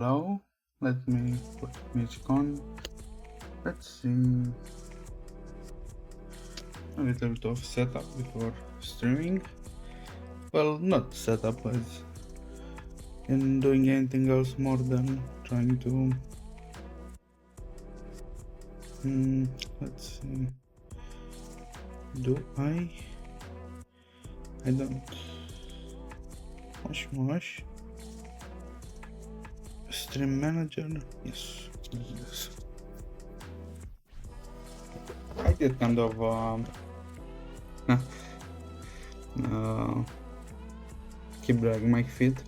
Hello, let me put music on. Let's see a little bit of setup before streaming. Well, not setup as in doing anything else more than trying to. Let's see. Do I? I don't. Mosh. Stream manager. Yes. This. I did kind of keep dragging my feet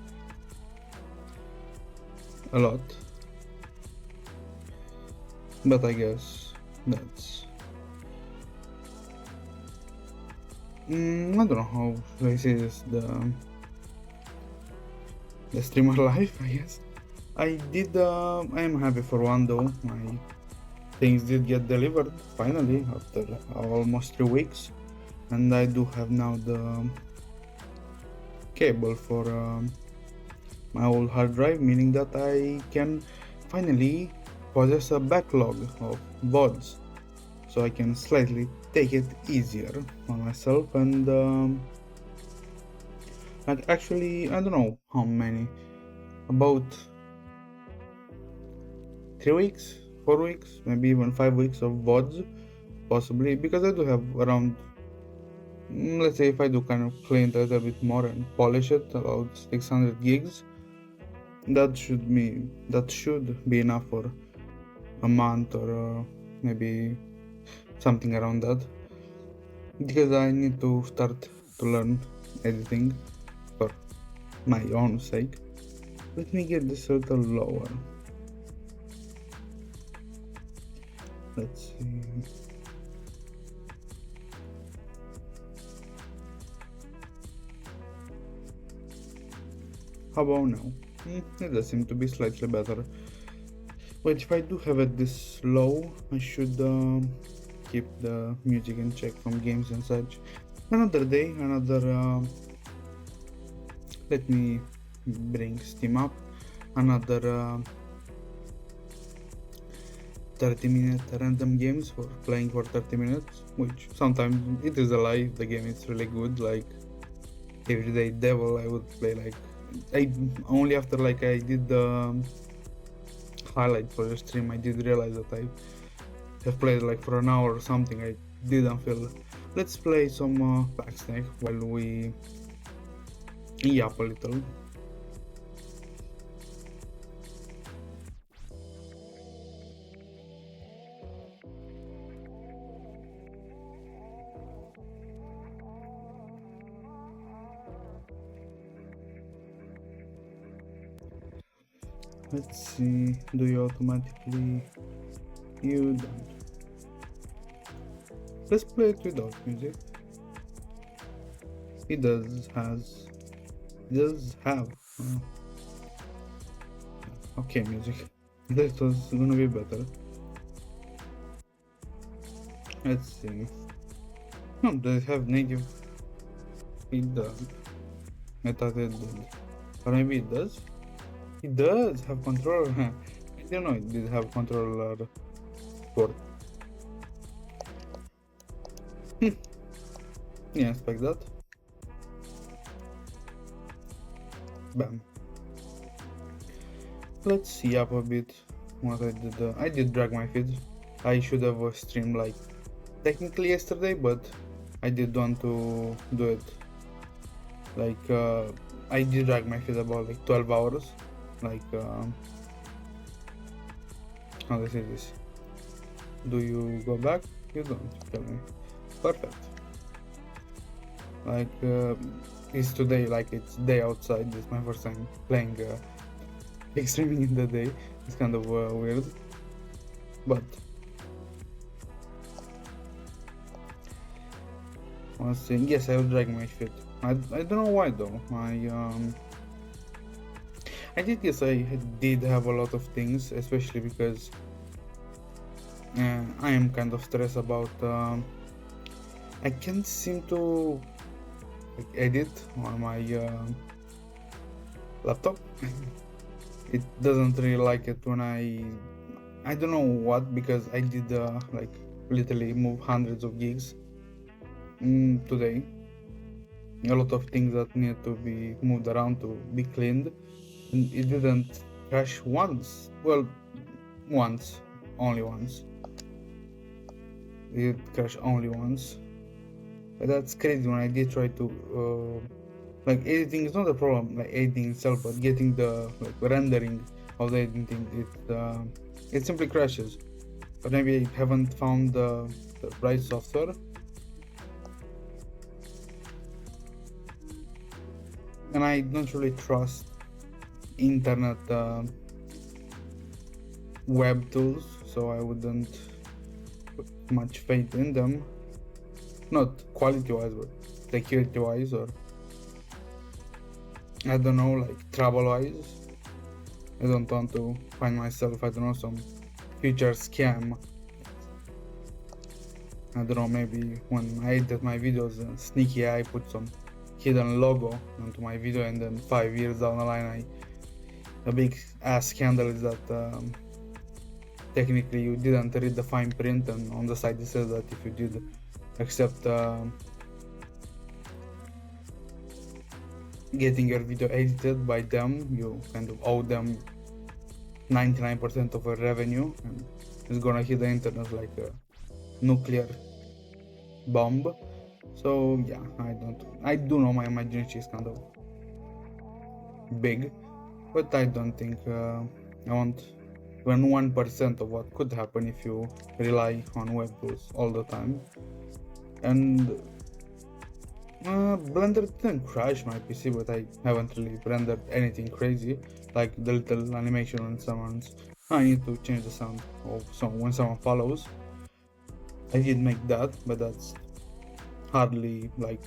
a lot, but I guess that's I don't know how this is the streamer life, I guess. I am happy for one though. My things did get delivered finally after almost 3 weeks, and I do have now the cable for my old hard drive, meaning that I can finally possess a backlog of VODs, so I can slightly take it easier on myself. And like actually, I don't know how many, about 3 weeks, 4 weeks, maybe even 5 weeks of VODs, possibly, because I do have around, let's say if I do kind of clean it a little bit more and polish it, about 600 gigs. That should be enough for a month or maybe something around that, because I need to start to learn editing for my own sake. Let me get this a little lower. Let's see. How about now? It does seem to be slightly better. But if I do have it this low, I should keep the music in check from games and such. Another day, let me bring Steam up. Another 30-minute random games for playing for 30 minutes, which sometimes it is a lie. The game is really good. Like Everyday Devil, I would play like I only after like I did the highlight for the stream, I did realize that I have played like for an hour or something. I didn't feel. Let's play some Backsnake while we yap a little. Let's see, do you automatically? You don't. Let's play it without music. It does have okay music. That was gonna be better. Let's see. No, does it have native? It does. I thought it did. Or maybe it does? It does have controller. I don't know, it did have controller port. Yeah, expect that. Bam. Let's see up a bit what I did. I did drag my feed. I should have streamed like technically yesterday, but I did want to do it. Like I did drag my feed about like 12 hours. Like how do I say this? Do you go back? You don't. Tell me. Perfect. Like it's today, like it's day outside. This is my first time playing big streaming in the day. It's kind of weird, but one thing, yes, I will drag my feet. I don't know why though. I did guess I did have a lot of things, especially because I am kind of stressed about I can't seem to like, edit on my laptop. it doesn't really like it when I don't know what, because I did like literally move hundreds of gigs today. A lot of things that need to be moved around to be cleaned, and it didn't crash once. Well, once, only once. It crashed only once. But that's crazy. When I did try to like, editing is not a problem, like editing itself, but getting the like rendering of the editing, it simply crashes. But maybe I haven't found the right software. And I don't really trust internet web tools, so I wouldn't put much faith in them. Not quality wise, but security wise, or I don't know, like travel wise. I don't want to find myself, I don't know, some future scam. I don't know, maybe when I edit my videos, sneaky I put some hidden logo onto my video, and then 5 years down the line, a big ass scandal is that technically you didn't read the fine print, and on the side it says that if you did accept getting your video edited by them, you kind of owe them 99% of your revenue, and it's gonna hit the internet like a nuclear bomb. So yeah, I do know my imagination is kind of big, but I don't think I want even 1% of what could happen if you rely on web tools all the time. And Blender didn't crash my PC, but I haven't really rendered anything crazy, like the little animation when I need to change the sound of when someone follows. I did make that, but that's hardly like,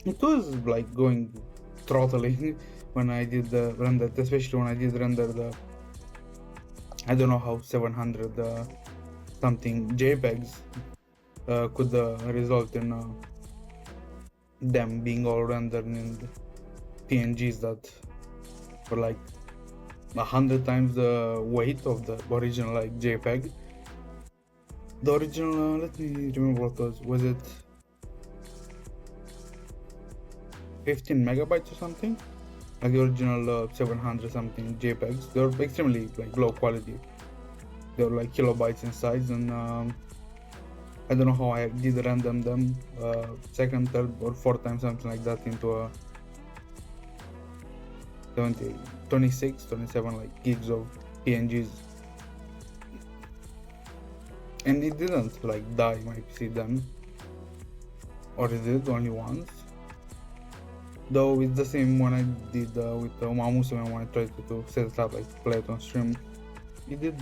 it was like going throttling when I did the render, especially when I did render the, I don't know how 700 something JPEGs could result in them being all rendered in PNGs that were like 100 times the weight of the original like JPEG. The original, let me remember what was it 15 megabytes or something? Like the original 700 something JPEGs, they were extremely like low quality. They were like kilobytes in size, and I don't know how I did render them second, third, or fourth time, something like that, into a 26, 27 like gigs of PNGs, and it didn't like die my PC then, or it did only once. Though it's the same when I did with Mamusime, when I tried to set it up, like play it on stream. It did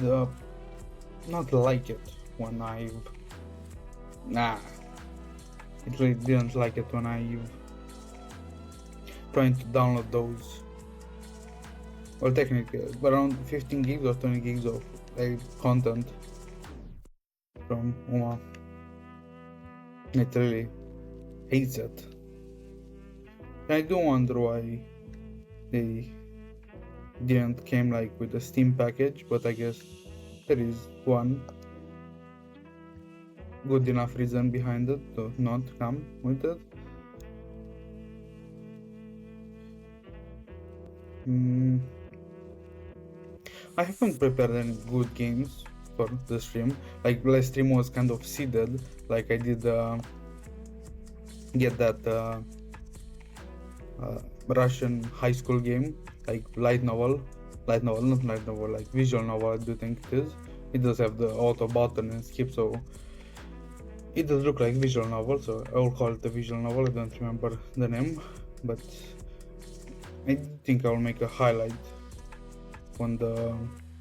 not like it when it really didn't like it when I trying to download those. Well, technically around 15 gigs or 20 gigs of content from Uma. It really hates it. I do wonder why they didn't came like with a Steam package, but I guess there is one good enough reason behind it to not come with it. I haven't prepared any good games for the stream. Like last stream was kind of seeded, like I did get that Russian high school game, like not light novel, like visual novel, I do think it is. It does have the auto button and skip, so it does look like visual novel, so I will call it a visual novel. I don't remember the name, but I think I'll make a highlight when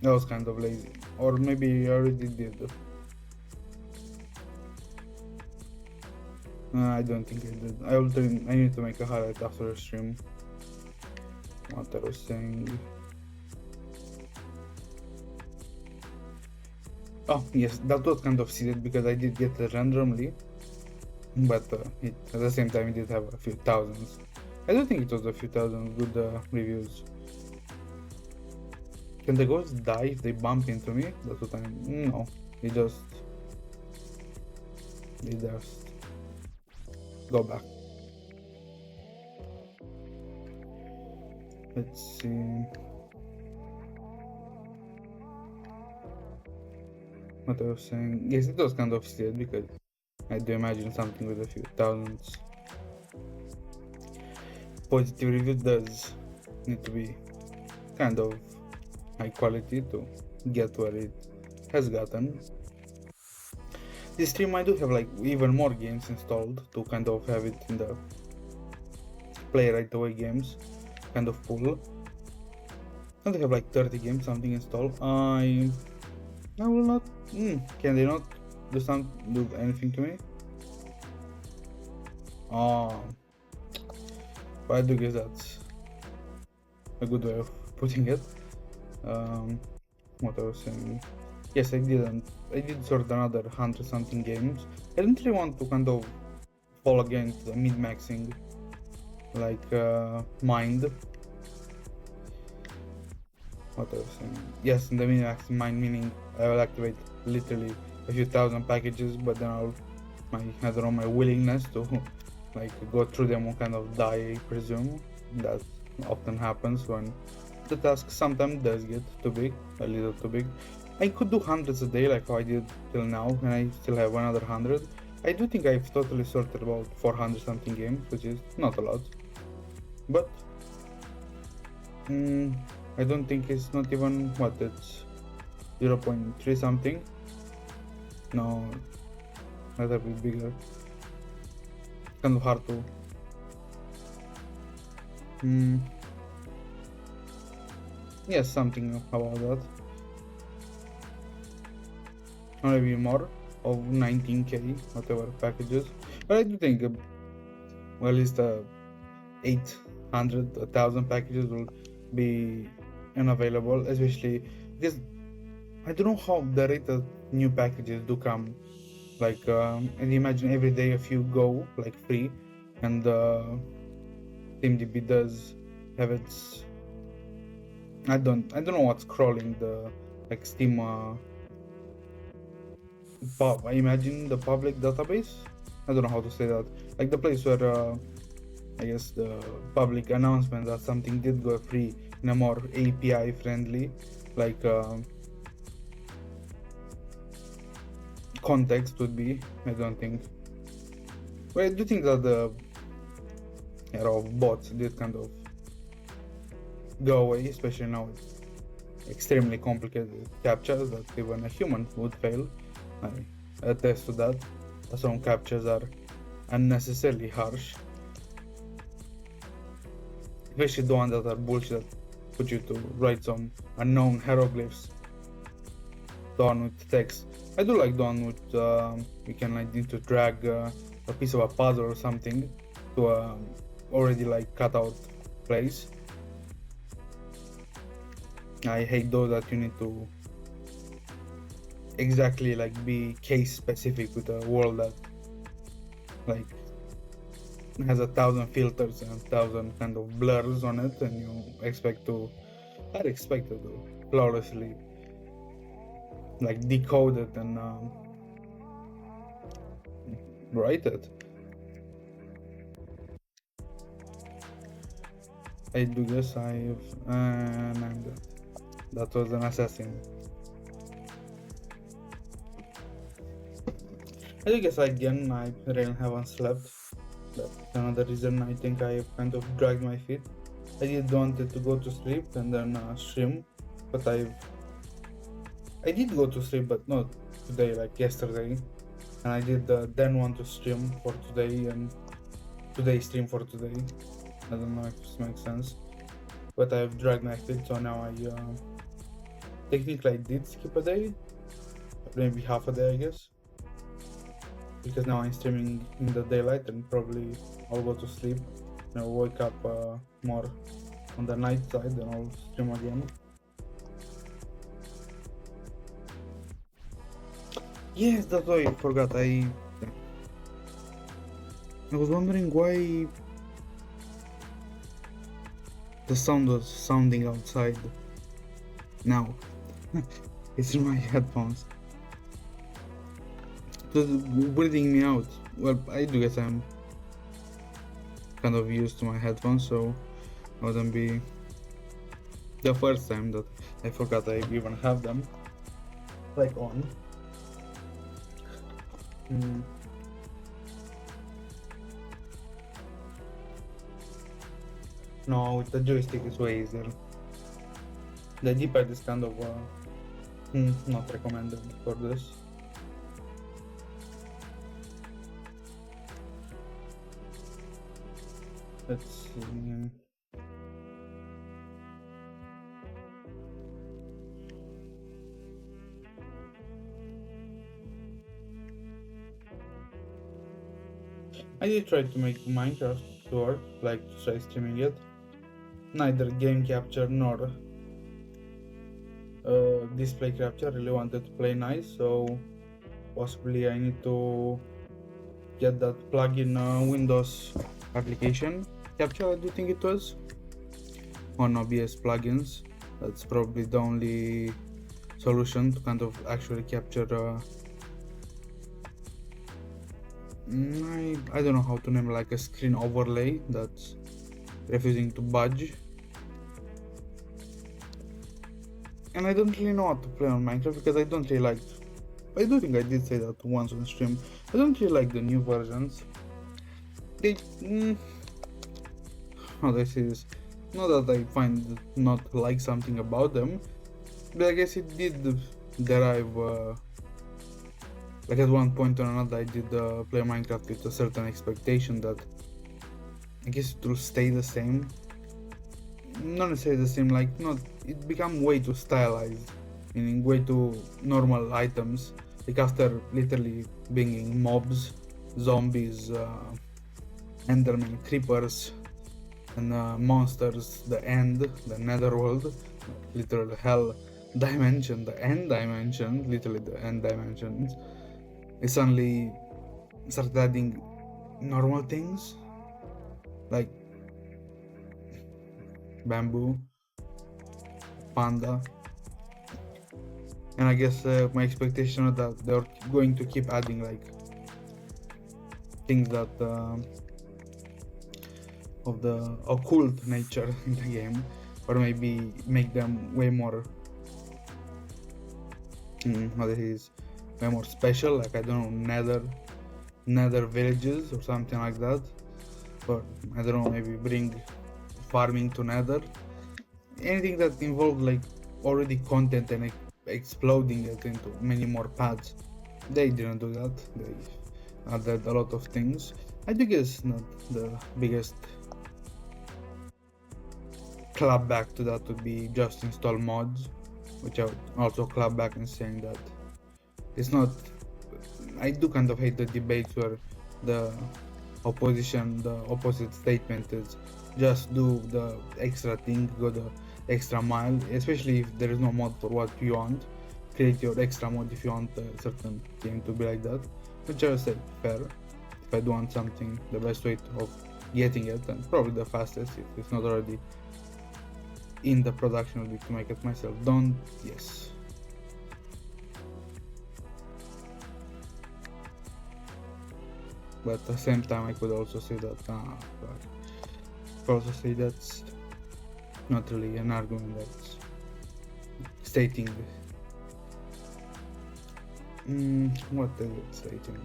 I was kind of lazy, or maybe I already did. I don't think I did. I need to make a highlight after the stream. What I was saying. Oh yes, that was kind of seeded because I did get it randomly, but at the same time it did have a few thousands. I don't think it was a few thousand good reviews. Can the ghosts die if they bump into me? That's what I'm. No, they just go back. Let's see. What I was saying. Yes, it was kind of sad because I do imagine something with a few thousands. Positive review does need to be kind of high quality to get where it has gotten. This stream I do have like even more games installed to kind of have it in the play right away games kind of pool. I have like 30 games something installed. I will not. Can they not do anything to me? But I do guess that's a good way of putting it. What I was saying. Yes, I did sort another 100 something games. I don't really want to kind of fall against the min-maxing like mind. What I was saying. Yes, in the min-maxing mind meaning I will activate literally a few thousand packages, but then my willingness to like go through them will kind of die, I presume. That often happens when the task sometimes does get too big, a little too big. I could do hundreds a day like how I did till now, and I still have another 100. I do think I've totally sorted about 400 something games, which is not a lot. But I don't think it's not even it's 0.3 something. No, not a bit bigger. Kind of hard to. Yes, something about that. Maybe more of 19k, whatever packages. But I do think, well, at least 800, 1,000 packages will be unavailable, especially because I don't know how the rate of new packages do come. Like, and imagine every day a few go like free, and TeamDB does have its. I don't know what's crawling the like Steam. I imagine the public database. I don't know how to say that. Like the place where I guess the public announcement that something did go free in a more API friendly, like context would be. I don't think. But I do think that the era of bots did kind of go away, especially now with extremely complicated captchas that even a human would fail. I attest to that. Some captchas are unnecessarily harsh. Especially the ones that are bullshit that put you to write some unknown hieroglyphs. The one with text. I do like the one with you can like need to drag a piece of a puzzle or something to already like cut out place. I hate those that you need to exactly like be case specific with a world that like has 1,000 filters and 1,000 kind of blurs on it, and you expect to flawlessly like decode it and write it. I do guess I've named it. That was an assassin. I guess again I really haven't slept. That's another reason I think I kind of dragged my feet. I did wanted to go to sleep and then stream, but I did go to sleep, but not today, like yesterday. And I did then want to stream for today and today stream for today. I don't know if this makes sense, but I've dragged my feet, so now I technically I did skip a day, maybe half a day I guess, because now I'm streaming in the daylight and probably I'll go to sleep and I'll wake up more on the night side and I'll stream again. Yes, that's why I forgot. I was wondering why the sound was sounding outside. Now, it's in my headphones. It was breathing me out. Well, I do guess I'm kind of used to my headphones, so it wouldn't be the first time that I forgot I even have them like on. Mm. No, with the joystick is way easier. The D-pad is kind of not recommended for this. Let's see. I did try to make Minecraft work, like to try streaming it. Neither game capture nor display capture really wanted to play nice, so possibly I need to get that plugin Windows application capture, I do think it was, on OBS plugins. That's probably the only solution to kind of actually capture I don't know how to name, like a screen overlay that's refusing to budge. And I don't really know how to play on Minecraft because I don't really like, I do think I did say that once on stream, I don't really like the new versions. They how do I say this? Not that I find not like something about them, but I guess it did derive like at one point or another I did play Minecraft with a certain expectation that I guess it will stay the same. Not necessarily the same, like not, it become way too stylized, meaning way too normal items, like after literally being mobs, zombies, endermen, creepers, and monsters, the end, the netherworld, literal hell dimension, the end dimension, literally the end dimensions. It suddenly started adding normal things like bamboo, panda, and I guess my expectation is that they're going to keep adding like things that of the occult nature in the game, or maybe make them way more how this is way more special, like I don't know, nether villages or something like that, or I don't know, maybe bring farming to nether, anything that involved like already content and exploding it into many more paths. They didn't do that. They added a lot of things. I do guess not the biggest clap back to that would be just install mods, which I would also clap back in saying that it's not. I do kind of hate the debates where the opposite statement is just do the extra thing, go the extra mile, especially if there is no mod for what you want. Create your extra mod if you want a certain game to be like that, which I would say fair. If I do want something, the best way of getting it, and probably the fastest if it's not already in the production, would be to make it myself. Don't, yes. But at the same time, I could also say that that's not really an argument. That's stating what is it stating?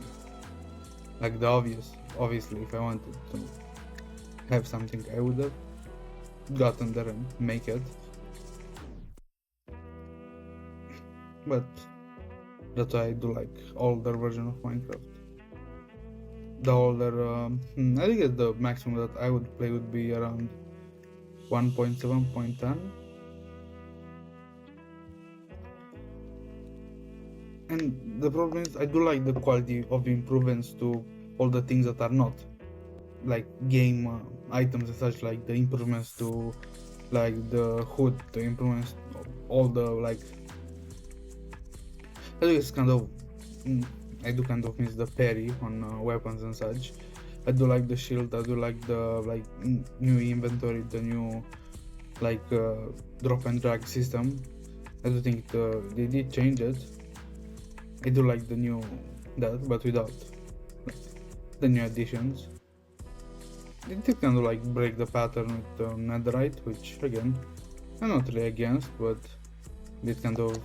Like the obvious. Obviously, if I wanted to have something, I would have gotten there and make it. But that's why I do like older version of Minecraft. The older, I think the maximum that I would play would be around 1.7.10. And the problem is I do like the quality of improvements to all the things that are not like game items and such, like the improvements to like the hood, the improvements, all the like, I think it's kind of I do kind of miss the parry on weapons and such. I do like the shield, I do like the new inventory, the new like drop and drag system. I do think they did change it. I do like the new that, but without like, the new additions. It did kind of like break the pattern with Netherite, which again I'm not really against, but it kind of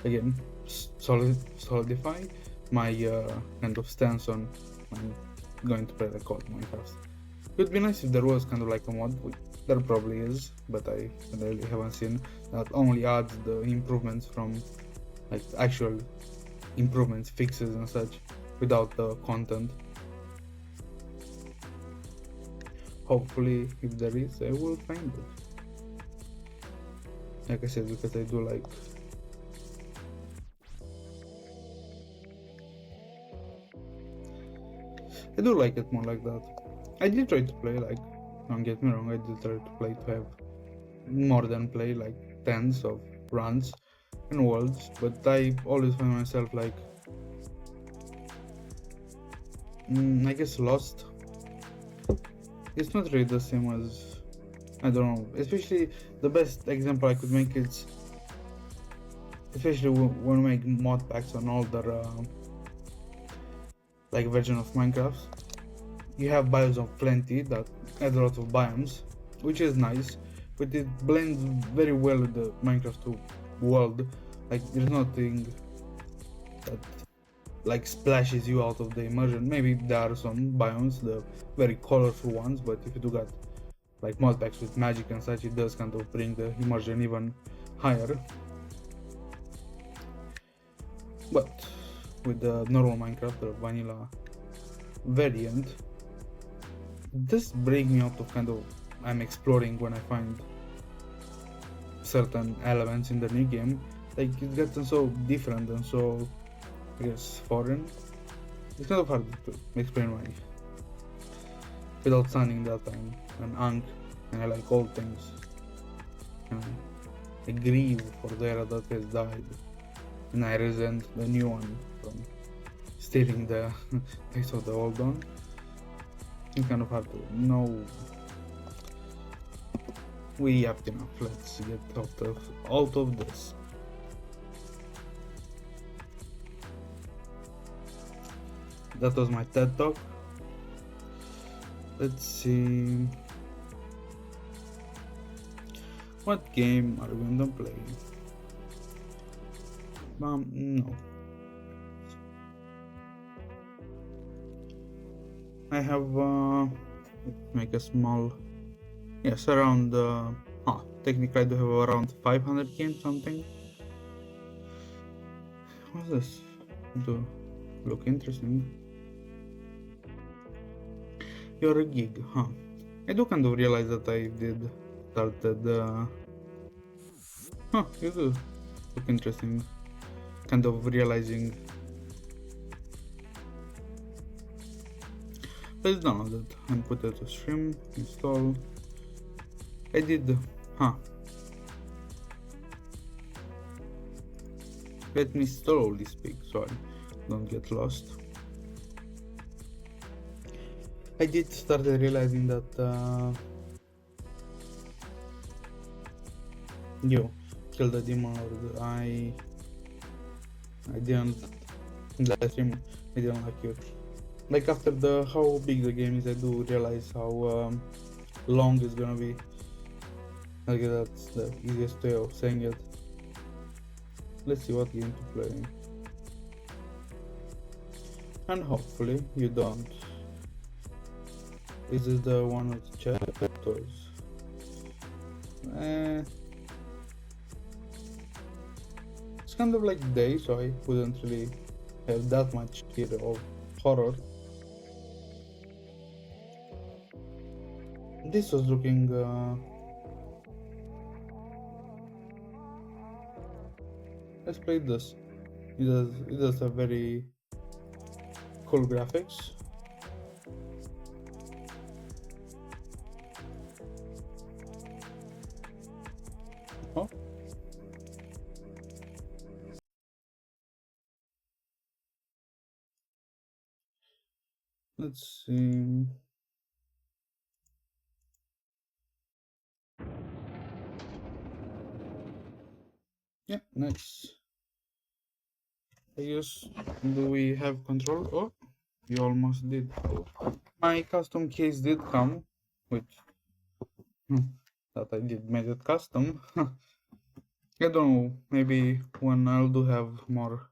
again solidify my kind of stance on I'm going to play like old Minecraft. It would be nice if there was kind of like a mod, which there probably is, but I really haven't seen, that only adds the improvements from like actual improvements, fixes and such without the content. Hopefully, if there is, I will find it. Like I said, because I do like it more like that. I did try to play like, don't get me wrong, I did try to play to have more than play like tens of runs and worlds, but I always find myself like, I guess lost. It's not really the same as, I don't know, especially the best example I could make is, especially when we make mod packs on older like version of Minecraft. You have biomes of plenty that add a lot of biomes, which is nice, but it blends very well with the Minecraft world. Like there's nothing that like splashes you out of the immersion. Maybe there are some biomes, the very colorful ones, but if you do got like mod packs with magic and such, it does kind of bring the immersion even higher. But with the normal Minecraft, the vanilla variant, this brings me out of kind of I'm exploring when I find certain elements in the new game. Like it's gotten so different and so, I guess, foreign. It's kind of hard to explain why without sounding that I'm an Ankh and I like old things. And I grieve for the era that has died, and I resent the new one from stealing the place of the old one. It's kind of hard to know. We yapped enough. Let's get out of this. That was my TED talk. Let's see. What game are we going to play? No. I have make a small, yes, around technically I do have around 500 games something. What's this? Do look interesting. You're a gig, huh? I do kind of realize that I did started you do look interesting. Kind of realizing. Let's download it and put it to stream, install. I did, let me slowly speak so I don't get lost. I did start realizing that you killed the demon lord. I didn't live stream. I didn't like you. Like after how big the game is, I do realize how long it's gonna be. I guess that's the easiest way of saying it. Let's see what game to play. And hopefully you don't. Is this the one with chapters? It's kind of like day, so I wouldn't really have that much fear of horror. This was looking let's play this. It does have very cool graphics. Oh. Let's see. Yeah, nice. I guess, do we have control? Oh, you almost did. My custom case did come with that I did made it custom. I don't know, maybe when I'll do have more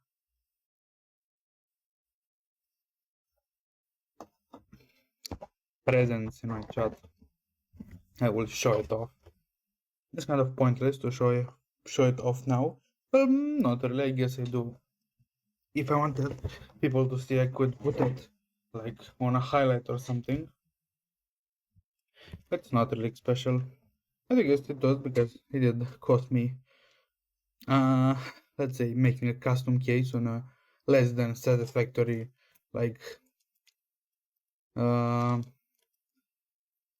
presence in my chat, I will show it off. It's kind of pointless to show it off now. Not really. I guess I do. If I wanted people to see, I could put it like on a highlight or something. But it's not really special. I guess it does because it did cost me, uh, let's say, making a custom case on a less than satisfactory, like, uh,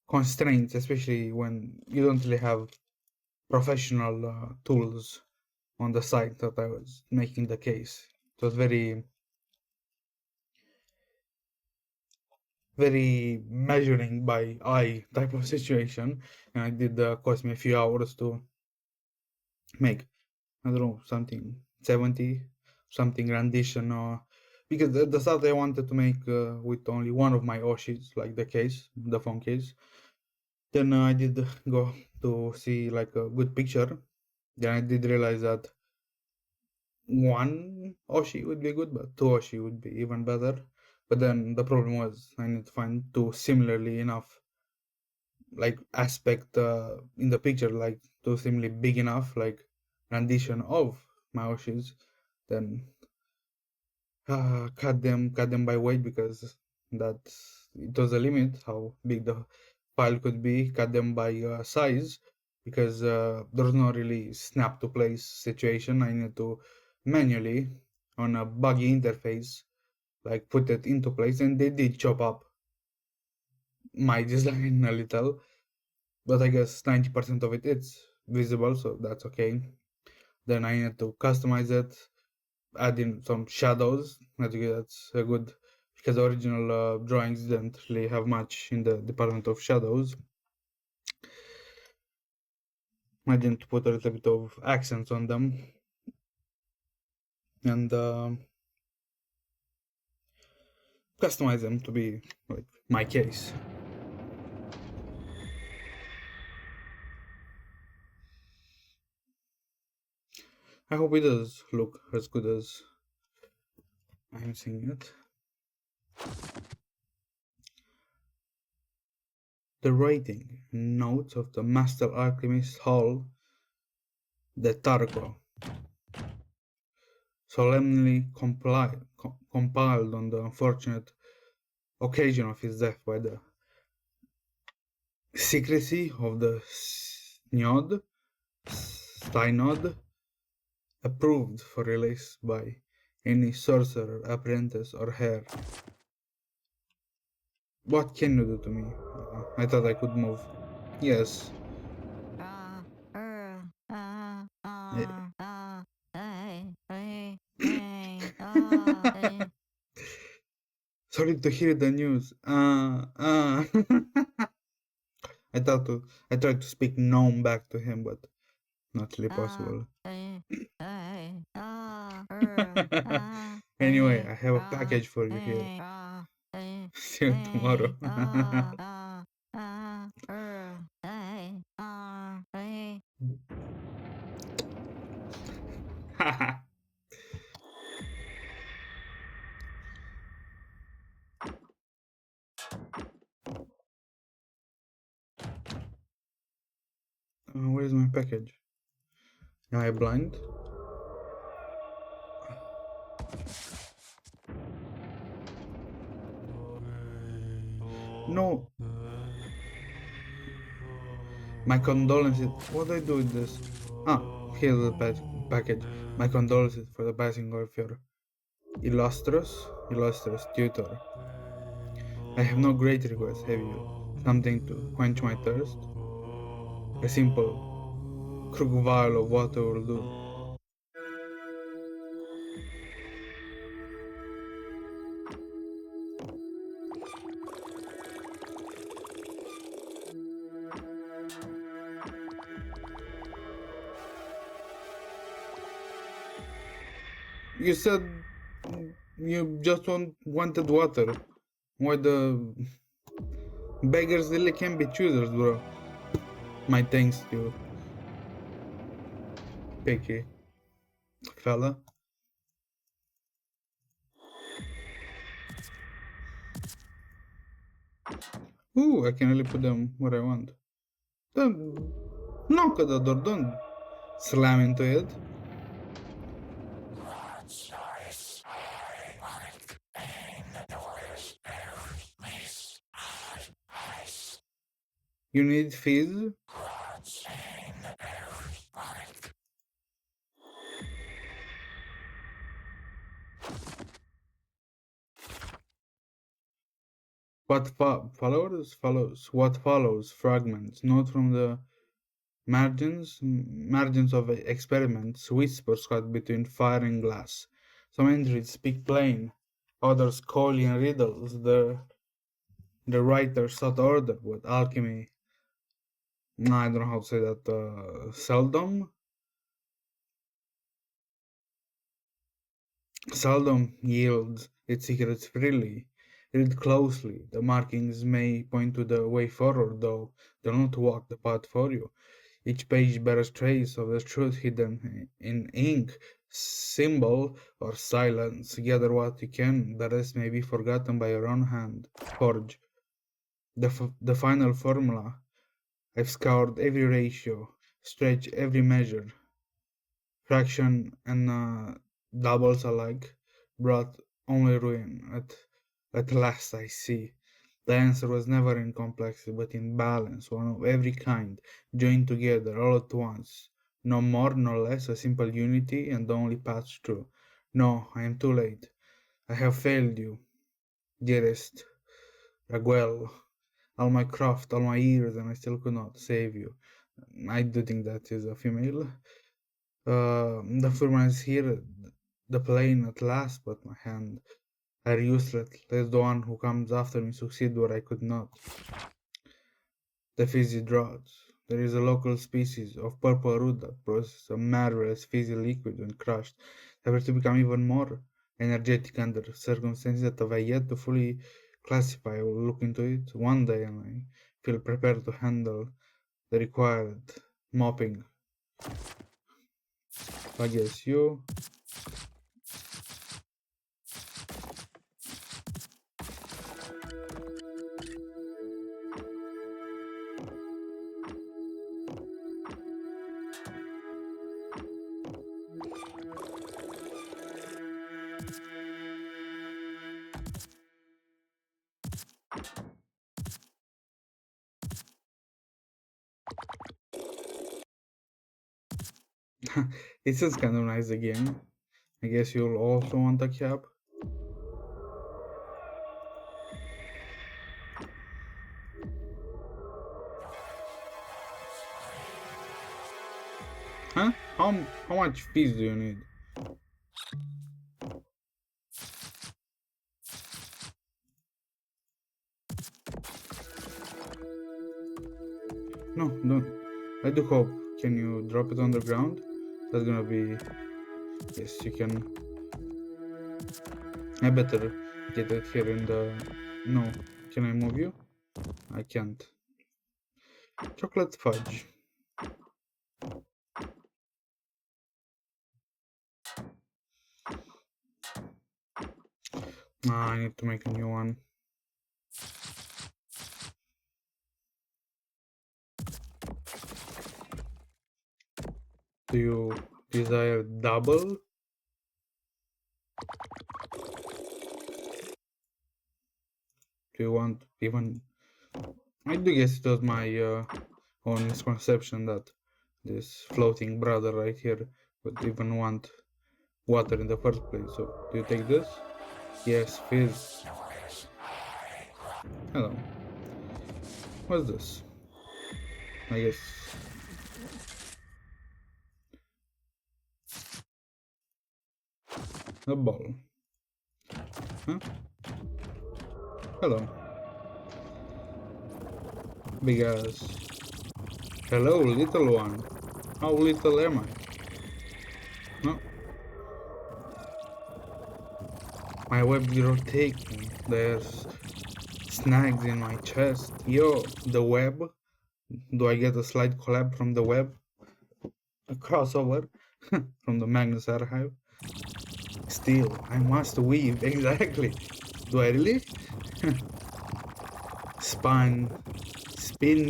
constraints, especially when you don't really have professional tools on the site that I was making the case. It was very measuring by eye type of situation, and it did cost me a few hours to make. I don't know, something 70, something rendition, or because the stuff I wanted to make with only one of my Oshis, like the case, the phone case. Then I did go to see like a good picture. Then I did realize that one Oshi would be good, but two Oshi would be even better. But then the problem was I need to find two similarly enough like aspect in the picture, like two similarly big enough like rendition of my Oshis. Then cut them by weight because that it was a limit how big the file could be. Cut them by size because there's no really snap to place situation. I need to manually on a buggy interface like put it into place, and they did chop up my design a little, but I guess 90% of it's visible, so that's okay. Then I need to customize it, add in some shadows. I think that's a good because the original drawings didn't really have much in the department of shadows. I didn't put a little bit of accents on them, and customize them to be like my case. I hope it does look as good as I'm seeing it. The writing notes of the master alchemist Hall de Tarco, solemnly compiled on the unfortunate occasion of his death by the secrecy of the synod, approved for release by any sorcerer, apprentice, or heir. What can you do to me? I thought I could move. Yes. Sorry to hear the news. I tried to speak gnome back to him, but not really possible. Anyway, I have a package for you here. See you tomorrow. Where's my package? Am I blind? No. My condolences. What do I do with this? Here's the package. My condolences for the passing of your illustrious tutor. I have no great request, have you? Something to quench my thirst? A simple krug vial of water will do. You said you just wanted water. Why the beggars really can be choosers, bro? My thanks to you, picky fella. Ooh, I can really put them where I want. Don't knock at the door, don't slam into it. You need fizz? What follows? What follows? Fragments, not from the margins of experiments, whispers cut between fire and glass. Some entries speak plain, others call in riddles. The writer sought order with alchemy. I don't know how to say that. Seldom yields its secrets freely. Read closely. The markings may point to the way forward, though do not walk the path for you. Each page bears trace of the truth hidden in ink, symbol, or silence. Gather what you can, the rest may be forgotten by your own hand. Forge. The final formula. I've scoured every ratio, stretched every measure, fraction and doubles alike, brought only ruin. At last I see. The answer was never in complexity, but in balance, one of every kind, joined together all at once. No more nor less, a simple unity and the only path true. No, I am too late. I have failed you, dearest Raguel. All my craft, all my years, and I still could not save you. I do think that is a female. The Furman is here, the plane at last, but my hand are useless. Let the one who comes after me succeed where I could not. The fizzy draughts. There is a local species of purple root that processes a marvelous fizzy liquid when crushed, ever to become even more energetic under circumstances that I have yet to fully classify. I will look into it one day and I feel prepared to handle the required mopping. I guess you. It sounds kind of nice again. I guess you'll also want a cap. Huh? How much fees do you need? No, don't. I do hope. Can you drop it on the ground? That's gonna be. Yes, you can. I better get it here in the. No. Can I move you? I can't. Chocolate fudge. I need to make a new one. Do you desire double? Do you want even? I do guess it was my own misconception that this floating brother right here would even want water in the first place. So, do you take this? Yes, fizz. Hello. What's this? I guess. A ball. Huh? Hello. Big ass. Hello, little one. How little am I? No. My webs rotating. There's snags in my chest. Yo, the web. Do I get a slight collab from the web? A crossover from the Magnus Archive? Still, I must weave. Exactly. Do I really? Spin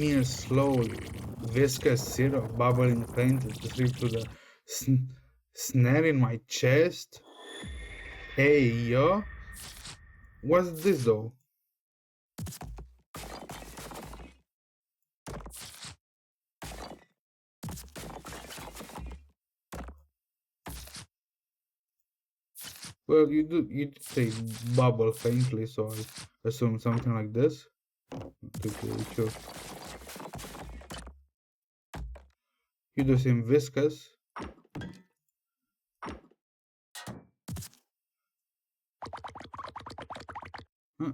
me slowly. Viscous syrup bubbling faintly to slip through the snare in my chest. Hey, yo. What's this though? Well, you did say bubble faintly, so I assume something like this. To be sure. You do seem viscous. Huh.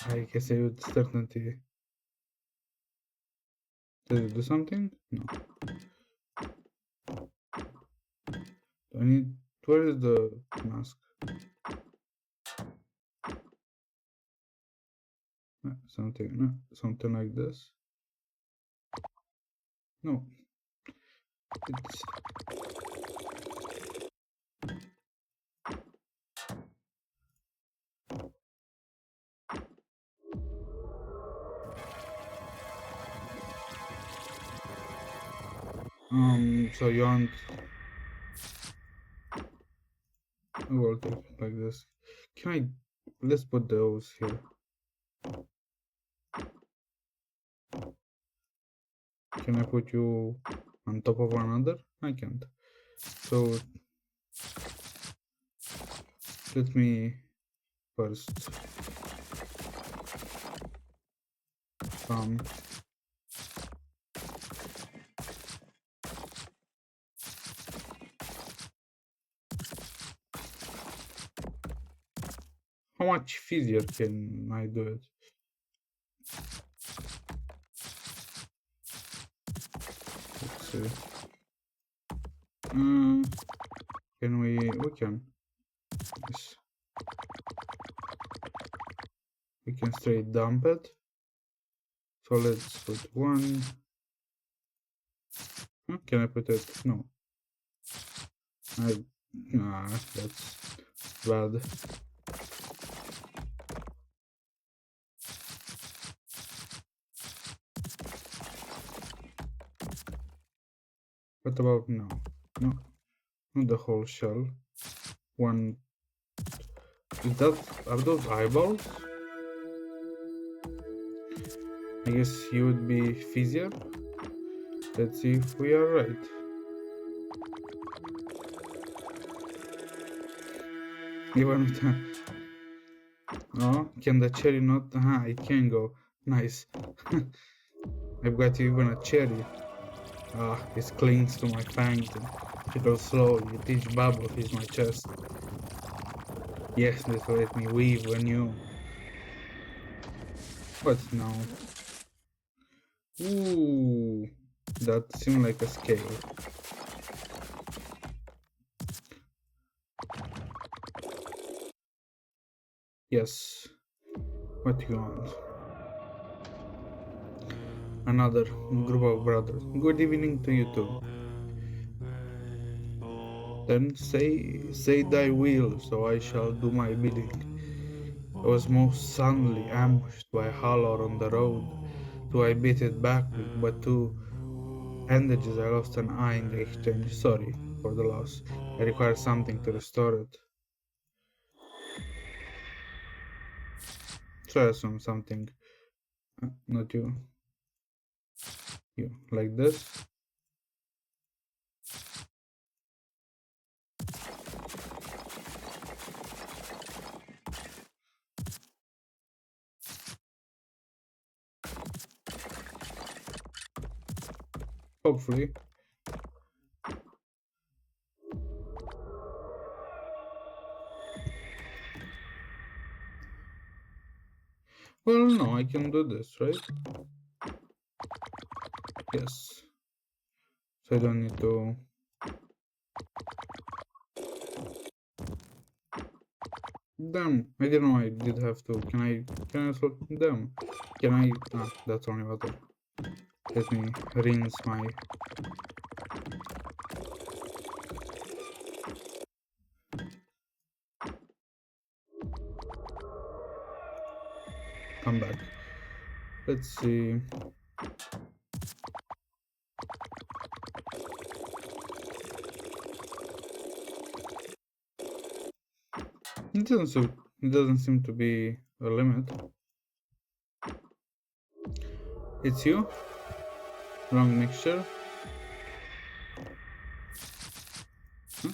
I guess I would certainly. Did it do something? No. I need. Where is the mask? Something like this. No. It's. So you want. We'll take it like this. Can I. Let's put those here. Can I put you on top of one another? I can't. So let me first come. How much easier can I do it? Let's see. Can we? We can. Yes. We can straight dump it. So let's put one. Can I put it? No. Nah, that's bad. What about no? No, not the whole shell. One. Is that? Are those eyeballs? I guess you would be Physier. Let's see if we are right. Even with oh, can the cherry not? It can go. Nice. I've got even a cherry. It clings to my fangs and trickles slowly. Each bubble hits my chest. Yes, this will let me weave anew. What now? Ooh, that seemed like a scale. Yes. What do you want? Another group of brothers. Good evening to you too. Then say thy will, so I shall do my bidding. I was most suddenly ambushed by a holler on the road, so I beat it back with but two bandages. I lost an eye in the exchange. Sorry for the loss. I require something to restore it. So I assume something. Not you. You. Like this. Hopefully. Well, no, I can do this, right? Yes. So I don't need to. Damn, I didn't know I did have to. Can I also damn? Can I that's only water. Let me rinse my come back. Let's see. It doesn't seem to be a limit. It's you? Wrong mixture? Huh?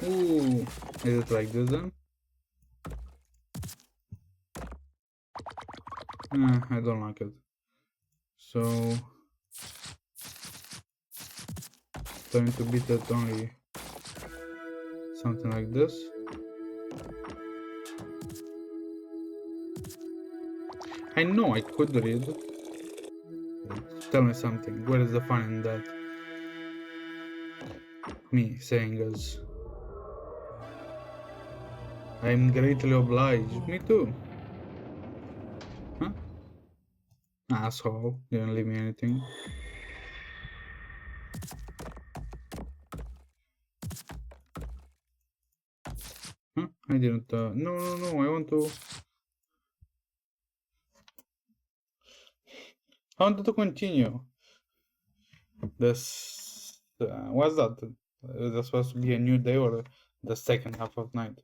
Ooh, is it like this then? I don't like it. So, trying to beat it only something like this. I know I could read. Tell me something. Where is the fun in that? Me saying as I'm greatly obliged. Me too. Huh? Asshole. Didn't leave me anything. Huh? I didn't. No, no, no. I want to. I wanted to continue. This. What's that? Is that supposed to be a new day or the second half of night?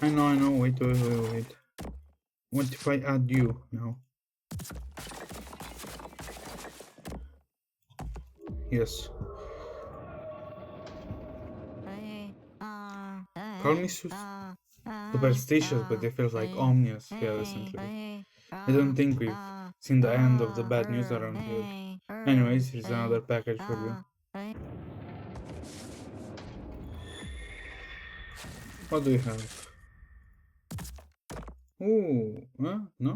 I know, I know. Wait, wait, wait, wait. What if I add you now? Yes. Call me superstitious, but it feels like ominous here recently. I don't think we've seen the end of the bad news around here. Anyways, here's another package for you. What do you have? Ooh, huh? No?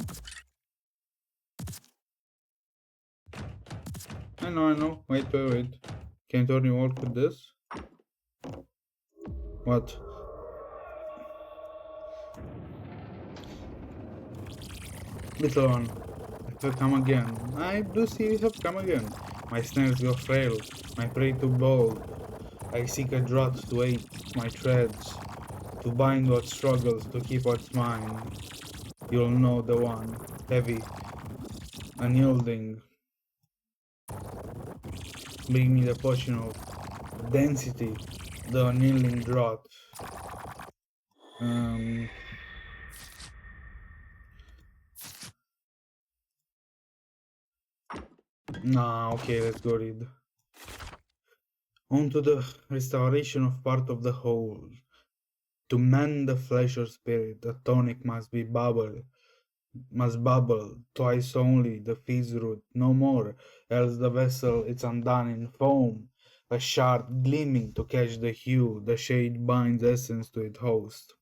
I know. Wait, wait, wait. Can't only work with this? What? Little one, have come again. I do see you have come again. My snares go frail, my prey too bold. I seek a draught to aid my treads, to bind what struggles, to keep what's mine. You'll know the one, heavy, unyielding. Bring me the potion of density, the unyielding draught. Um, okay, let's go read. On to the restoration of part of the whole. To mend the flesh or spirit, a tonic must bubble twice only, the fizz root, no more, else the vessel is undone in foam, a shard gleaming to catch the hue, the shade binds essence to its host.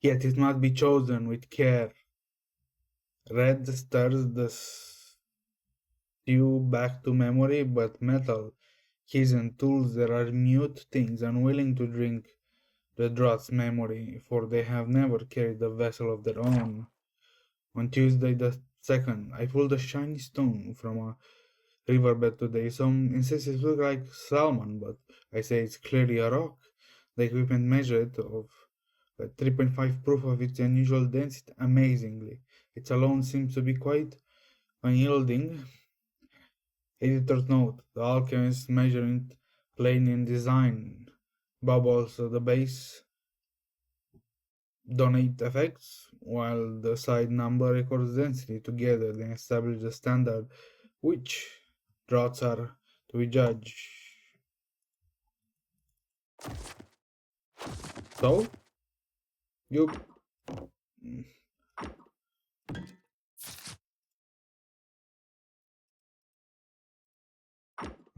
Yet it must be chosen with care. Red stirs the stew back to memory, but metal, keys and tools there are mute things unwilling to drink the drought's memory, for they have never carried a vessel of their own. On Tuesday the 2nd, I pulled a shiny stone from a riverbed today. Some insist it looks like salmon, but I say it's clearly a rock. The equipment measured of 3.5 proof of its unusual density amazingly. It alone seems to be quite unyielding. Editor's note, the alchemist measuring plain in design. Bubbles at the base donate effects, while the side number records density. Together they establish the standard which draughts are to be judged. So, you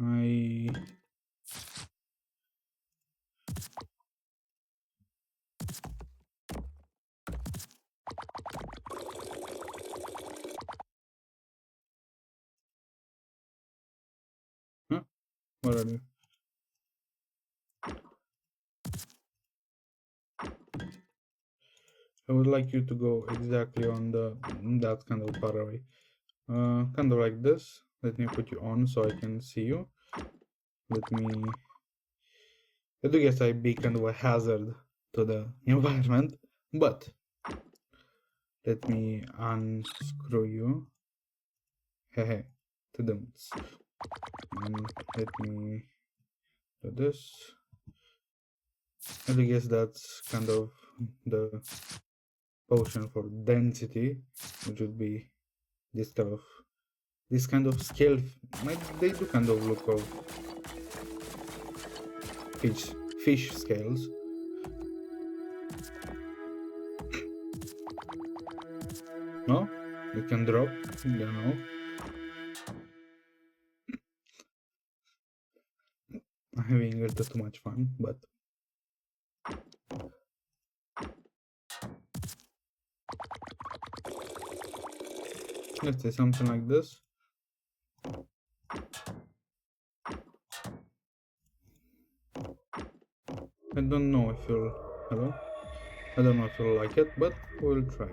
I huh? What are you? I would like you to go exactly on that kind of pathway. Kind of like this. Let me put you on so I can see you. Let me. I do guess I be kind of a hazard to the environment, but let me unscrew you. Hehe, to them. And let me do this. I do guess that's kind of the potion for density, which would be this kind of scale. They do kind of look of fish scales. No, you can drop. You know, I'm having a little too much fun, but let's say something like this. I don't know if you'll hello. I don't know if you'll like it, but we'll try.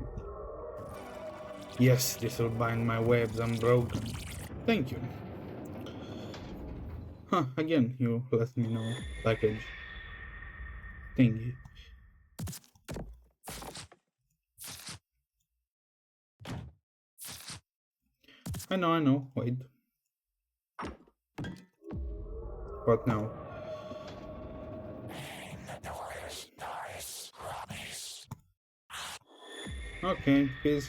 Yes, this will bind my webs unbroken. Thank you. Huh, again, you let me know. Package. Thingy. I know. Wait. What now? Okay, fizz.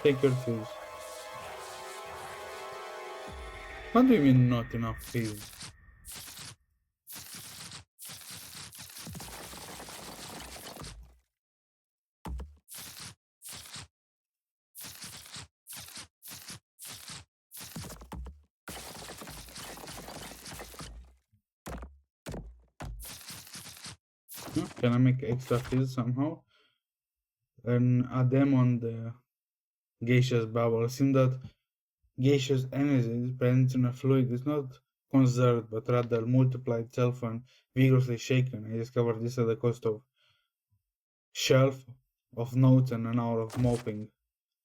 Take your fizz. What do you mean not enough fizz? Can I make extra fizz somehow? And add them on the gaseous bubble. It seems that gaseous energy present in a fluid is not conserved but rather multiplied itself when vigorously shaken. I discovered this at the cost of shelf of notes and an hour of mopping.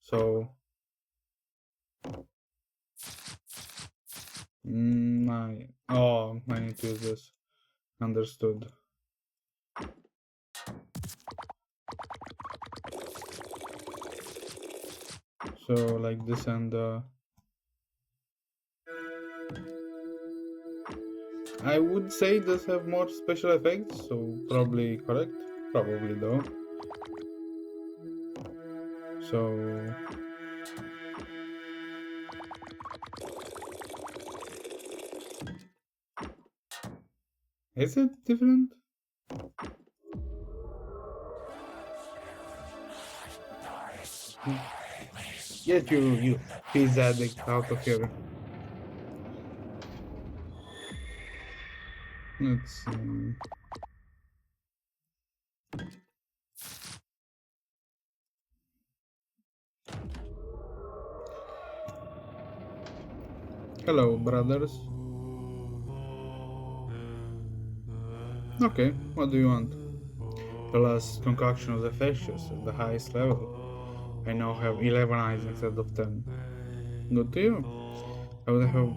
So I need to use this. Understood. So like this and I would say does have more special effects, so probably correct. Probably though. So is it different? Get you pizza addict out of here. Let's see. Hello, brothers. Okay, what do you want? The last concoction of the fascists at the highest level. I now have 11 eyes instead of 10. Good to you. I would have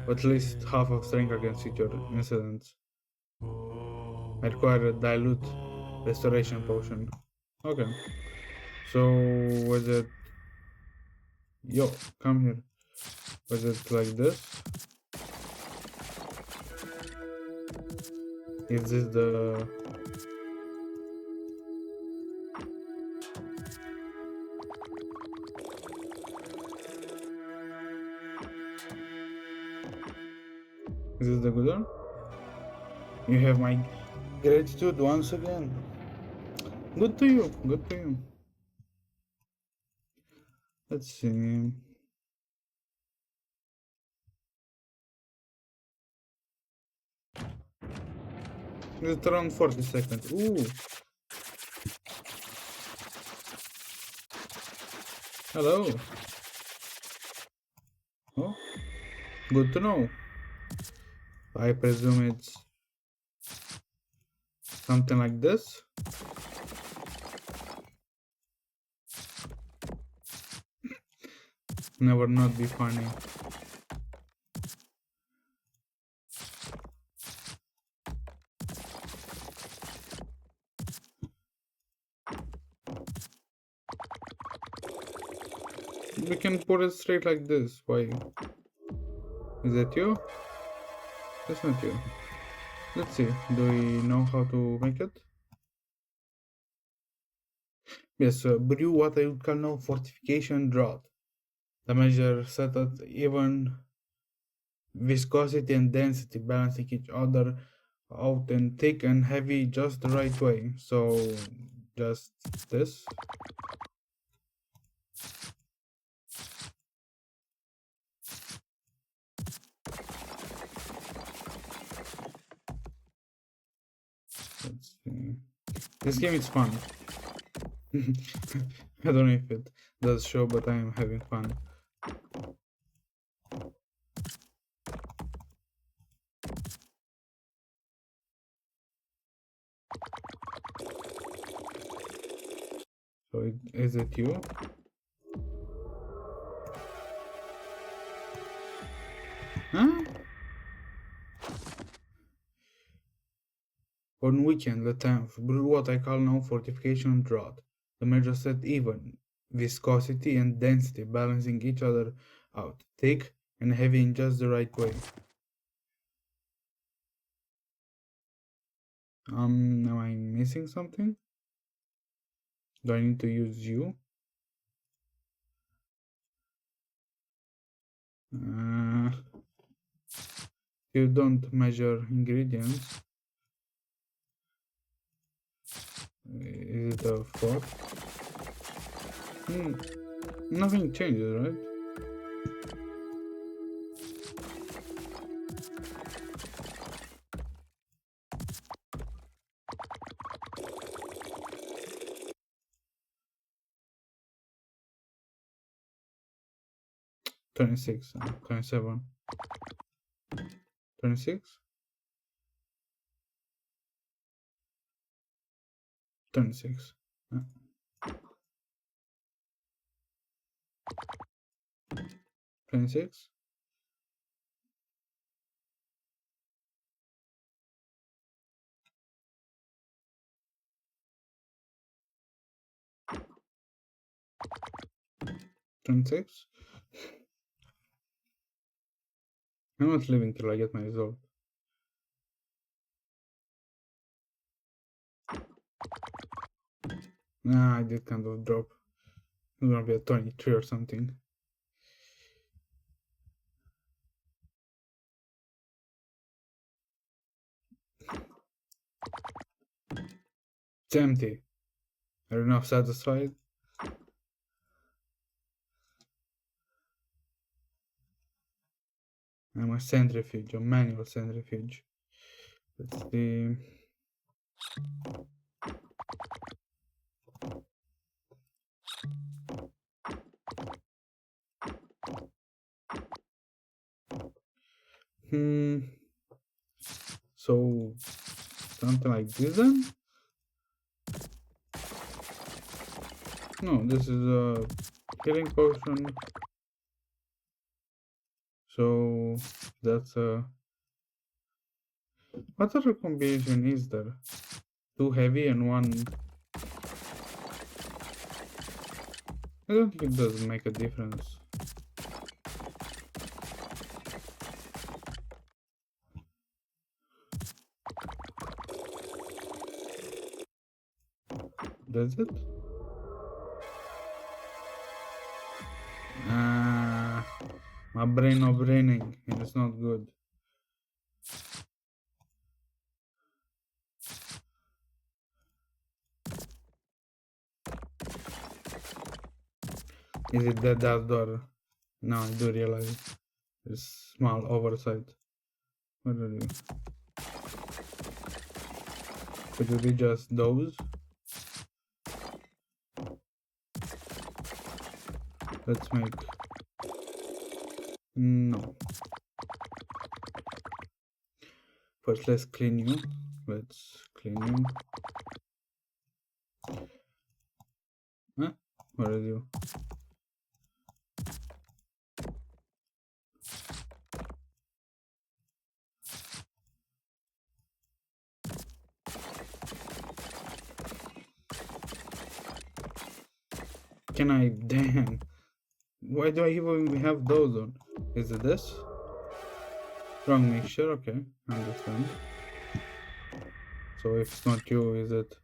at least half of strength against future incidents. I require a dilute restoration potion. Okay. So was it yo, come here. Was it like this? Is this the Is this the good one? You have my gratitude once again. Good to you. Good to you. Let's see. It's around 40 seconds. Ooh. Hello. Oh, good to know. I presume it's something like this. Never not be funny. We can put it straight like this. Why? Is that you? That's not you. Let's see. Do we know how to make it? Yes, brew what I would call now fortification draught. The measure set at even viscosity and density, balancing each other out and thick and heavy just the right way. So, just this. Let's see. This game is fun. I don't know if it does show, but I am having fun. So, is it you? Huh? On weekend, the 10th, brew what I call now fortification draught. The measure set even, viscosity and density balancing each other out, thick and heavy in just the right way. Am I missing something? Do I need to use you? You don't measure ingredients. Is it a fork? Nothing changes, right? $26, $27, $26, $26, $26, $26. I'm not leaving till I get my result. Nah, I did kind of drop. It's gonna be a 23 or something. It's empty. Are you not satisfied? I'm a centrifuge, a manual centrifuge. Let's see. So something like this then? No, this is a healing potion. So that's a. What other combination is there? Two heavy and one. I don't think it does make a difference. Does it? My brain no braining, and it's not good. Is it that door? No, I do realize it's small oversight. What are you? Could it be just those? Let's make. No. First, let's clean you. Let's clean you. Huh? Where are you? Can I? Damn. Why do I even have those on? Is it this? Wrong mixture? Okay, I understand. So if it's not you, is it?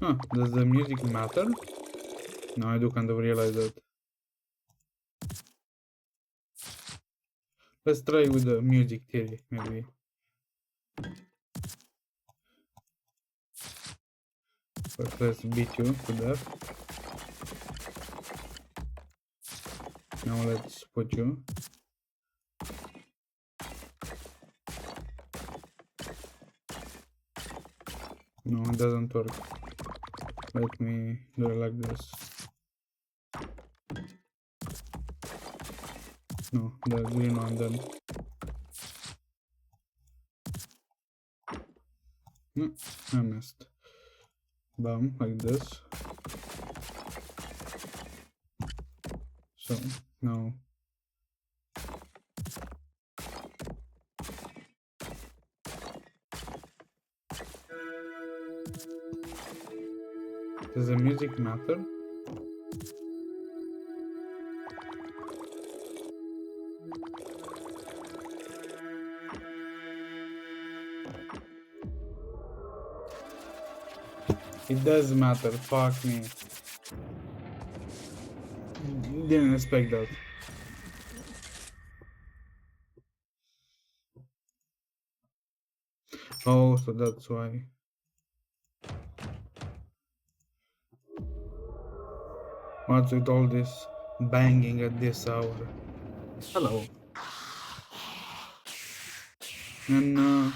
Huh, does the music matter? No, I do kind of realize that. Let's try with the music theory, maybe. First, let's beat you to death. Now let's put you. No, it doesn't work. Let me do it like this. No, the green one then. No, I missed. Bam, like this. So, now. Does the music matter? It does matter, fuck me. Didn't expect that. Oh, so that's why. What's with all this banging at this hour? Hello. And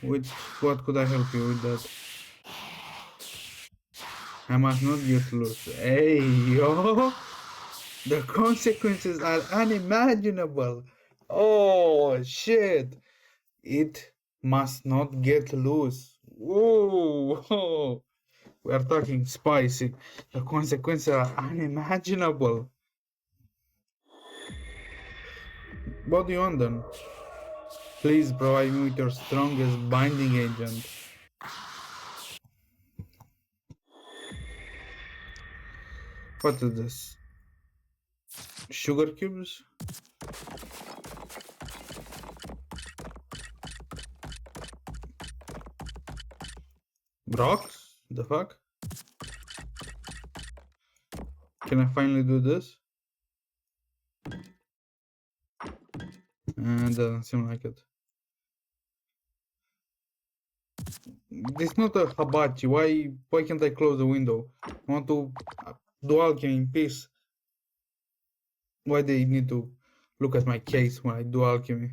with what could I help you with that? I must not get loose. Hey, yo! The consequences are unimaginable. Oh, shit. It must not get loose. Whoa! We are talking spicy. The consequences are unimaginable. What do you want then? Please provide me with your strongest binding agent. What is this? Sugar cubes? Rocks? The fuck? Can I finally do this? Doesn't seem like it. This is not a hibachi. Why can't I close the window? I want to do alchemy in peace. Why they need to look at my case when I do alchemy?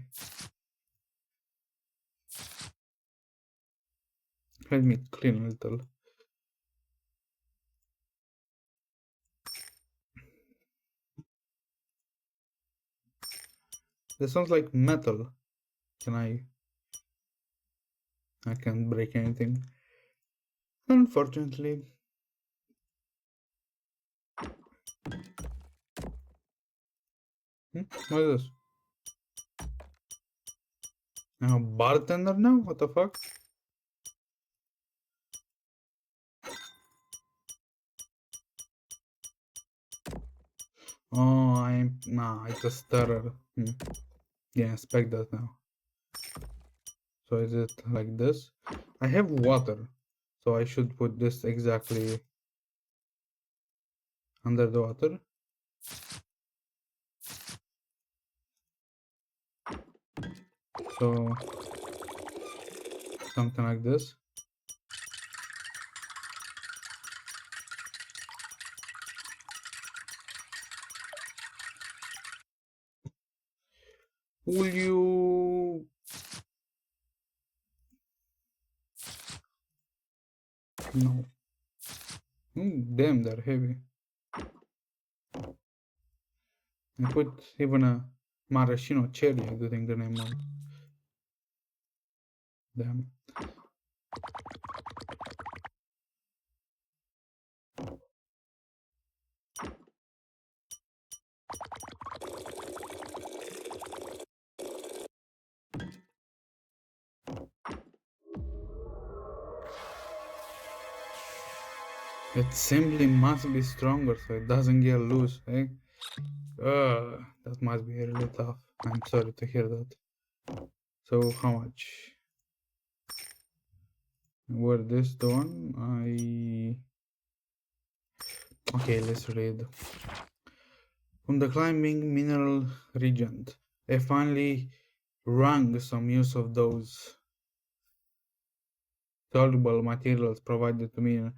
Let me clean a little. This sounds like metal. Can I can't break anything. Unfortunately. What is this? I'm a bartender now? What the fuck? Oh, nah, it's a stirrer. Yeah, expect that now. So is it like this? I have water, so I should put this exactly under the water. So something like this. Will you? No. Damn, they're heavy. I put even a maraschino cherry, I do think the name of them. It simply must be stronger so it doesn't get loose, eh? That must be really tough. I'm sorry to hear that. So how much? Were this the one? Okay, let's read. From the climbing mineral regent, I finally wrung some use of those soluble materials provided to me in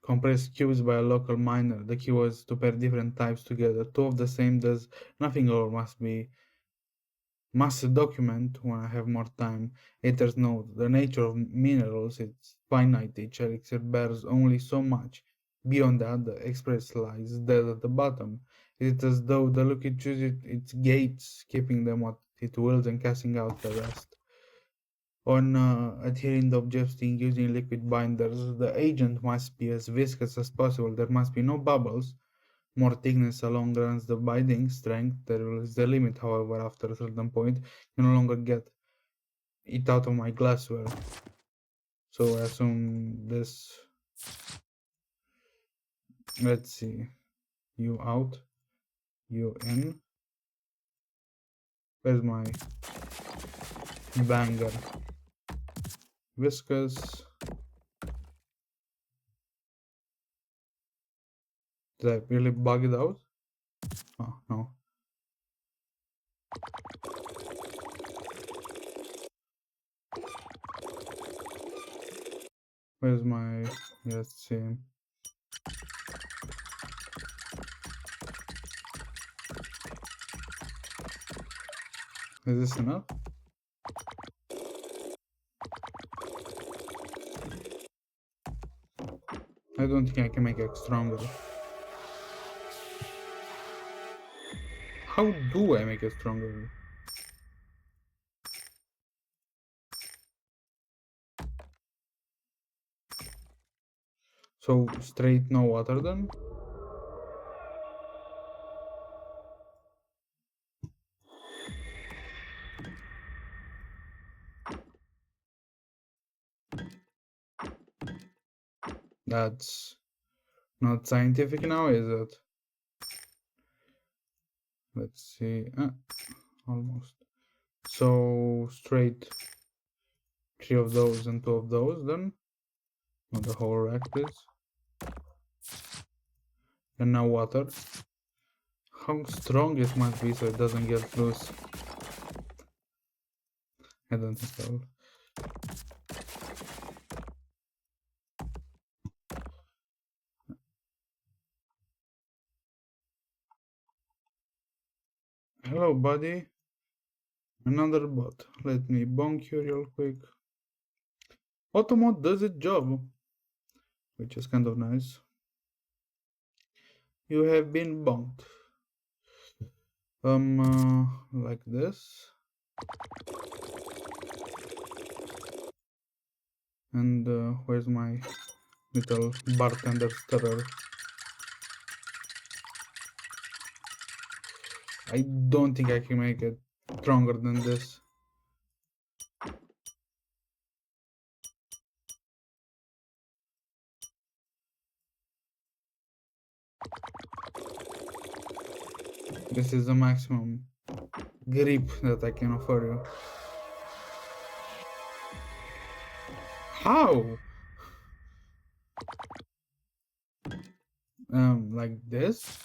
compressed cubes by a local miner. The key was to pair different types together. Two of the same does nothing or must document when I have more time. Editors note the nature of minerals is finite. Each elixir bears only so much. Beyond that, the express lies dead at the bottom. It is as though the liquid chooses its gates, keeping them what it wills and casting out the rest. On adhering the objecting using liquid binders, the agent must be as viscous as possible. There must be no bubbles. More thickness along runs the binding strength. There is the limit, however, after a certain point, you no longer get it out of my glassware. So I assume this. Let's see. You out, you in. Where's my banger? Viscous. Did I really bug it out? Oh, no. Where's my. Let's see. Is this enough? I don't think I can make it stronger. How do I make it stronger? So straight no water then? That's not scientific now, is it? Let's see. Almost. So straight 3 of those and 2 of those then? Not the whole rack, please. And now water. How strong it must be so it doesn't get loose. I don't think so. Hello, buddy. Another bot. Let me bonk you real quick. Automod does its job, which is kind of nice. You have been bonked. Like this. And where's my little bartender stirrer? I don't think I can make it stronger than this. This is the maximum grip that I can offer you. How? Like this?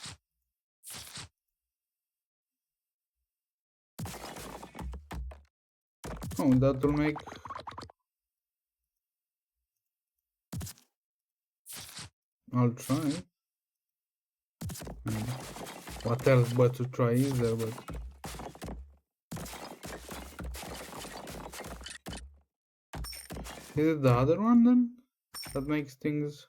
Oh, that will make... I'll try. And what else but to try is there, but... Is it the other one then? That makes things...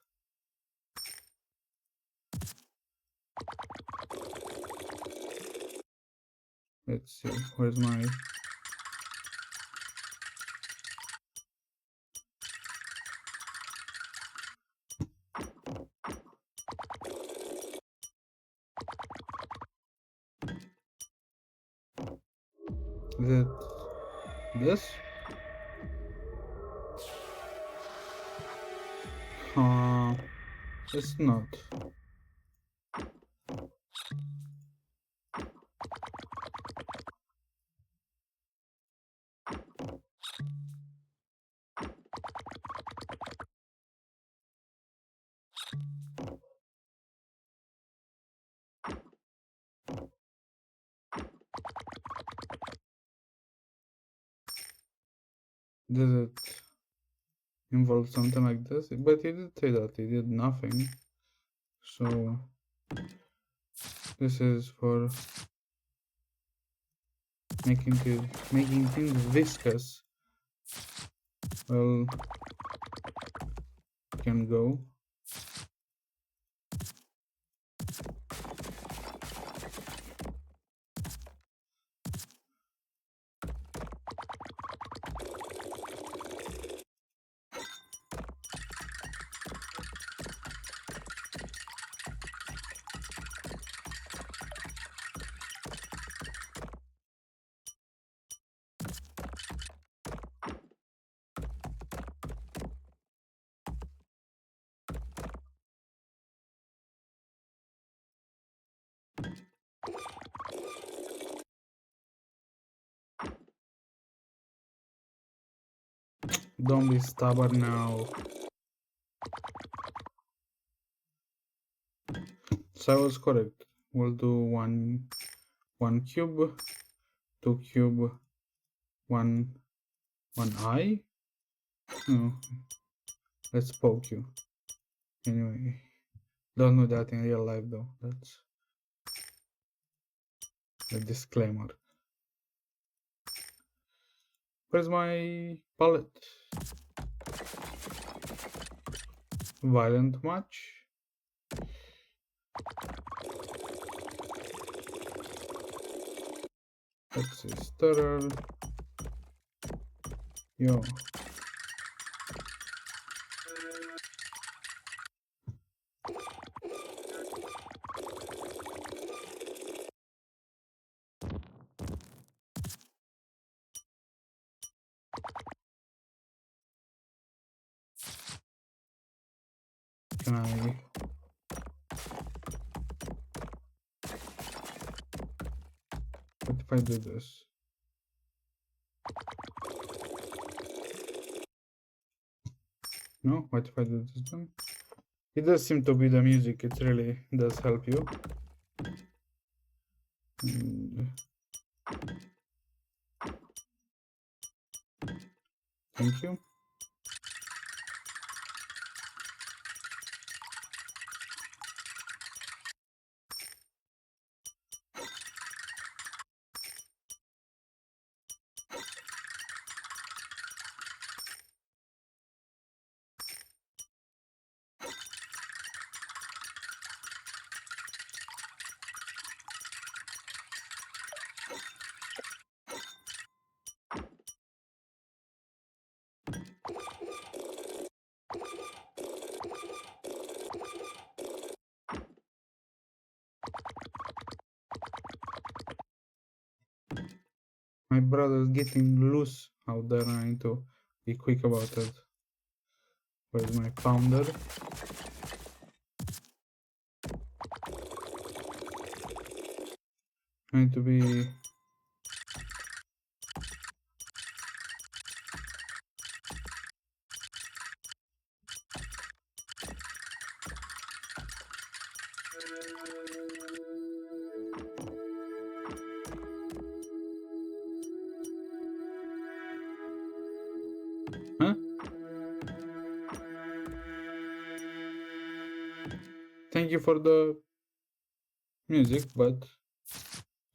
Let's see, where's my... Is it this? It's not. Does it involve something like this? But he did say that he did nothing. So this is for making things viscous. Well, can go. Don't be stubborn now. So I was correct. We'll do one cube, two cube, one eye. No, let's poke you. Anyway, don't do that in real life though. That's a disclaimer. Where's my palette? Violent match. Let's see, stirrer. Yo. Can I... What if I do this? No? What if I do this then? It does seem to be the music, it really does help you. And thank you. My brother's getting loose out there and I need to be quick about it. Where's my pounder? I need to be... you for the music, but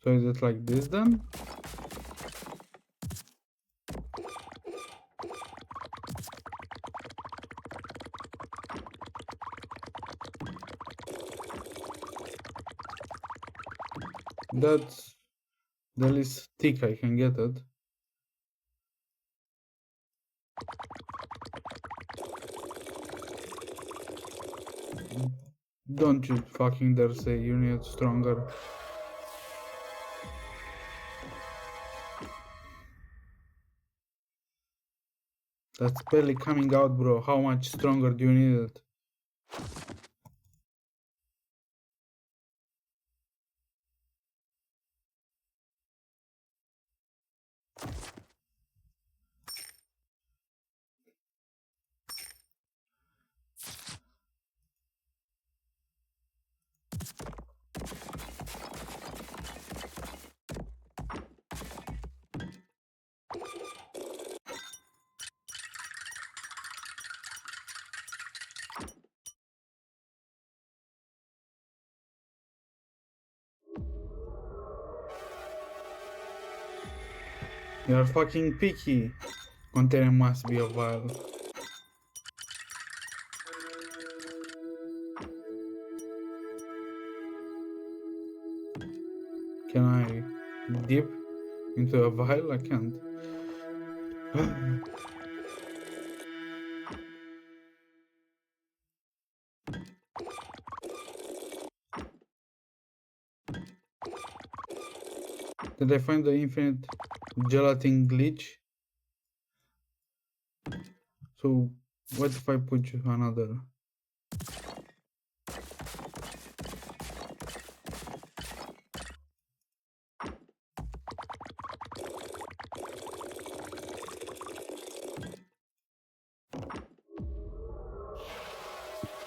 so is it like this then? That's the least thick I can get it. Don't you fucking dare say you need stronger. That's barely coming out, bro. How much stronger do you need it? You're fucking picky. Container must be a vial. Can I dip into a vial? I can't. Did I find the infinite gelatin glitch? So what if I put you another?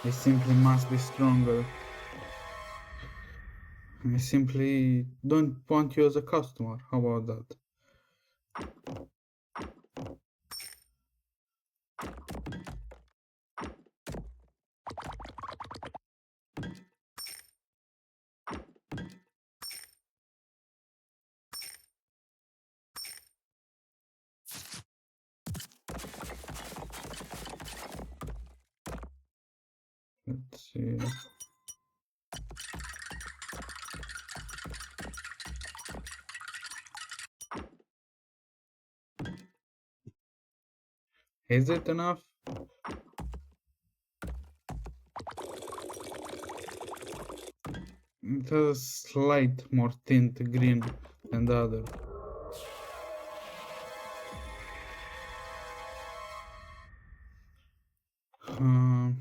I simply must be stronger. I simply don't want you as a customer. How about that? Let's see. Is it enough? It has slight more tint green than the other. Um,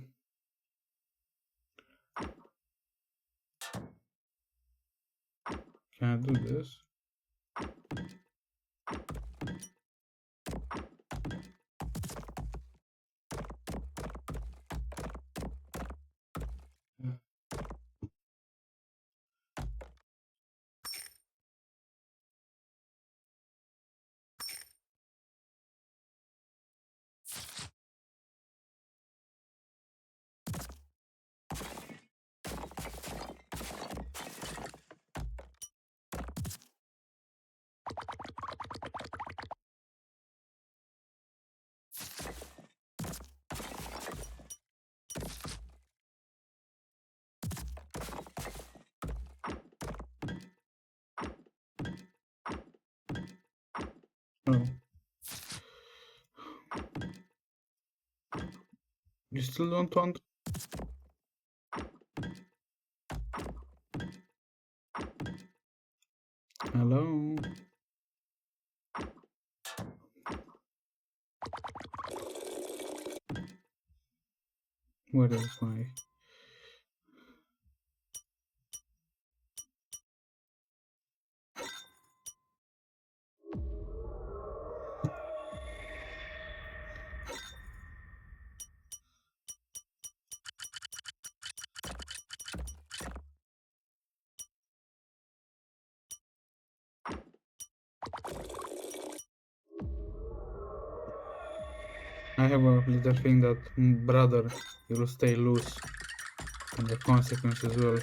can I do this? Oh, you still don't want? Hello? Where is my... I have a little thing that brother, you'll stay loose. and the consequence as well.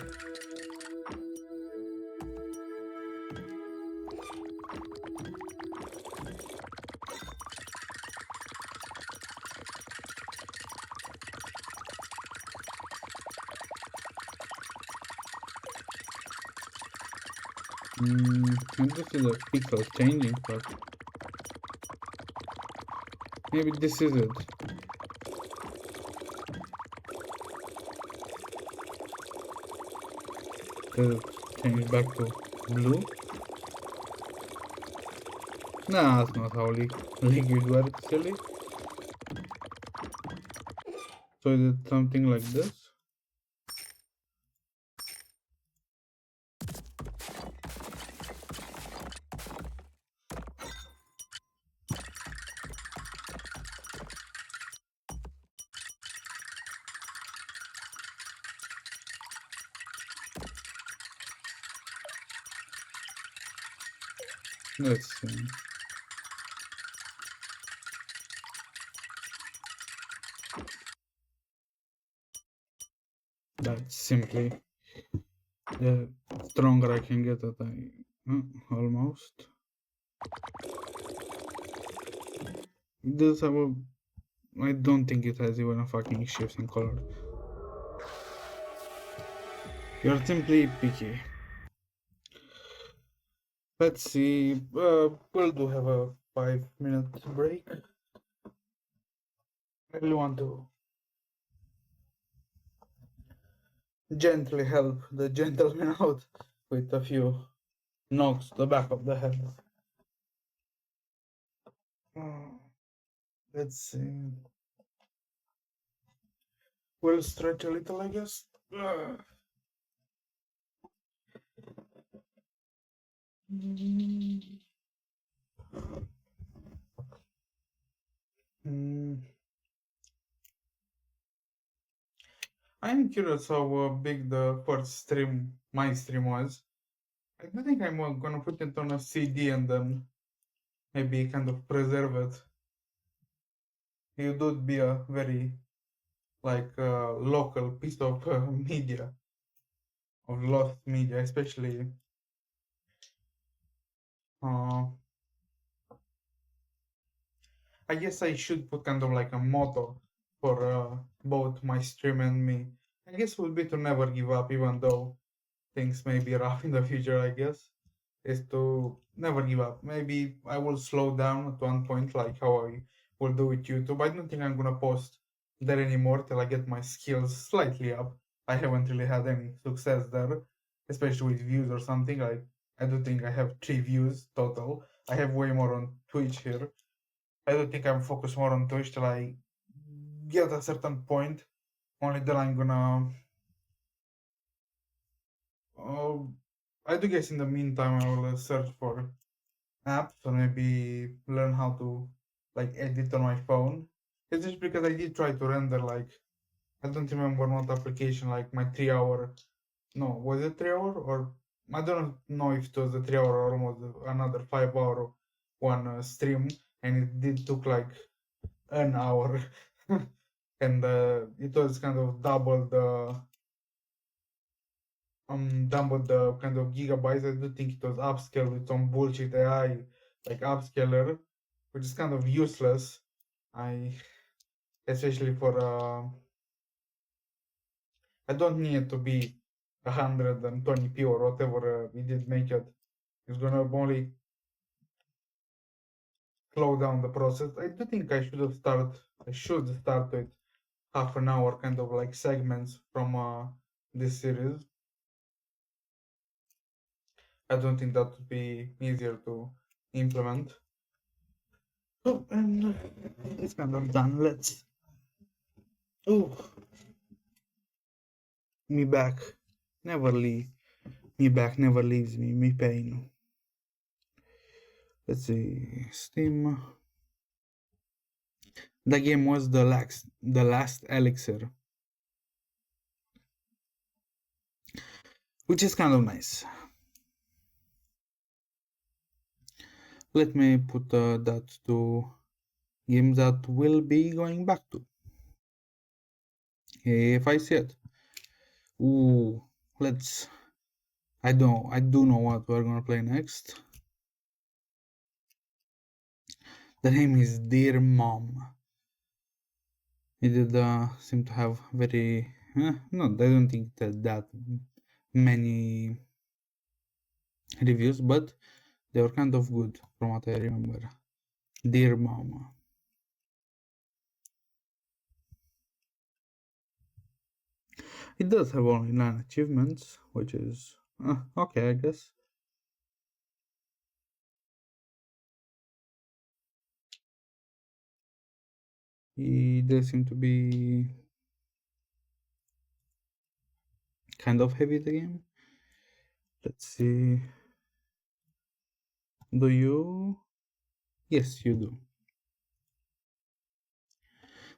I do see the pixels changing, but maybe this is it. Does it change back to blue? Nah, that's not how liquid works, silly. So is it something like this? Let's see. That's simply the stronger I can get at almost. It does have a. I don't think it has even a fucking shift in color. You're simply picky. Let's see. We'll do have a 5-minute break. I really want to gently help the gentleman out with a few knocks to the back of the head. Let's see. We'll stretch a little, I guess. I'm curious how big the first stream, my stream was. I do think I'm gonna put it on a CD and then maybe kind of preserve it. It would be a very like local piece of media, of lost media, especially uh, I guess I should put kind of like a motto for both my stream and me. I guess would be to never give up, even though things may be rough in the future. I guess is to never give up. Maybe I will slow down at one point, like how I will do with YouTube. I don't think I'm gonna post there anymore till I get my skills slightly up. I haven't really had any success there, especially with views or something. I do think I have 3 views total. I have way more on Twitch here. I do think I'm focused more on Twitch till I get a certain point. Only then I'm gonna. Uh, I do guess in the meantime I will search for apps or maybe learn how to like edit on my phone. It's just because I did try to render like I don't remember what application like my 3 hour. No, was it 3 hour or I don't know if it was a 3 hour or almost another 5 hour one stream, and it did took like an hour and it was kind of double the kind of gigabytes. I do think it was upscaled with some bullshit AI like upscaler, which is kind of useless. I especially for I don't need it to be 120p or whatever we did make it. It's gonna only slow down the process. I do think I should start with half an hour kind of like segments from this series. I don't think that would be easier to implement. Oh, and it's kind of done. Let's. Oh, me back. Never leave. Me back never leaves me. Me pain. Let's see. Steam. The game was the last elixir, which is kind of nice. Let me put that to games that will be going back to if I see it. Ooh, let's. I do know what we're gonna play next. The name is Dear Mom. It did seem to have very. No, I don't think that many reviews, but they were kind of good from what I remember. Dear Mom. It does have only 9 achievements, which is okay, I guess. It does seem to be kind of heavy, the game. Let's see. Do you? Yes, you do.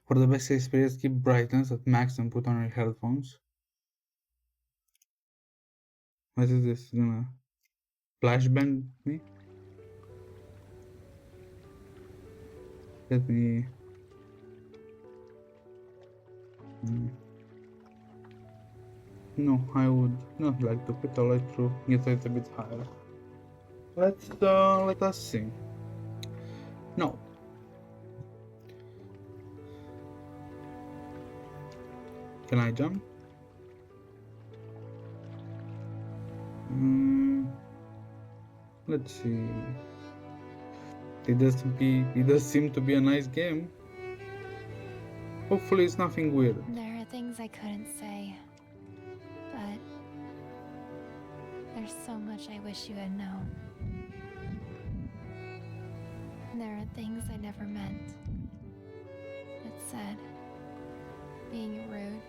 For the best experience, keep brightness at max and put on your headphones. What is this? Gonna flashbang me? Let me. mm, No, I would not like to put. I like to get it a bit higher. Let us see. No. Can I jump? Let's see. It does seem to be a nice game. Hopefully it's nothing weird. There are things I couldn't say, but there's so much I wish you had known. There are things I never meant. It said, being rude,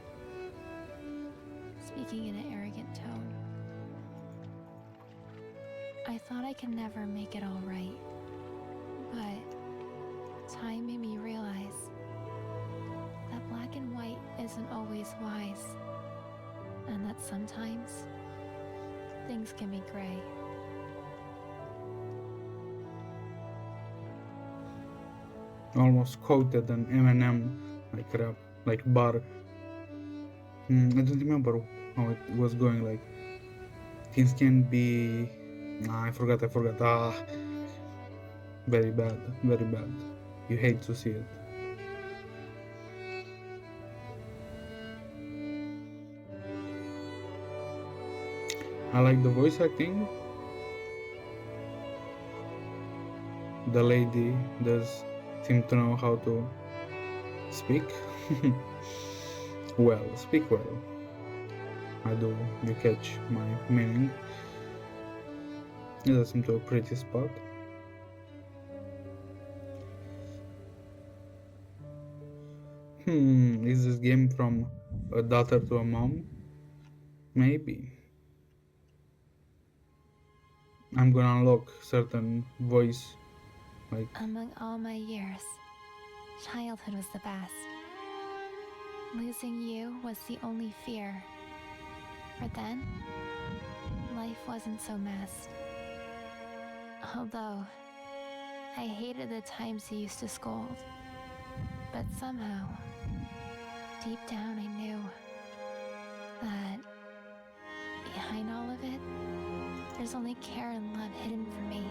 speaking in an arrogant tone. I thought I could never make it all right, but time made me realize that black and white isn't always wise, and that sometimes things can be gray. Almost quoted an Eminem like rap, like bar. I don't remember how it was going. Like things can be. Nah, I forgot. Ah, very bad, very bad. You hate to see it. I like the voice acting. The lady does seem to know how to speak. Well, speak well. I do. You catch my meaning. It does seem to a pretty spot. Is this game from a daughter to a mom? Maybe. I'm gonna unlock certain voice, like Among all my years, childhood was the best. Losing you was the only fear. But then, life wasn't so messed. Although, I hated the times you used to scold. But somehow, deep down I knew that behind all of it, there's only care and love hidden for me.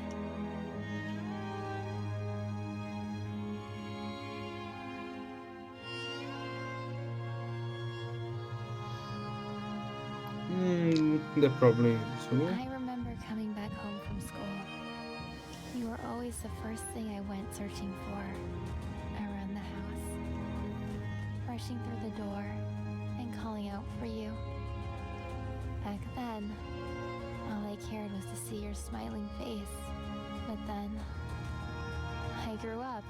they probably so. I remember coming back home from school. You were always the first thing I went searching for around the house. Rushing through the door and calling out for you. Back then, all I cared was to see your smiling face. But then, I grew up.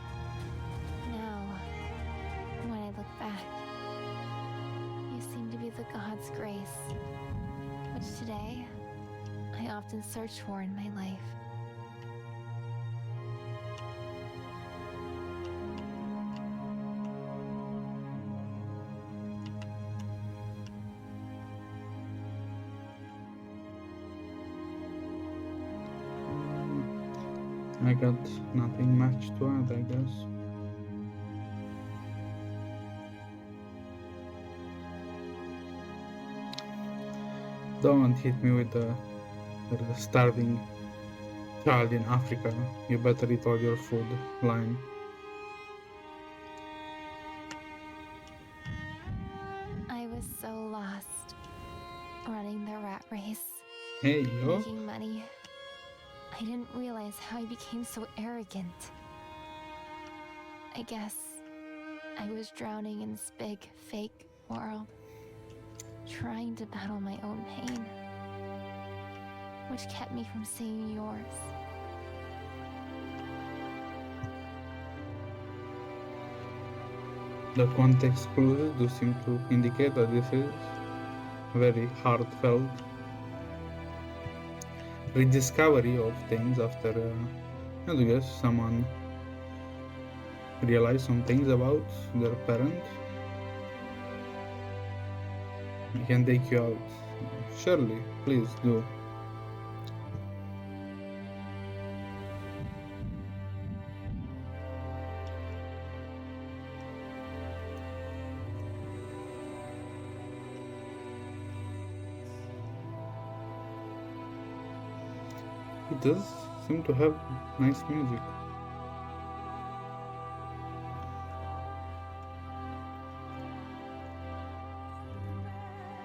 Now, when I look back, you seem to be the God's grace, which today, I often search for in my life. I got nothing much to add, I guess. Don't hit me with the starving child in Africa. You better eat all your food line. I was so lost, running the rat race, Hey yo. making money. I didn't realize how I became so arrogant. I guess I was drowning in this big, fake world, trying to battle my own pain, which kept me from seeing yours. The context clues do seem to indicate that this is very heartfelt rediscovery of things after, I guess, someone realized some things about their parent. I can take you out. Surely, please do. It does seem to have nice music.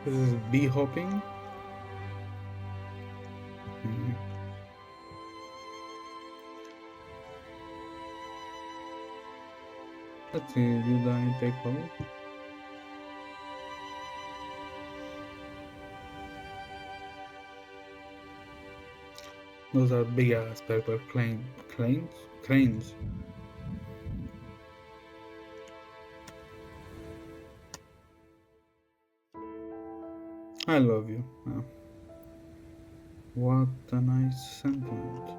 This is bee hopping. Mhm. Let's see, did I take all? Those are big ass paper cranes. I love you. What a nice sentiment.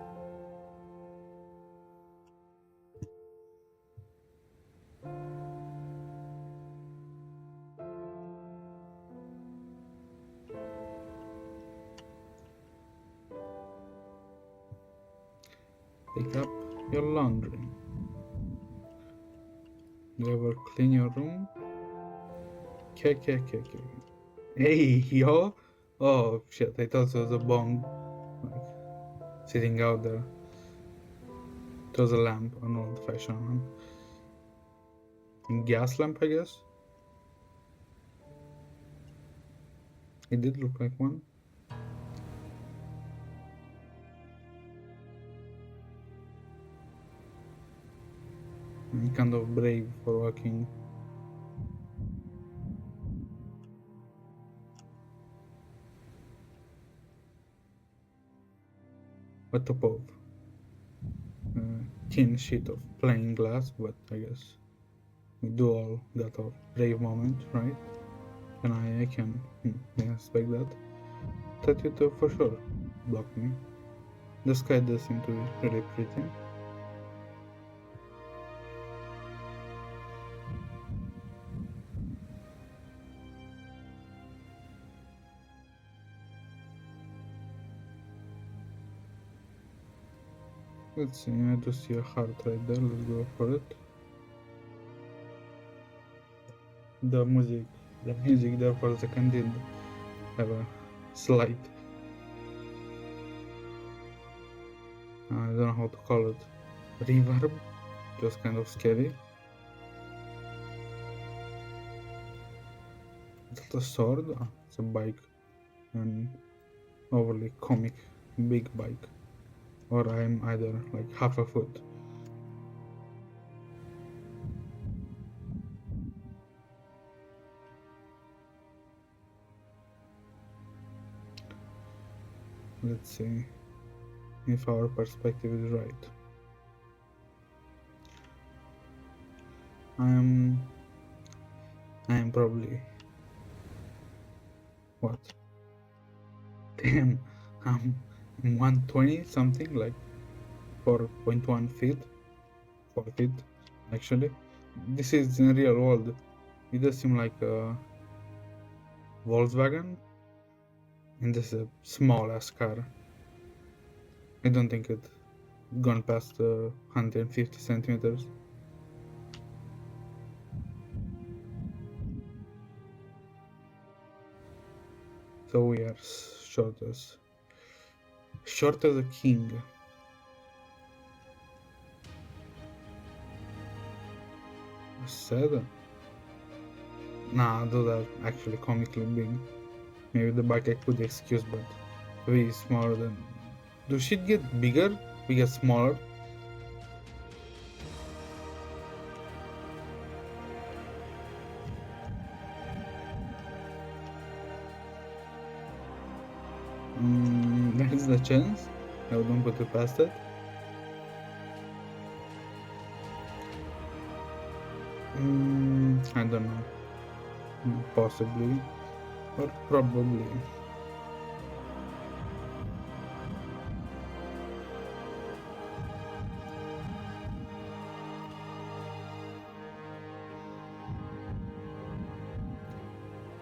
Pick up your laundry. Do you ever clean your room? K. Hey, yo! Oh shit, I thought it was a bong. Like, sitting out there. It was a lamp, an old fashioned one. Gas lamp, I guess? It did look like one. Kind of brave for walking. A top of thin sheet of plain glass, but I guess we do all got our brave moment, right? And I can expect that. That it for sure blocked me. The sky does seem to be really pretty. Let's see, I do see a heart right there, let's go for it. The music there for a second did have a slight, I don't know how to call it, reverb, just kind of scary. Is that a sword? Ah, it's a bike, an overly comic big bike, or I'm either like half a foot. Let's see if our perspective is right. I am probably what? Damn, I'm 120 something, like 4.1 feet, 4 feet actually. This is in real world. It does seem like a Volkswagen, and this is a small ass car. I don't think it gone past 150 centimeters. So we are short as a king. 7. Nah, those are actually comically big. Maybe the back I could excuse, but 3 is smaller than. Do shit get bigger? We get smaller? There is the chance. I wouldn't put it past it. I don't know. Possibly. Or probably.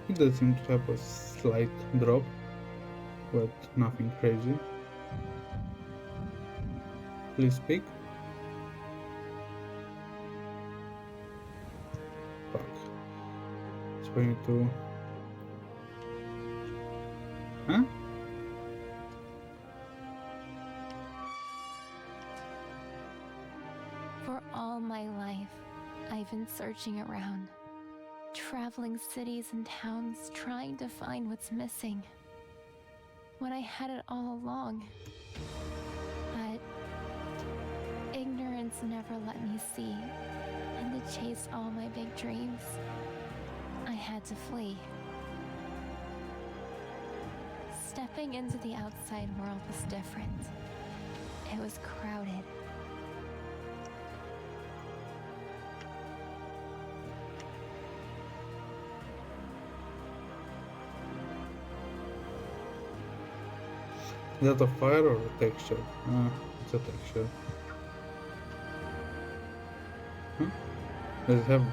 It does seem to have a slight drop, but nothing crazy. Please speak. Fuck. It's going to. Huh? For all my life, I've been searching around, traveling cities and towns trying to find what's missing. When I had it all along. But ignorance never let me see, and to chase all my big dreams, I had to flee. Stepping into the outside world was different. It was crowded. Is that a fire or a texture? It's a texture. Huh? Does it have.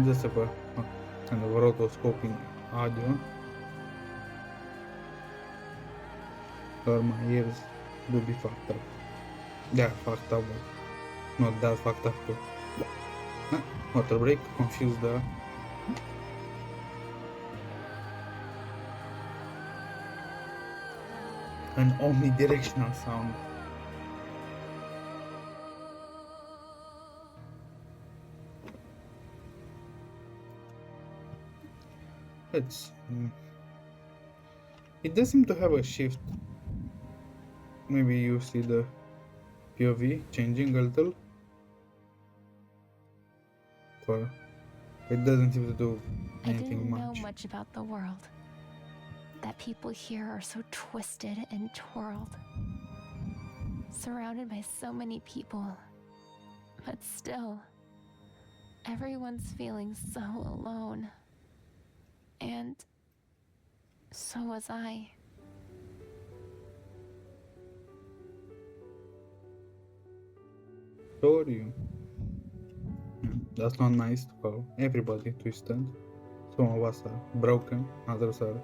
Just have a kind of rotoscoping audio. Or my ears do be fucked up. Yeah, fucked up, but not that fucked up too. Water break, confused the. An omnidirectional sound. It's. It does seem to have a shift. Maybe you see the POV changing a little. For it doesn't seem to do anything I didn't know much. much about the world. That people here are so twisted and twirled. Surrounded by so many people. But still, everyone's feeling so alone. And so was I. So are you. That's not nice to call everybody twisted. Some of us are broken, others are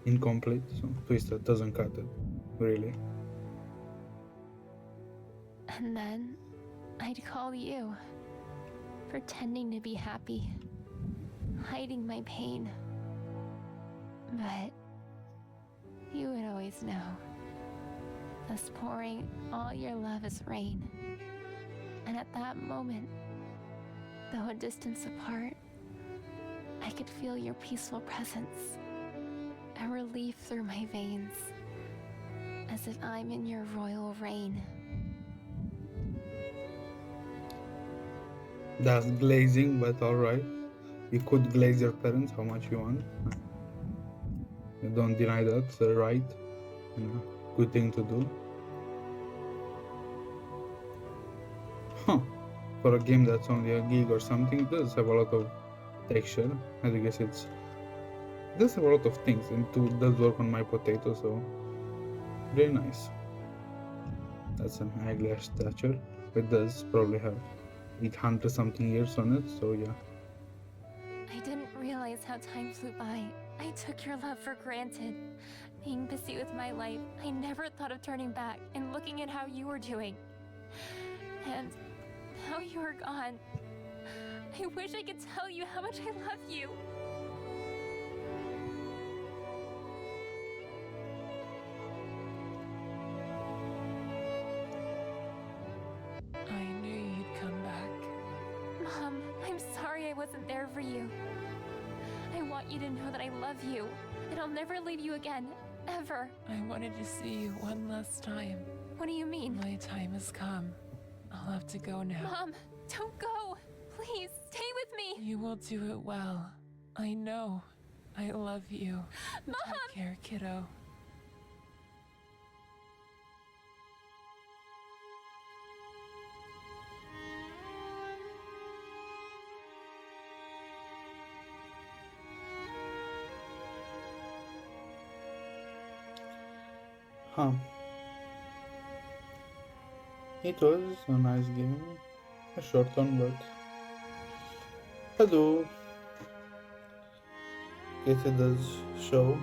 incomplete, so twisted doesn't cut it, really. And then I'd call you, pretending to be happy, hiding my pain. But you would always know, thus pouring all your love as rain. And at that moment, though a distance apart, I could feel your peaceful presence, a relief through my veins, as if I'm in your royal reign. That's glazing, but alright. You could glaze your parents how much you want. You don't deny that, it's a right. Good thing to do. Huh. For a game that's only a gig or something, it does have a lot of texture. I guess it does have a lot of things, and it does work on my potato, so very nice. That's an eyeglass statue. It does probably have 800 something years on it, so yeah. I didn't realize how time flew by. I took your love for granted. Being busy with my life, I never thought of turning back and looking at how you were doing. And now you are gone. I wish I could tell you how much I love you. over you. I want you to know that I love you, and I'll never leave you again, ever. I wanted to see you one last time. What do you mean? My time has come. I'll have to go now. Mom, don't go. Please, stay with me. You will do it well. I know. I love you. Mom! Take care, kiddo. Huh. It was a nice game. A short one, but hello. It does show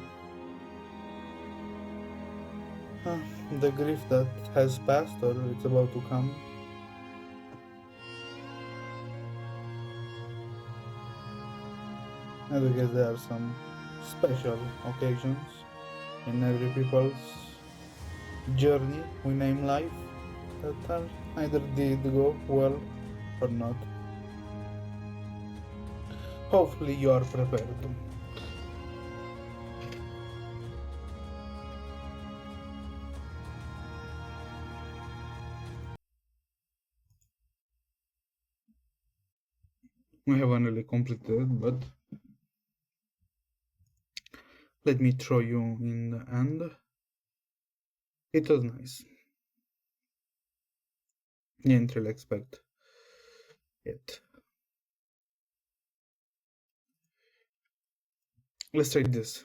the grief that has passed or it's about to come. And I guess there are some special occasions in every people's journey we name life that are either did go well or not. Hopefully you are prepared. We haven't really completed, but let me throw you in the end. It was nice. Didn't really expect it. Let's try this.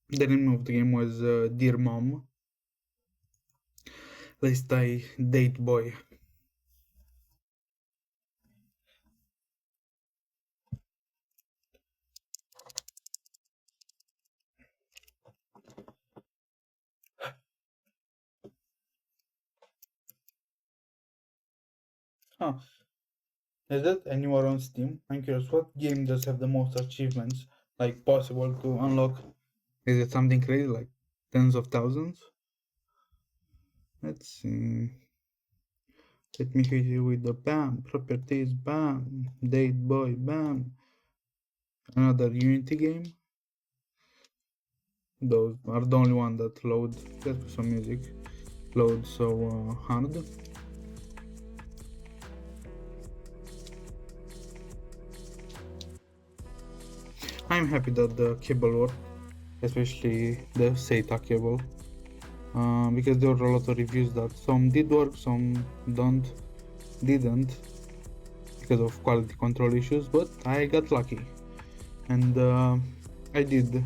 The name of the game was Dear Mom. Let's try Date Boy. Huh. Is that anywhere on Steam? I'm curious, what game does have the most achievements like possible to unlock? Is it something crazy like tens of thousands? Let's see. Let me hit you with the bam, properties, bam, date boy, bam. Another Unity game. Those are the only one that load. Let's put some music. Load so hard. I'm happy that the cable worked, especially the SATA cable, because there were a lot of reviews that some did work, some didn't, because of quality control issues. But I got lucky, and I did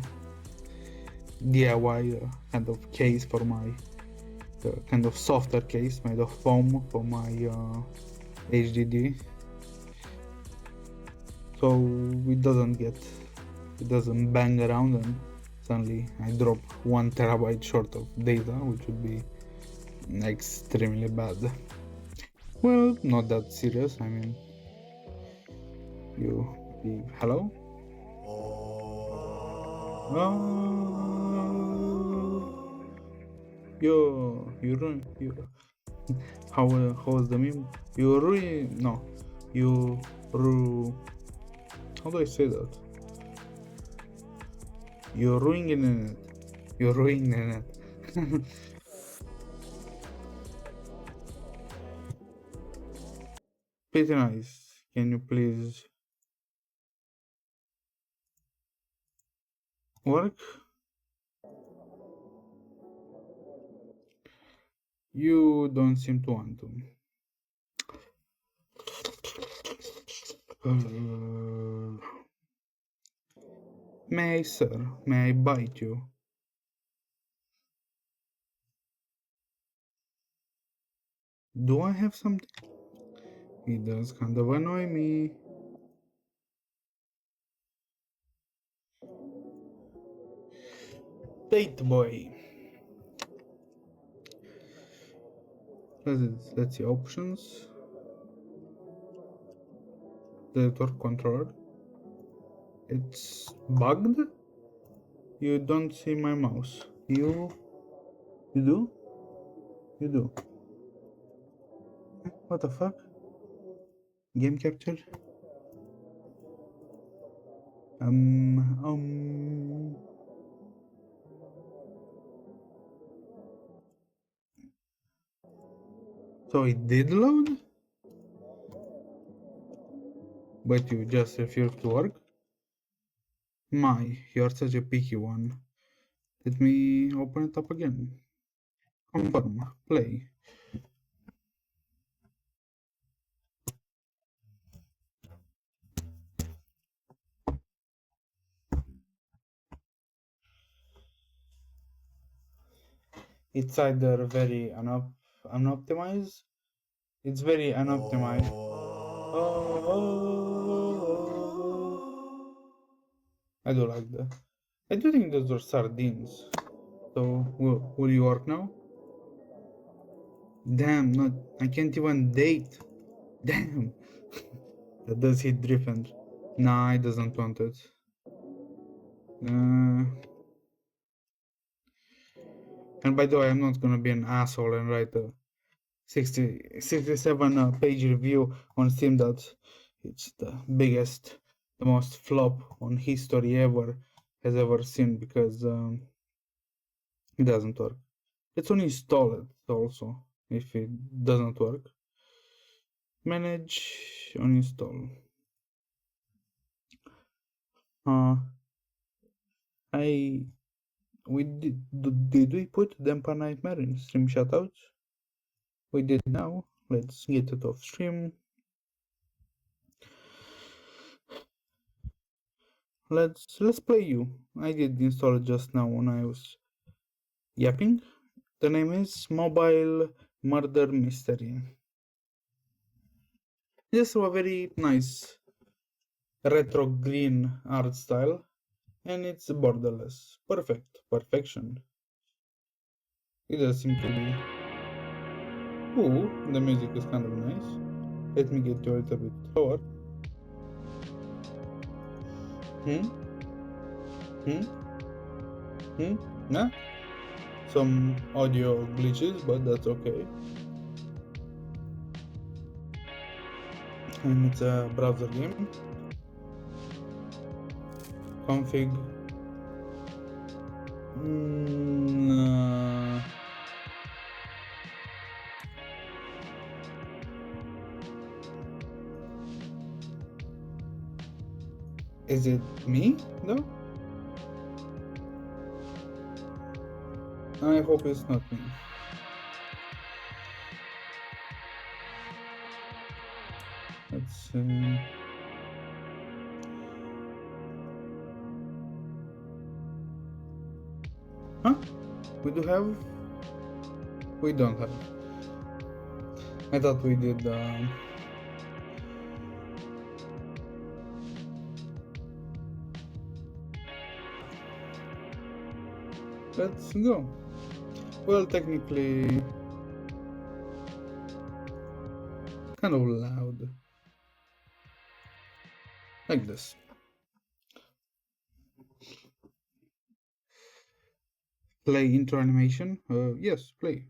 DIY kind of case for my kind of softer case made of foam for my HDD, so it doesn't bang around and suddenly I drop 1 terabyte short of data, which would be extremely bad. Well, not that serious. I mean, hello? You ruin you. How was the meme? You ruin no, you ru. How do I say that? You're ruining it. You're ruining it. Pretty nice. Can you please work? You don't seem to want to. May I, sir? May I bite you? Do I have something? It does kind of annoy me. Date boy. Let's see options. The network controller. It's bugged? You don't see my mouse. You do? You do. What the fuck? Game capture? Um, um. So it did load, but you just refused to work? My, you're such a picky one. Let me open it up again. Confirm. Play. It's either very unoptimized. It's very unoptimized. Oh, I do like that. I do think those are sardines. So, will you work now? Damn, not. I can't even date. Damn. That does hit different. Nah, he doesn't want it. And by the way, I'm not gonna be an asshole and write a 67 page review on Steam that it's the biggest, the most flop on history ever has ever seen, because it doesn't work. Let's uninstall it also if it doesn't work. Manage, uninstall. Did we put Damper Nightmare in stream shoutouts? We did now. Let's get it off stream. Let's play you. I did install it just now when I was yapping. The name is Mobile Murder Mystery. Just a very nice retro green art style, and it's borderless. Perfection. It does seem to be. Ooh, the music is kind of nice. Let me get you a little bit lower. Nah? Some audio glitches, but that's okay. And it's a browser game. Config. Is it me though? I hope it's not me. Let's huh? We do have? We don't have. I thought we did. Let's go. Well, technically, kind of loud. Like this. Play intro animation? Yes, play.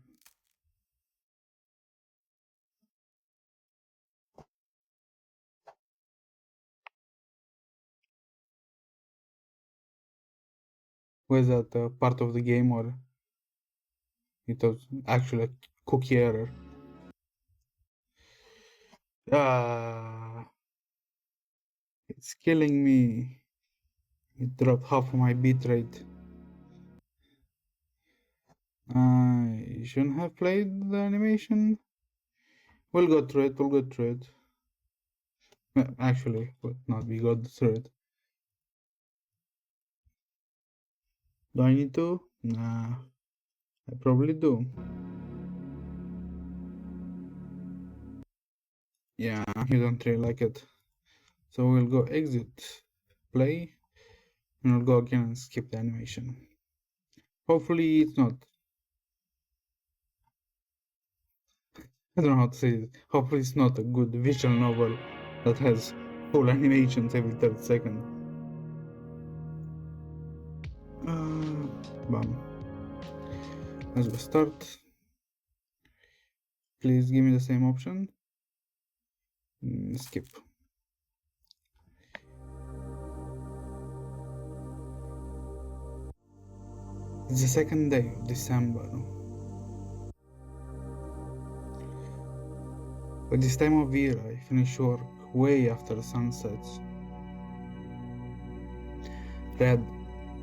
Was that part of the game, or it was actually a cookie error? Ah, it's killing me. It dropped half of my bitrate. I shouldn't have played the animation. We'll go through it. Actually, would not be go through it. Do I need to? Nah, I probably do. Yeah, you don't really like it. So we'll go exit, play, and we'll go again and skip the animation. Hopefully it's not. I don't know how to say it. Hopefully it's not a good visual novel that has full animations every 30 seconds. Bam. Let's go start. Please give me the same option. Skip. It's the second day of December. At this time of year, I finish work way after the sun sets. Red,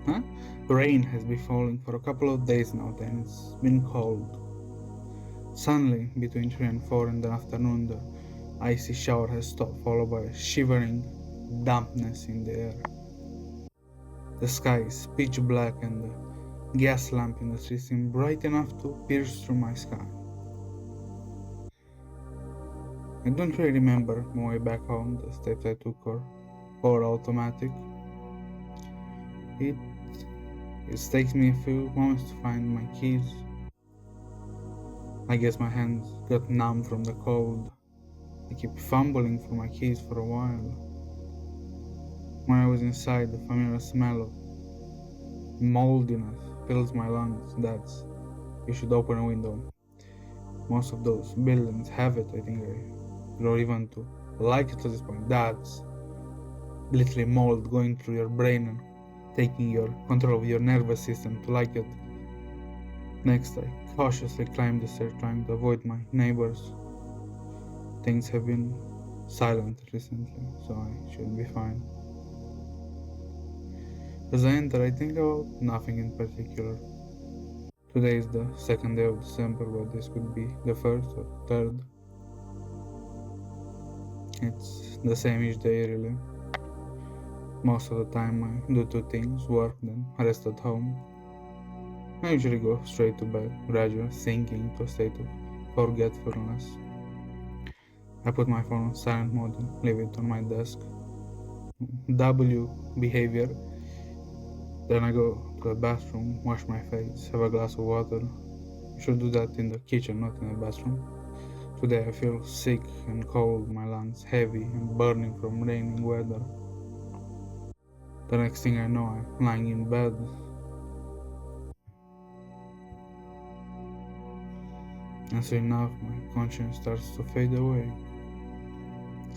huh? Rain has been falling for a couple of days now, then it's been cold. Suddenly, between 3 and 4 in the afternoon, the icy shower has stopped, followed by a shivering dampness in the air. The sky is pitch black and the gas lamp in the street seems bright enough to pierce through my sky. I don't really remember my way back home, the steps I took or automatic. It, it takes me a few moments to find my keys. I guess my hands got numb from the cold. I keep fumbling for my keys for a while. When I was inside, the familiar smell of moldiness fills my lungs. That's, you should open a window. Most of those buildings have it, I think. I don't even to like it at this point. That's literally mold going through your brain and taking your control of your nervous system to like it. Next, I cautiously climb the stairs trying to avoid my neighbors. Things have been silent recently, so I should be fine. As I enter, I think about nothing in particular. Today is the second day of December, but this could be the first or third. It's the same each day, really. Most of the time, I do two things: work, then rest at home. I usually go straight to bed, gradually sinking into a state of forgetfulness. I put my phone on silent mode and leave it on my desk. W behavior. Then I go to the bathroom, wash my face, have a glass of water. You should do that in the kitchen, not in the bathroom. Today I feel sick and cold, my lungs heavy and burning from raining weather. The next thing I know, I'm lying in bed. And soon enough, my conscience starts to fade away.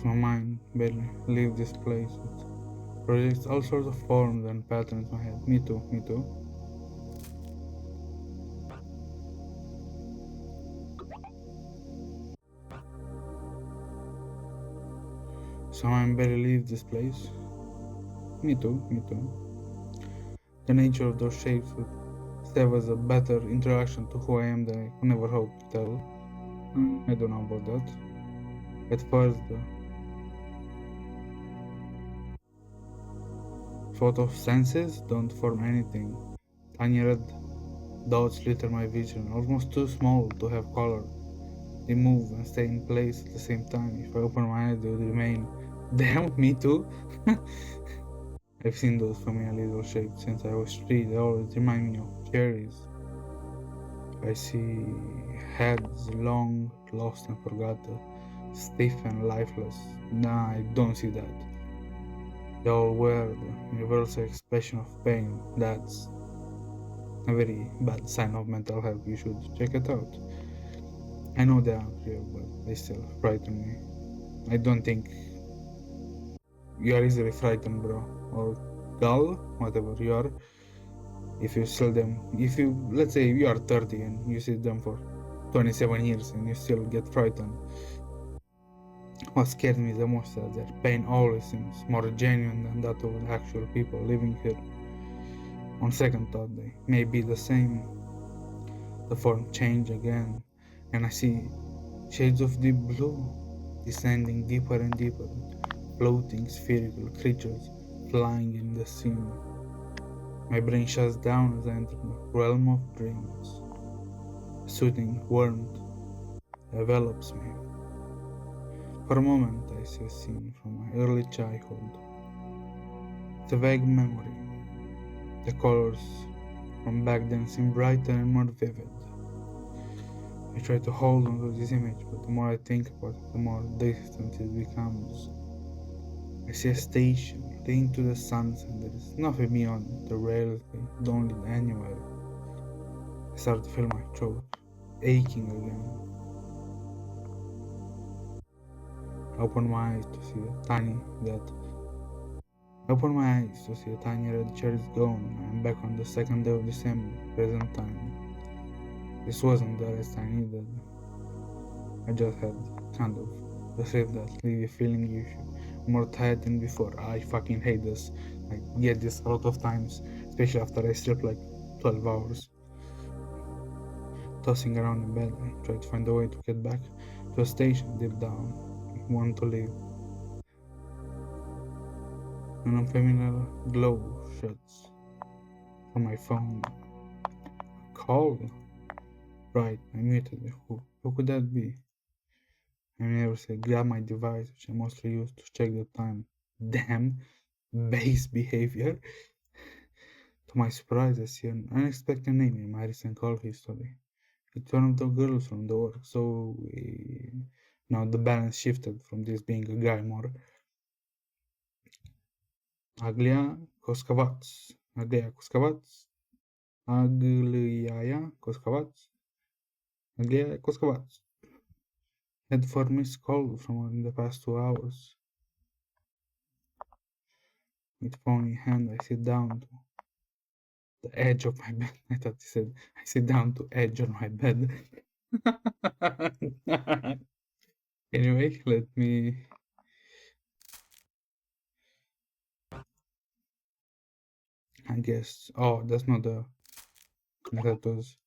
My mind barely leaves this place. It projects all sorts of forms and patterns in my head. Me too, me too. So my mind barely leaves this place. Me too, me too. The nature of those shapes would serve as a better introduction to who I am than I could never hope to tell. I don't know about that. At first, the thought of senses don't form anything. Tiny red dots litter my vision, almost too small to have color. They move and stay in place at the same time. If I open my eyes, they would remain. Damn, me too. I've seen those familiar little shapes since I was 3. They always remind me of cherries. I see heads long, lost and forgotten, stiff and lifeless. Nah, I don't see that. They all wear the universal expression of pain. That's a very bad sign of mental health. You should check it out. I know they aren't real, but they still frighten me. I don't think you are easily frightened, bro, or girl, whatever you are. If you sell them, if you, let's say you are 30 and you see them for 27 years and you still get frightened, what scares me the most is that their pain always seems more genuine than that of the actual people living here. On second thought, they may be the same. The form change again, and I see shades of deep blue descending deeper and deeper, floating spherical creatures flying in the scene. My brain shuts down as I enter the realm of dreams. A soothing warmth envelops me. For a moment, I see a scene from my early childhood. It's a vague memory. The colors from back then seem brighter and more vivid. I try to hold on to this image, but the more I think about it, the more distant it becomes. I see a station linked to the sunset, and there is nothing beyond the rails. They don't lead anywhere. I start to feel my throat aching again. I open my eyes to see a tiny that I open my eyes to see a tiny red chair is gone. I am back on the 2nd day of December, present time. This wasn't the rest I needed. I just had kind of the same that leave feeling you more tired than before. I fucking hate this. I get this a lot of times, especially after I sleep like 12 hours. Tossing around in bed, I try to find a way to get back to a station deep down. I want to leave. An unfamiliar glow shuts from my phone. Call? Right, I muted it. Who could that be? I never say grab my device, which I mostly use to check the time. Damn, base behavior. To my surprise, I see an unexpected name in my recent call history. It's one of the girls from the work, so now the balance shifted from this being a guy more. Aglia Koskavats. Aglia Koskavats. Agliaya Koskavats. Aglia Koskavats. Had 4 missed calls from her in the past 2 hours. With phone in hand, I sit down to the edge of my bed. I thought he said, I sit down to edge on my bed. Anyway, let me. I guess. Oh, that's not the. That was.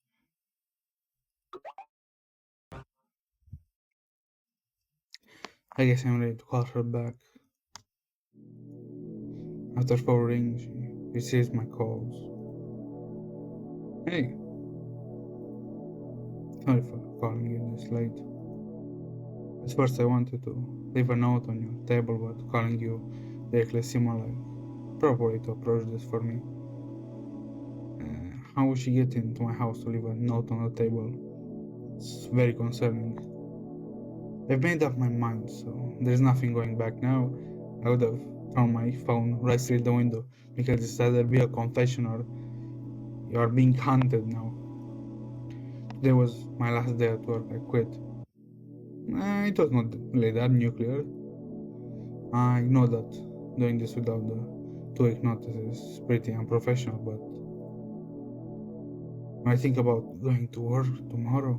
I guess I'm ready to call her back. After 4 rings, she receives my calls. Hey, sorry for calling you this late. At first, I wanted to leave a note on your table, but calling you directly seemed like a proper way to approach this for me. How would she get into my house to leave a note on the table? It's very concerning. I've made up my mind, so there's nothing going back now. I would have thrown my phone right through the window because it's either be a confession or you are being hunted now. Today was my last day at work. I quit. It was not really that nuclear. I know that doing this without the 2 week notice is pretty unprofessional, but when I think about going to work tomorrow,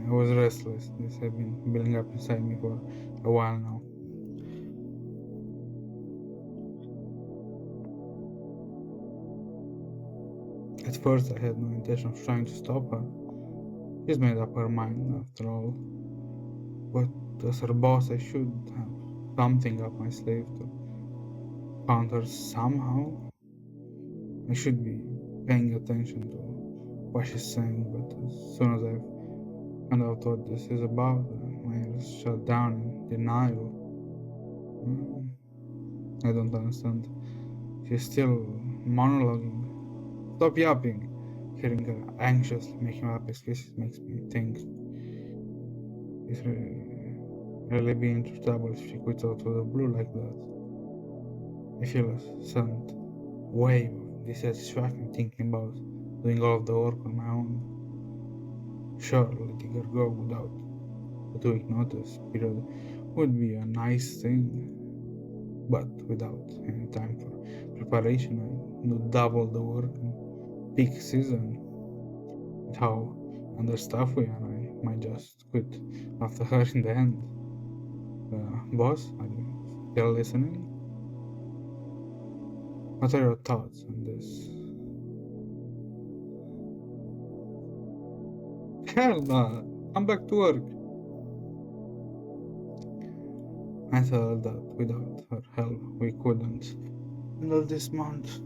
I was restless. This had been building up inside me for a while now. At first, I had no intention of trying to stop her. She's made up her mind, after all. But as her boss, I should have something up my sleeve to counter somehow. I should be paying attention to what she's saying, but as soon as I've found out what this is about, my ears shut down in denial. I don't understand. She's still monologuing. Stop yapping. Hearing her anxiously making up excuses makes me think it's really be into trouble if she quits out of the blue like that. I feel a sudden wave of dissatisfaction thinking about doing all of the work on my own. Sure, letting her go without a 2 week notice period would be a nice thing, but without any time for preparation, I do double the work in peak season. With how understaffed we are, I might just quit after her in the end. Boss, are you still listening? What are your thoughts on this? Hell no! I'm back to work! I thought that without her help we couldn't handle this month.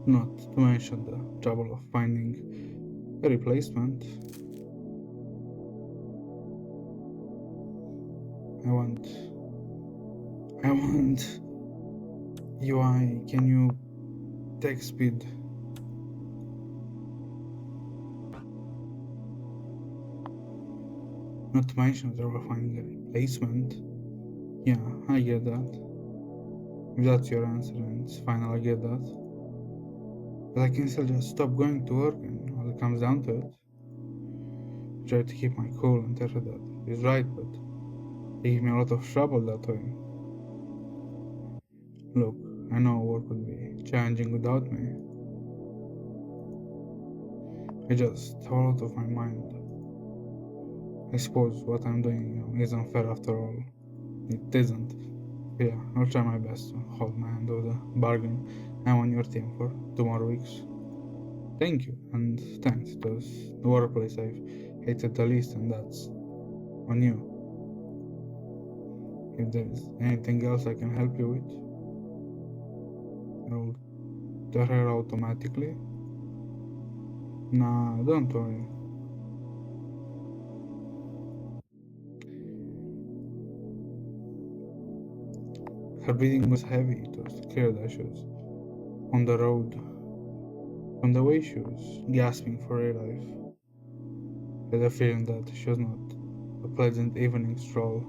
Not to mention the trouble of finding a replacement. I want UI, can you text speed? Not to mention they were finding a replacement. Yeah, I get that. If that's your answer and it's fine, I get that. But I can still just stop going to work and all it comes down to it. Try to keep my cool and tell her that he's right, but They give me a lot of trouble that way. Look, I know work could be challenging without me. I just have a lot of my mind. I suppose what I'm doing isn't fair after all. It isn't. Yeah, I'll try my best to hold my end of the bargain. I'm on your team for 2 more weeks. Thank you, and thanks. It was the workplace I've hated the least, and that's on you. If there's anything else I can help you with, I'll tell her automatically. Nah, don't worry. Her breathing was heavy. It was clear that she was on the road. From the way she was gasping for air life, I had a feeling that she was not a pleasant evening stroll.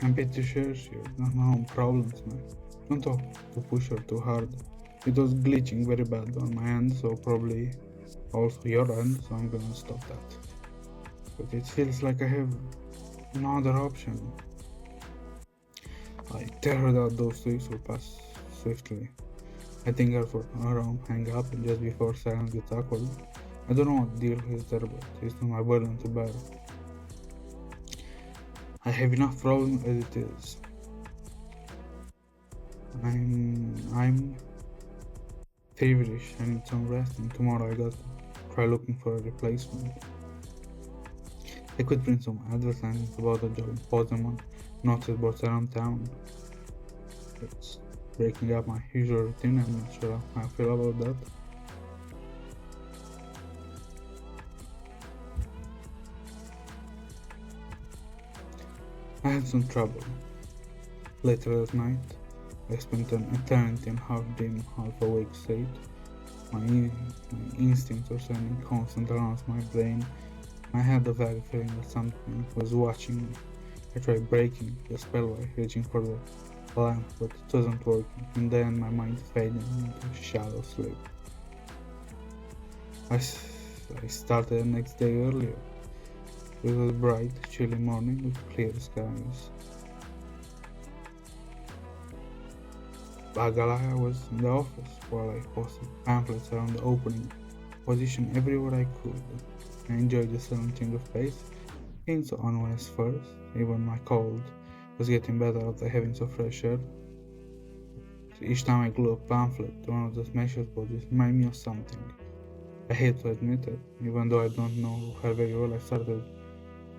I'm pretty sure she had her own problems, man. Don't have to push her too hard. It was glitching very bad on my end, so probably also your end, so I'm gonna stop that. But it feels like I have no other option. I tell her that those 2 weeks will pass swiftly. I think her for around hang up just before silence gets awkward. I don't know what deal is there, but it's not my burden to bear. I have enough problems as it is. I'm feverish. I need some rest, and tomorrow I got to try looking for a replacement. I could print some advertisements about a job in Poznan, notice boards around town. It's breaking up my usual routine. I'm not sure how I feel about that. I had some trouble. Later that night, I spent an eternity in half dream, half awake state. My instincts were sending constant alarms to my brain. I had the vague feeling that something was watching me. I tried breaking the spell by reaching for the lamp, but it wasn't working. In the end, my mind faded into shallow sleep. I started the next day earlier. It was a bright, chilly morning with clear skies. Bagalaya was in the office while I posted pamphlets around the opening, positioned everywhere I could. I enjoyed the sudden change of pace, being so unwise first, even my cold was getting better after having some fresh air. So each time I glue a pamphlet to one of those measures bodies, remind me of something. I hate to admit it, even though I don't know her very well, I started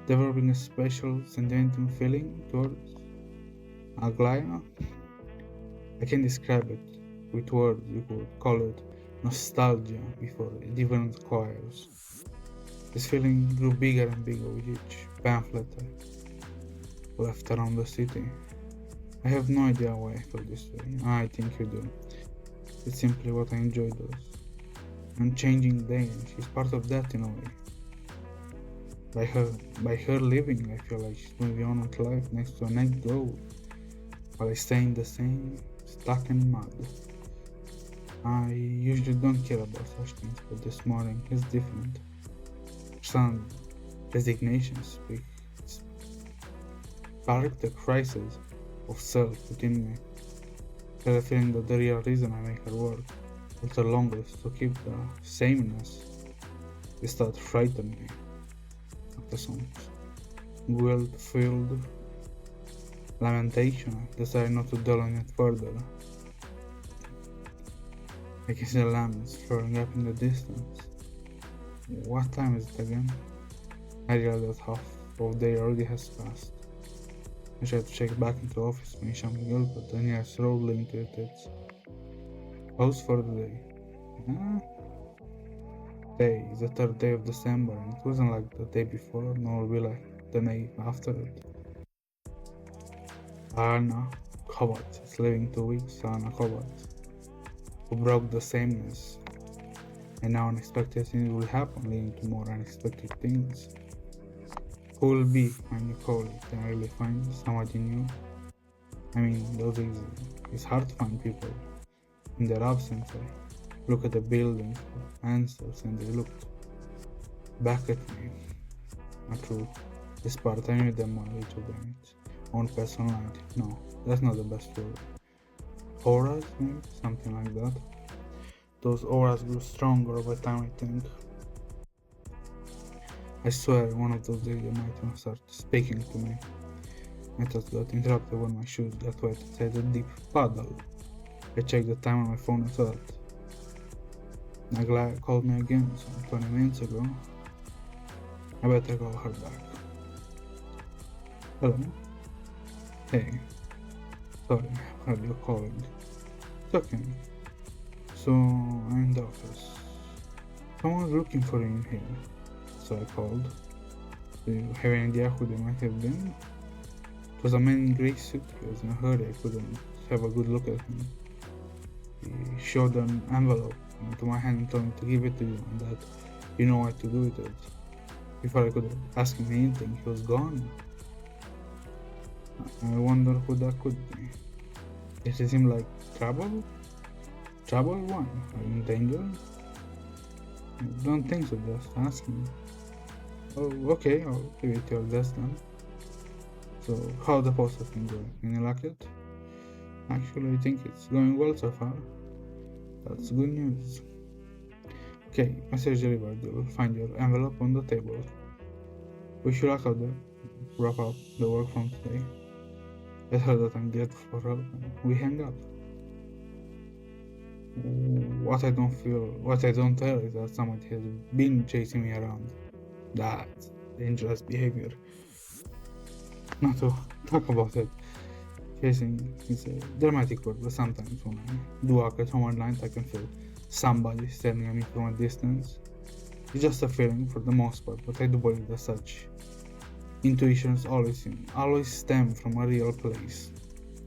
developing a special sentimental feeling towards Aglaya. I can describe it with words. You could call it nostalgia before it even acquires. This feeling grew bigger and bigger with each pamphlet I left around the city. I have no idea why I feel this way. I think you do. It's simply what I enjoy those unchanging day, and she's part of that in a way. By her living, I feel like she's moving on with life next to an egg goal, while I stay in the same stuck in mud. I usually don't care about such things, but this morning is different. Some resignation sparked the crisis of self within me. I had a feeling that the real reason I make her work for the longest to keep the sameness. It started frightening me. After some guilt-filled lamentation, I decided not to dwell on it further. I can see the lamps flaring up in the distance. What time is it again? I realized that half of the day already has passed. I tried to check back into the office to finish something else, but the nearest road linked to it is closed for the day. Ah, Day is the 3rd day of December, and it wasn't like the day before, nor will be like the day after it. Anna Kovat is living 2 weeks. Anna Kovat, who broke the sameness, and now unexpected things will happen, leading to more unexpected things. Who will be my new colleague? Can I really find somebody new? I mean, those days it's hard to find people in their absence. I look at the building for answers, and they looked back at me. Not true. This part, I knew them all, each of them. Its own personality. No, that's not the best word. Auras, maybe? Something like that. Those auras grew stronger over time, I think. I swear, one of those days they might even start speaking to me. My thoughts got interrupted when my shoes got wet inside a deep puddle. I checked the time on my phone and saw that Nagla called me again some 20 minutes ago. I better call her back. Hello? Hey. Sorry, I heard you calling. It's okay. So, I'm in the office. Someone's looking for you in here. So I called. Do you have any idea who they might have been? It was a man in grey suit. He was in a hurry. I couldn't have a good look at him. He showed an envelope into my hand and told me to give it to you and that you know what to do with it. Before I could ask him anything, he was gone. I wonder who that could be. Does it seem like trouble? Trouble? Why? Are you in danger? I don't think so, just ask me. Oh, okay, I'll give it your best then. So, how the process been going? Any luck yet? Actually, I think it's going well so far. That's good news. Okay, message delivered. You'll find your envelope on the table. Wish you luck out there. Wrap up the work from today. I heard that I'm grateful for help and we hang up. What I don't tell is that someone has been chasing me around. That's dangerous behavior. Not to talk about it. Chasing is a dramatic word, but sometimes when I do walk at home at night, I can feel somebody staring at me from a distance. It's just a feeling for the most part, but I do believe that such intuitions always stem from a real place.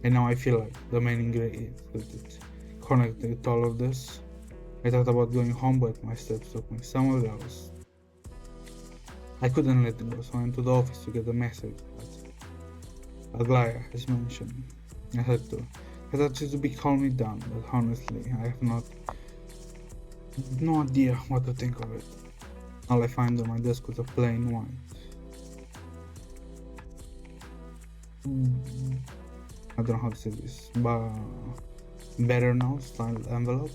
And now I feel like the man in grey is connected to all of this. I thought about going home, but my steps took me somewhere else. I couldn't let it go, so I went to the office to get a message that Aglaya has mentioned. I thought it would be calm me down, but honestly, I have no idea what to think of it. All I find on my desk was a plain white. I don't know how to say this, but better now style envelope,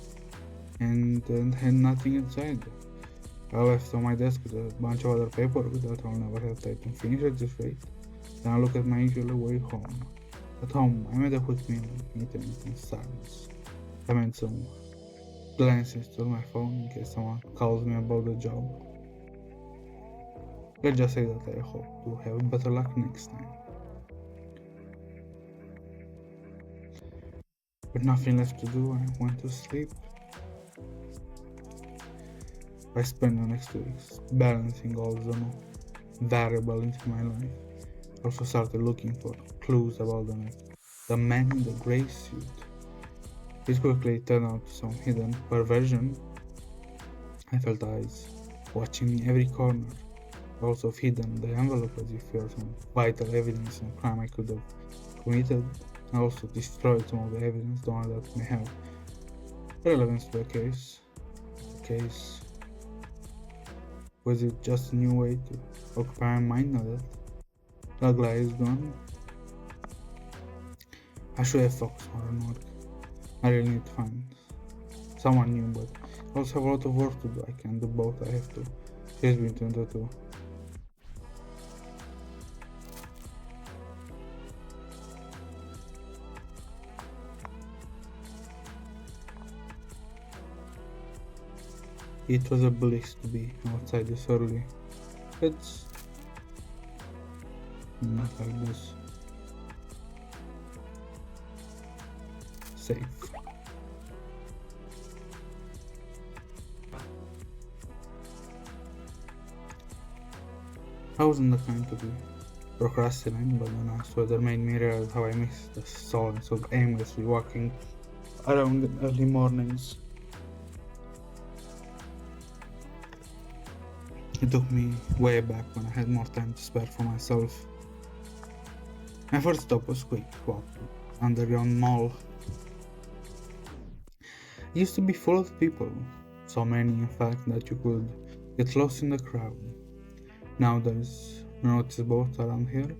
and had nothing inside. I left on my desk with a bunch of other paperwork that I'll never have time to finish at this rate. Then I look at my usual way home. At home, I made a quick meal, eating in silence. I made some glances to my phone in case someone calls me about the job. Let's just say that I hope to have better luck next time. With nothing left to do, I went to sleep. I spent the next 2 weeks balancing all the new variables into my life. I also started looking for clues about the man in the grey suit. It quickly turned out some hidden perversion. I felt eyes watching me every corner. I also hidden the envelope as if there was some vital evidence of crime I could have committed. I also destroyed some of the evidence, the one that may have relevance to the case. Was it just a new way to occupy my mind now that Agla is gone? I should have focused more on work. I really need to find someone new, but I also have a lot of work to do. I can't do both. I have to choose between the two. It was a bliss to be outside this early. It's not like this. Safe. I wasn't the kind to be procrastinating, but then I sweater made me realize how I miss the solace of aimlessly walking around in early mornings. It took me way back when I had more time to spare for myself. My first stop was quick walk to underground mall. It used to be full of people, so many in fact that you could get lost in the crowd. Now there's no notice board around here.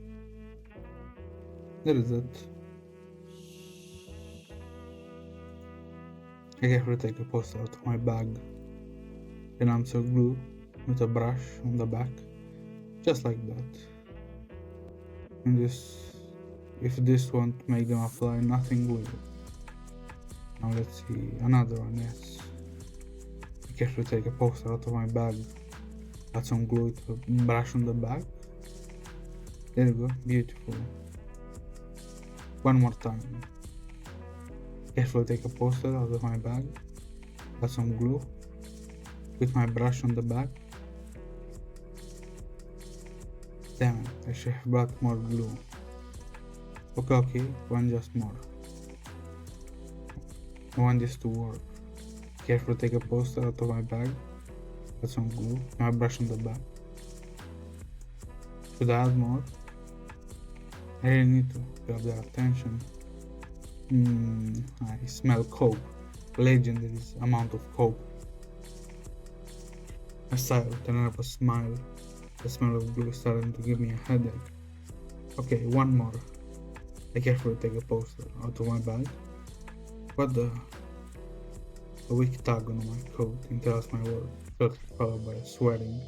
There is it. I carefully take a poster out of my bag, then answer glue with a brush on the back, just like that. And if this won't make them apply, nothing will. Now let's see, another one, yes. I carefully take a poster out of my bag, add some glue with a brush on the back. There you go, beautiful. One more time. Carefully take a poster out of my bag, add some glue with my brush on the back. Damn it, I should have brought more glue. Okay, one just more. I want this to work. Carefully take a poster out of my bag, add some glue, my brush on the back. Should I add more? I really need to grab their attention. I smell coke. Legendary amount of coke. I sigh with a nervous smile. The smell of glue is starting to give me a headache. Okay, one more. I carefully take a poster out of my bag. What the? A weak tug on my coat interrupts my work, shortly followed by a swearing.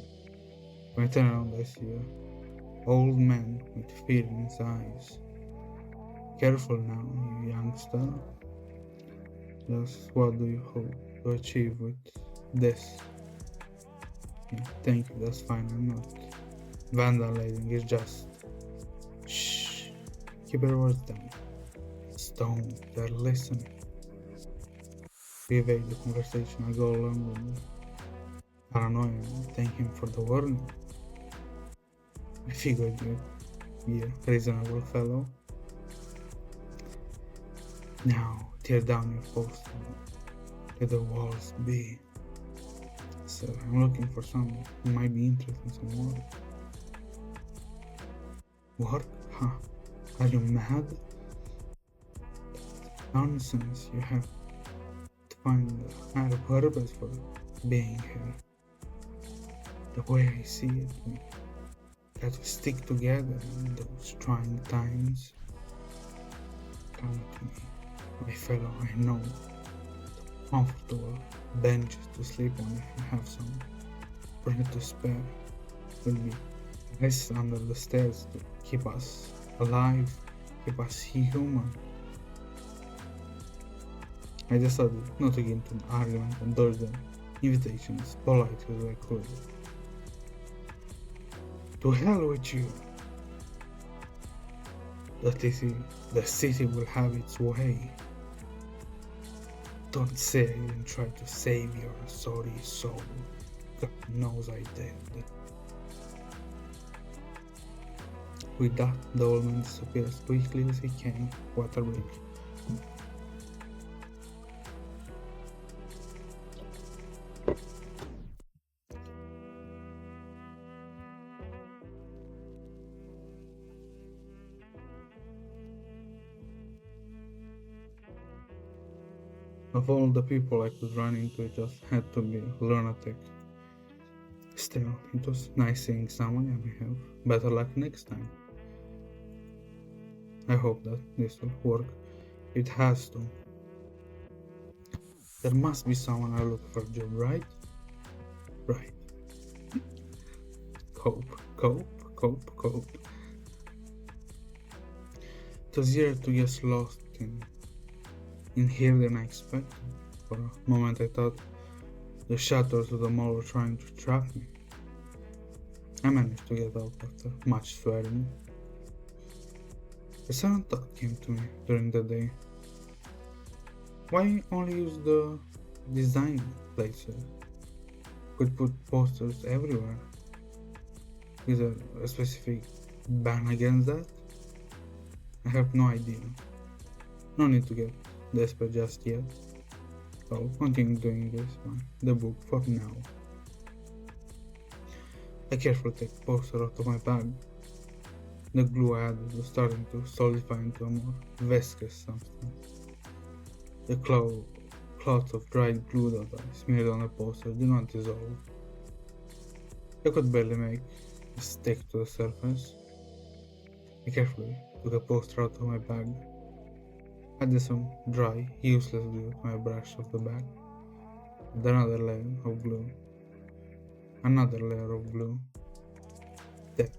When I turn around, I see an old man with fear in his eyes. Careful now, you youngster. Just what do you hope to achieve with this? Yeah, thank you, that's fine, I'm not vandalizing, it's just... Shh, keep your words down. Stone, they're listening. We evade the conversation, I go along with paranoia and thank him for the warning. I figured you'd be a reasonable fellow. Now, tear down your poster. Let the walls be. So, I'm looking for someone who might be interested in some work. Work? Huh? Are you mad? Nonsense, you have to find a higher purpose for being here. The way I see it, we got to stick together in those trying times. Come to me, my fellow, I know. Comfortable benches to sleep on if you have some. Bring it to spare. Will be nice under the stairs to keep us alive, keep us human. I decided not to get into an argument and dodge the invitation as politely as I could. To hell with you. The city will have its way. Don't say I didn't try to save your sorry soul. God knows I did. With that, the old man disappeared as quickly as he came. Water break. Of all the people I could run into, it just had to be a lunatic. Still, it was nice seeing someone I may have better luck next time. I hope that this will work. It has to. There must be someone I look for a job, right? Right. Cope. It was easier to get lost in here than I expected. For a moment I thought the shutters of the mall were trying to trap me. I managed to get out after much swearing. A sudden thought came to me during the day. Why only use the design places? Could put posters everywhere. Is there a specific ban against that? I have no idea. No need to get desperate just yet. So continue doing this one. The book for now. I carefully take the poster out of my bag. The glue I added was starting to solidify into a more viscous substance. The clots of dried glue that I smeared on the poster did not dissolve. I could barely make it stick to the surface. I carefully took a poster out of my bag, added some dry, useless glue to my brush of the back, and another layer of glue, another layer of glue. Then,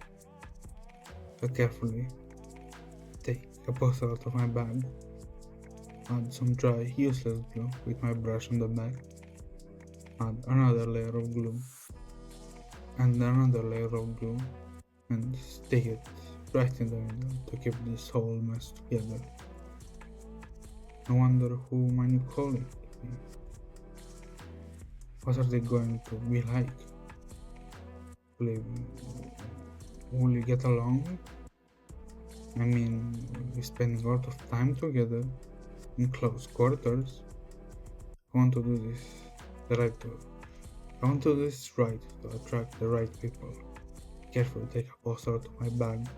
I carefully take a poster out of my bag, add some dry, useless glue with my brush on the back, add another layer of glue, and another layer of glue, and stick it right in the middle to keep this whole mess together. I wonder who my new colleague will be. What are they going to be like? Will we get along? I mean, we're spending a lot of time together in close quarters. I want to do this the right way. I want to do this right to attract the right people. Carefully take a poster out of my bag.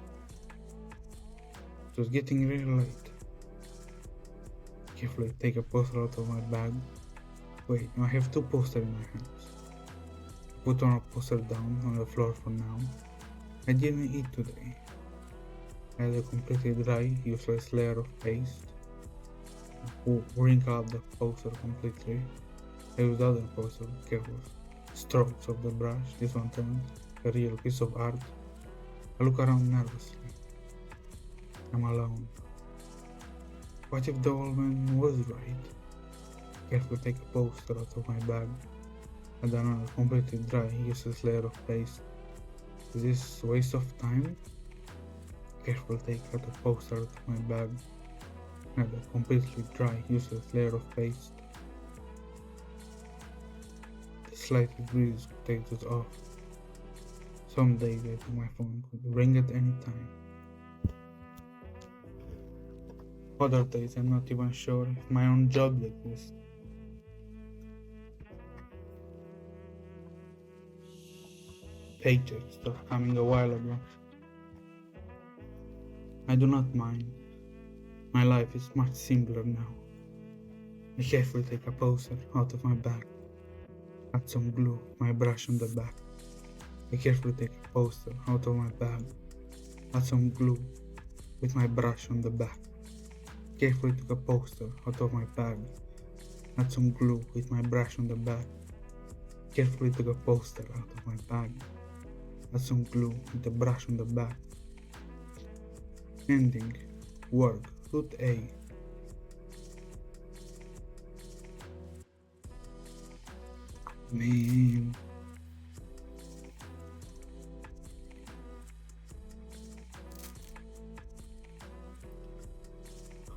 It was getting really late. Carefully take a poster out of my bag. Wait, I have two posters in my hands. Put one poster down on the floor for now. I didn't eat today. I had a completely dry, useless layer of paste. Wrinkle up the poster completely. I used other poster, careful strokes of the brush. This one turned a real piece of art. I look around nervously. I'm alone. What if the old man was right? Carefully take a poster out of my bag, and another completely dry, useless layer of paste. Is this waste of time? Carefully take out a poster out of my bag, another completely dry, useless layer of paste. The slightly breeze could take this off. Someday that my phone could ring at any time. Other days I'm not even sure if my own job exists. Paycheck stopped coming a while ago. I do not mind. My life is much simpler now. I carefully take a poster out of my bag, add some glue, my brush on the back. I carefully take a poster out of my bag, add some glue with my brush on the back. Carefully took a poster out of my bag, add some glue with my brush on the back. Carefully took a poster out of my bag, add some glue with the brush on the back. Ending. Work. Root A. Man.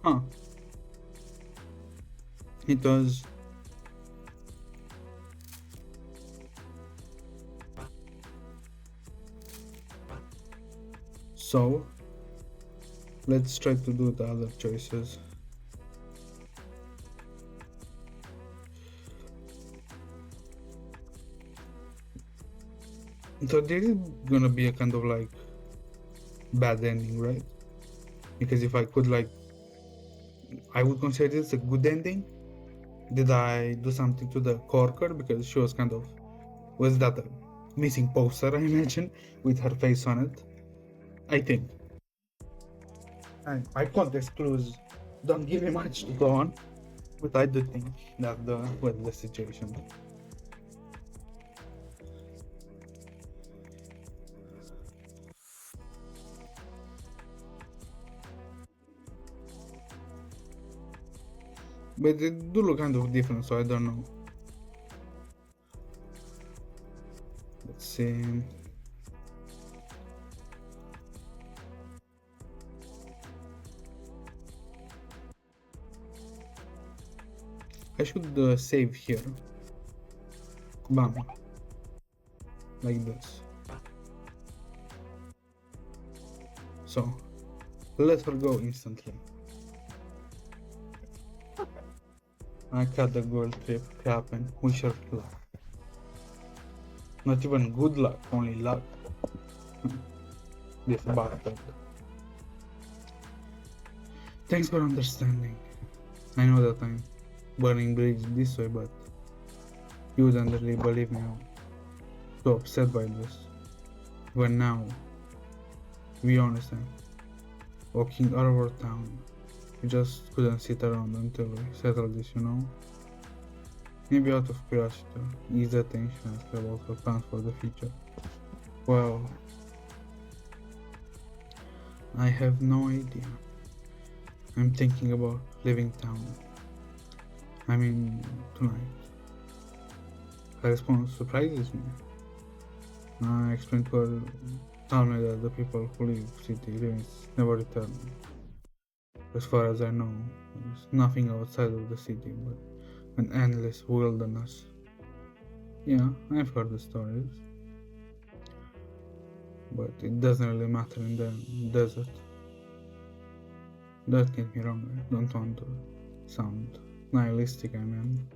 Huh. It was so let's try to do the other choices. So this is gonna be a kind of like bad ending, right? Because if I could I would consider this a good ending. Did I do something to the corker? Because she was was that a missing poster, I imagine, with her face on it? I think. And I can't exclude, don't give me much to go on, but I do think that the situation. But they do look kind of different, so I don't know. Let's see. I should save here. Bam. Like this. So, let her go instantly. I cut the gold trip crap and wish her luck. Not even good luck, only luck. This bastard. Thanks for understanding. I know that I'm burning bridges this way, but you wouldn't really believe me. I'm so upset by this. When now, to be honest, I'm walking all over town. We just couldn't sit around until we settled this, you know? Maybe out of curiosity, ease the tension and have also plans for the future. Well, I have no idea. I'm thinking about leaving town. I mean, tonight. Her response surprises me. I explained to her calmly that the people who leave city limits never return. As far as I know, there's nothing outside of the city but an endless wilderness. Yeah, I've heard the stories, but it doesn't really matter in the desert. Don't get me wrong, I don't want to sound nihilistic, I mean.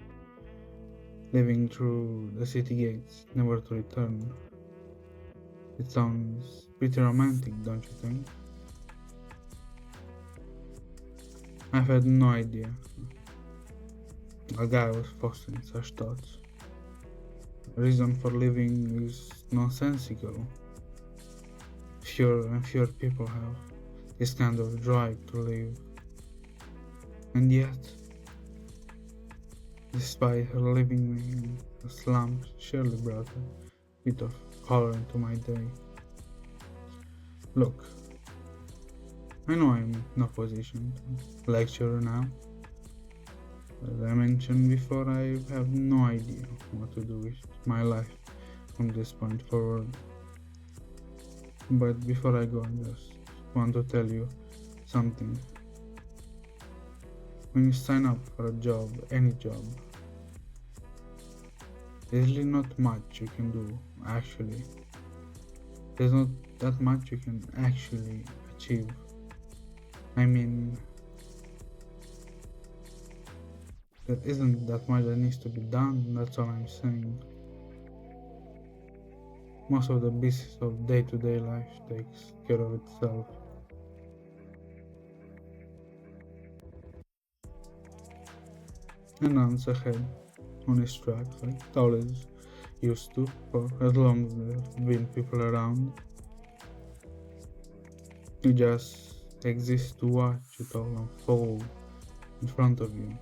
Living through the city gates, never to return. It sounds pretty romantic, don't you think? I've had no idea a guy was fostering such thoughts. The reason for living is nonsensical. Fewer and fewer people have this kind of drive to live. And yet, despite her living in the slums, surely brought a bit of color into my day. Look, I know I'm in no position to lecture now. As I mentioned before, I have no idea what to do with my life from this point forward. But before I go, I just want to tell you something. When you sign up for a job, any job, there's really not much you can do, actually. There's not that much you can actually achieve. I mean, there isn't that much that needs to be done, that's all I'm saying. Most of the business of day-to-day life takes care of itself. And runs ahead on his track like it always used to for as long as there've been people around. You just exist to watch it all unfold in front of you.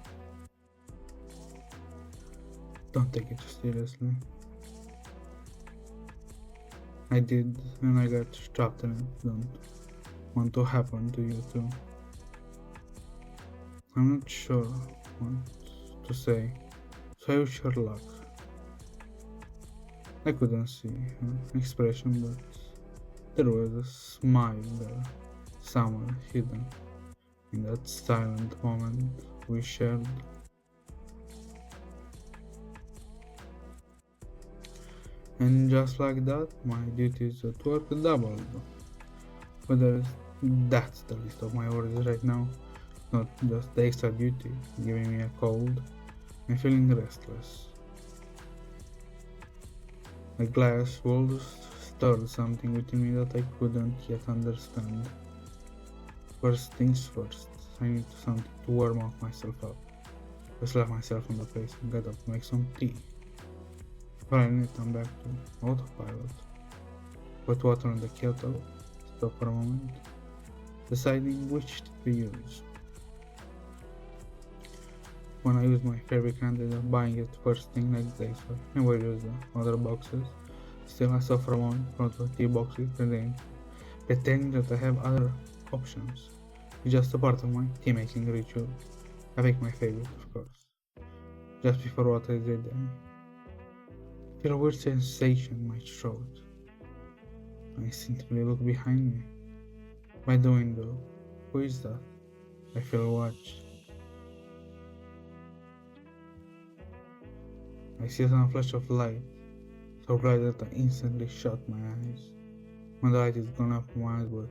Don't take it too seriously. I did, and I got trapped in it. Don't want to happen to you too. I'm not sure what to say, so I wish her luck. I couldn't see her expression, but there was a smile there, somewhere hidden in that silent moment we shared. And just like that, my duties at work doubled. Whether that's the least of my worries right now, not just the extra duty giving me a cold and feeling restless. A glass wall stirred something within me that I couldn't yet understand. First things first, I need something to warm up myself up. I slapped myself on the face and got up to make some tea. Finally, I'm back to autopilot. Put water in the kettle, stop for a moment, deciding which to use. When I use my favorite kind, I end up buying it first thing next day, so I never use the other boxes. Still, I stop for a moment in front of tea boxes, pretending that I have other options. It's just a part of my tea making ritual. I make my favorite, of course. Just before water is ready, I feel a weird sensation in my throat. I instinctively look behind me. By the window. Who is that? I feel watched. I see a sudden flash of light, so bright that I instantly shut my eyes. My light is gone up miles, but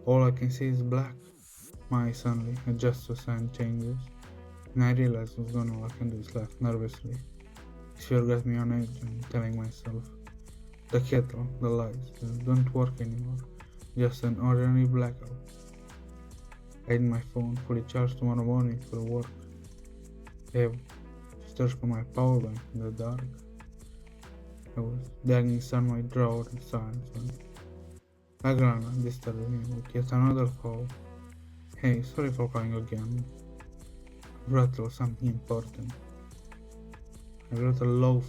all I can see is black. My suddenly adjust to sign changes, and I realize what's going on. All I can do is laugh nervously. This fear got me on edge and telling myself, the kettle, the lights, they don't work anymore. Just an ordinary blackout. I had my phone fully charged tomorrow morning for work. I have to search for my power bank in the dark. I was digging inside my drawer in silence when Agrana disturbed me with yet another call. Hey, sorry for calling again. I brought something important. I brought a loaf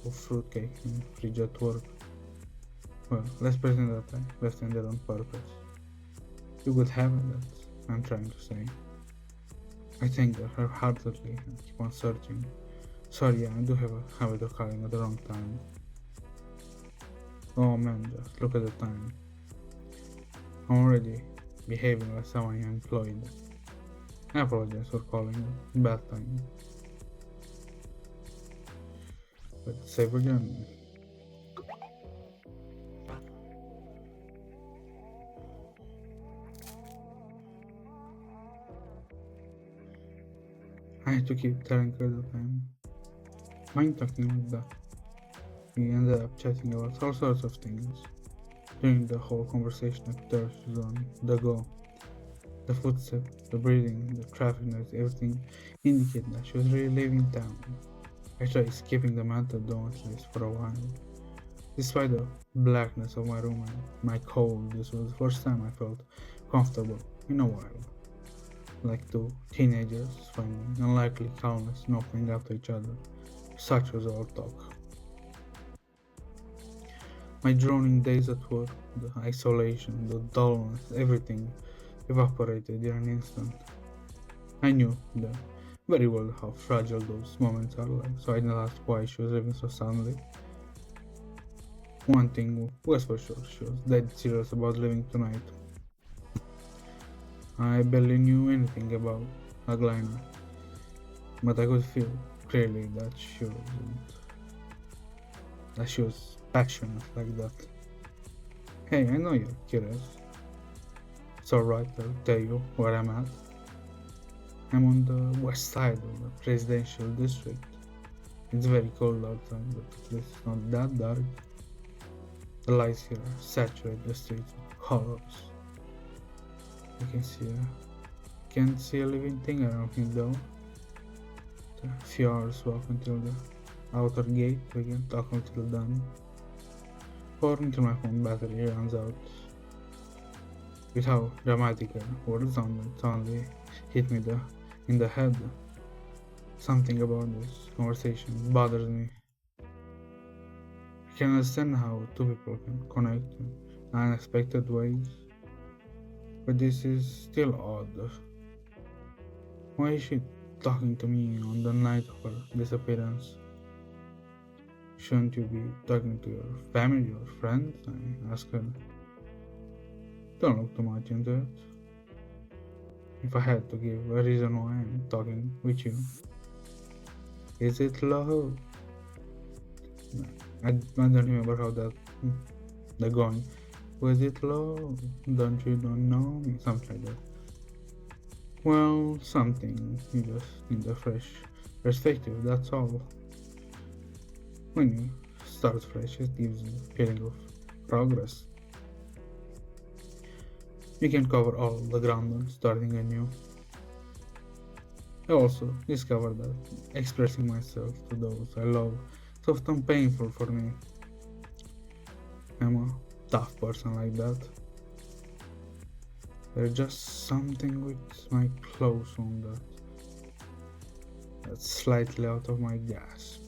of fruitcake in the fridge at work. Well, let's pretend that I left it there on purpose. You could have it, that's what I'm trying to say. I thank her half-heartedly and keep on searching. Sorry, yeah, I do have a habit of calling at the wrong time. Oh man, just look at the time. I'm already behaving like someone employed. I apologize for calling at bad time. But save again. I had to keep telling her that I'm mind talking like that. We ended up chatting about all sorts of things. During the whole conversation, I put her shoes on the go. The footsteps, the breathing, the traffic noise, everything indicated that she was really leaving town. I tried skipping the mental dawn at least for a while. Despite the blackness of my room and my cold, this was the first time I felt comfortable in a while. Like two teenagers finding unlikely calmness and opening up to each other. Such was our talk. My droning days at work, the isolation, the dullness, everything evaporated in an instant. I knew very well how fragile those moments are like, so I didn't ask why she was leaving so suddenly. One thing was for sure, she was dead serious about leaving tonight. I barely knew anything about Aglina, but I could feel clearly that she was passionate like that. Hey, I know you're curious. It's alright, I'll tell you where I'm at. I'm on the west side of the presidential district. It's very cold outside, but at least it's not that dark. The lights here saturate the streets with colors. You can see can't see a living thing around me though. A few hours walk until the outer gate. We can talk until dawn. Or until my phone battery runs out. With how dramatic a word sounded suddenly hit me in the head. Something about this conversation bothers me. I can understand how two people can connect in unexpected ways, but this is still odd. Why is she talking to me on the night of her disappearance? Shouldn't you be talking to your family or friends? I ask her. Don't look too much into it. If I had to give a reason why I'm talking with you, is it love? I don't remember how the going. Was it love? Don't know me? Something like that. Well, something. You just need a fresh perspective, that's all. When you start fresh, it gives you a feeling of progress. You can cover all the ground on starting anew. I also discovered that expressing myself to those I love is often painful for me. I'm a tough person like that. There's just something with my clothes on that's slightly out of my grasp.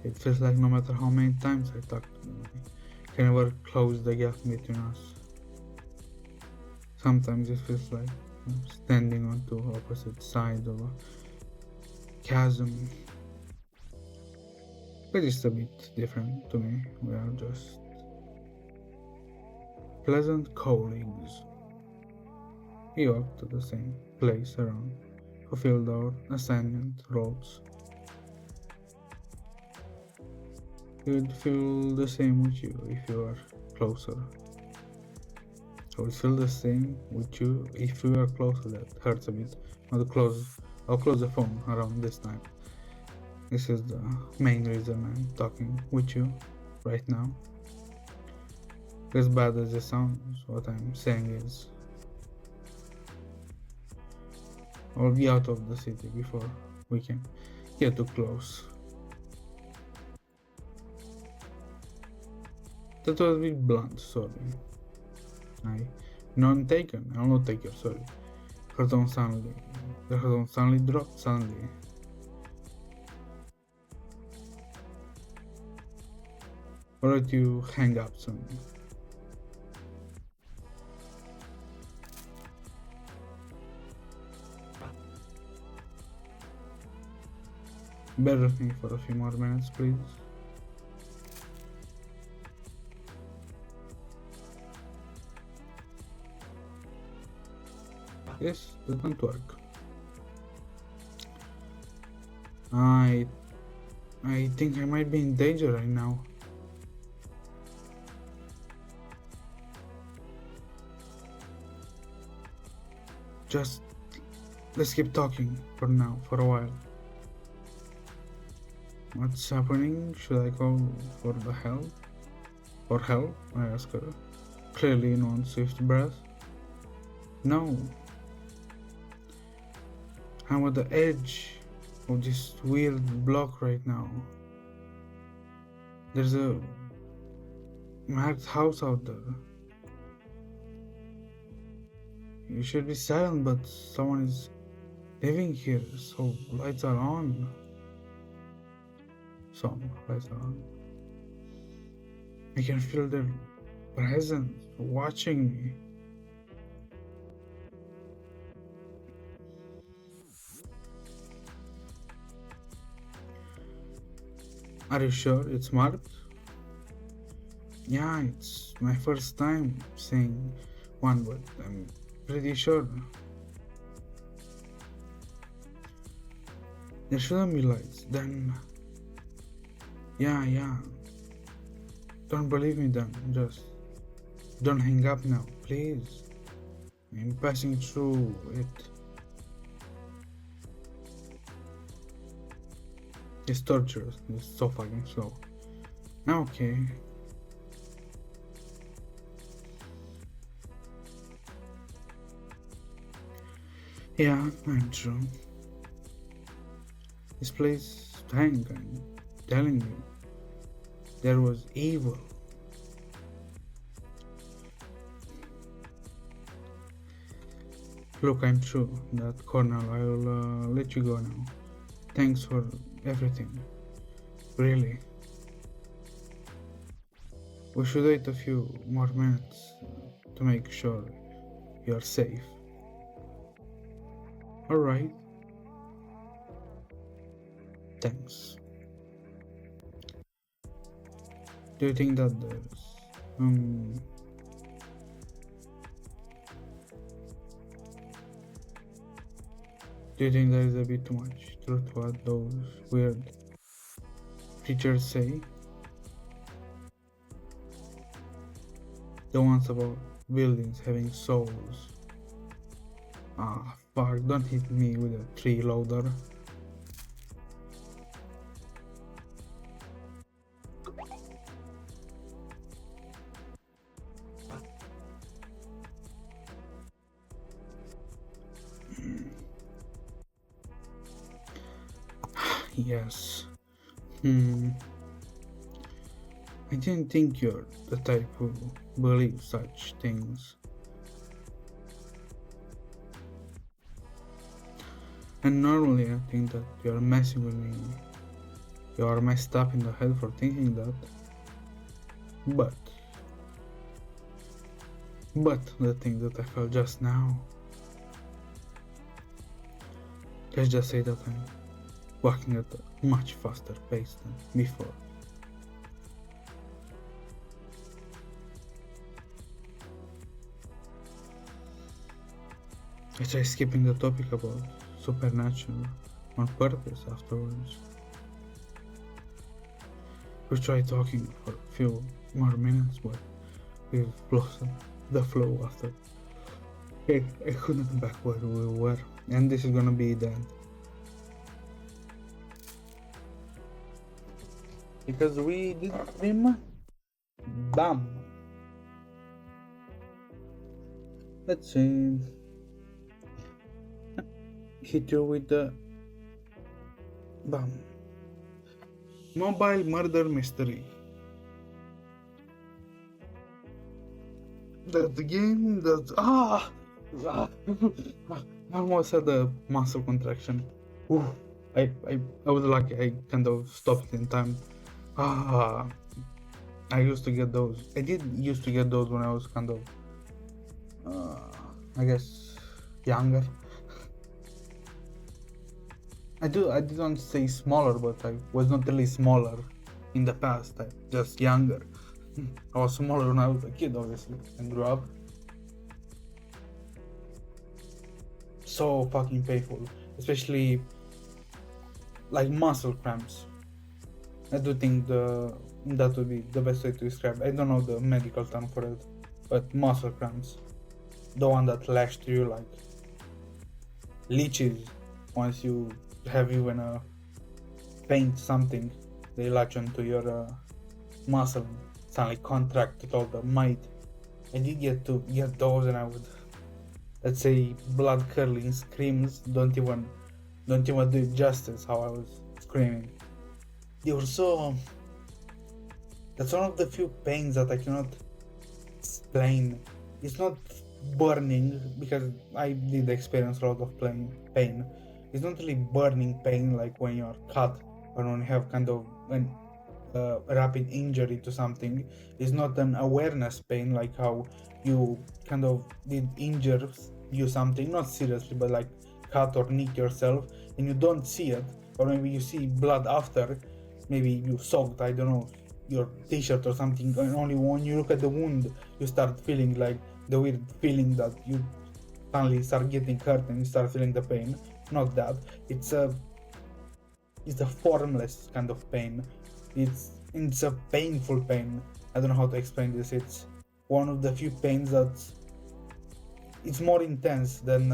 It feels like no matter how many times I talk to them, I can never close the gap between us. Sometimes it feels like I'm standing on two opposite sides of a chasm. But it's a bit different to me. We are just pleasant colleagues. We walk to the same place around, fulfilled our assignment roles. It would feel the same with you if you are closer. I would feel the same with you if you are closer. That hurts a bit. I'll close the phone around this time. This is the main reason I'm talking with you right now. As bad as it sounds, what I'm saying is I'll be out of the city before we can get too close. That was a bit blunt, sorry. Non-taken, I'll not take your sorry. Her tone suddenly dropped suddenly. Or did you hang up suddenly? Bear with me for a few more minutes, please. Yes, that won't work. I think I might be in danger right now. Just let's keep talking for now, for a while. What's happening? Should I call for the help? For help? I ask her, clearly in one swift breath. No. I'm at the edge of this weird block right now. There's a marked house out there. You should be silent, but someone is living here, so lights are on. Some lights are on. I can feel their presence watching me. Are you sure it's marked? Yeah, it's my first time seeing one, but I'm pretty sure. There shouldn't be lights, then. Yeah. Don't believe me then, just don't hang up now, please. I'm passing through it. It's torturous, it's so fucking slow. Okay. Yeah, I'm true. This place stank, I'm telling you. There was evil. Look, I'm true that Cornell, I'll let you go now. Thanks for everything. Really. We should wait a few more minutes to make sure you're safe. Alright. Thanks. Do you think that there's do you think there is a bit too much truth to what those weird creatures say? The ones about buildings having souls. Ah, fuck, don't hit me with a tree loader. Yes. I didn't think you're the type who believes such things. And normally I think that you're messing with me. You're messed up in the head for thinking that. But the thing that I felt just now. Let's just say that I'm walking at a much faster pace than before. I tried skipping the topic about supernatural on purpose afterwards. We tried talking for a few more minutes, but we lost the flow after. I couldn't back where we were, and this is gonna be the end. Because we did stream, bam. Let's see. Hit you with the bam. Mobile murder mystery. That the game that I almost had a muscle contraction. Ooh, I was lucky. I kind of stopped in time. Ah, I used to get those. I did used to get those when I was kind of, I guess, younger. I didn't say smaller, but I was not really smaller in the past. I just younger. I was smaller when I was a kid, obviously, and grew up. So fucking painful, especially like muscle cramps. I do think that would be the best way to describe. I don't know the medical term for it, but muscle cramps, the one that lash to you like leeches. Once you have even paint something, they latch onto your muscle, suddenly contract with all the might. I did get to get those, and I would, let's say, blood curdling screams don't even do it justice how I was screaming. They were so. That's one of the few pains that I cannot explain. It's not burning, because I did experience a lot of pain. It's not really burning pain like when you're cut or when you have kind of an rapid injury to something. It's not an awareness pain like how you kind of did injure you something, not seriously, but like cut or nick yourself, and you don't see it, or maybe you see blood after, maybe you soaked, I don't know, your t-shirt or something, and only when you look at the wound you start feeling like the weird feeling that you suddenly start getting hurt and you start feeling the pain. Not that. It's a formless kind of pain. It's a painful pain. I don't know how to explain this. It's one of the few pains that it's more intense than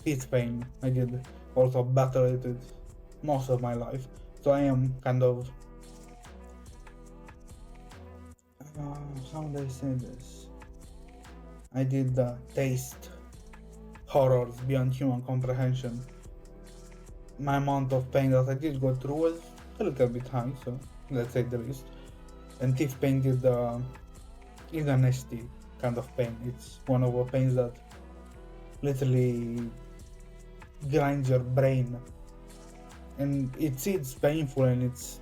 teeth pain. I did also battle it with most of my life, so I am kind of how do I say this? I did taste horrors beyond human comprehension. My amount of pain that I did go through was a little bit high, so let's say the least. And teeth pain is a nasty kind of pain. It's one of the pains that literally grinds your brain, and it's painful, and it's,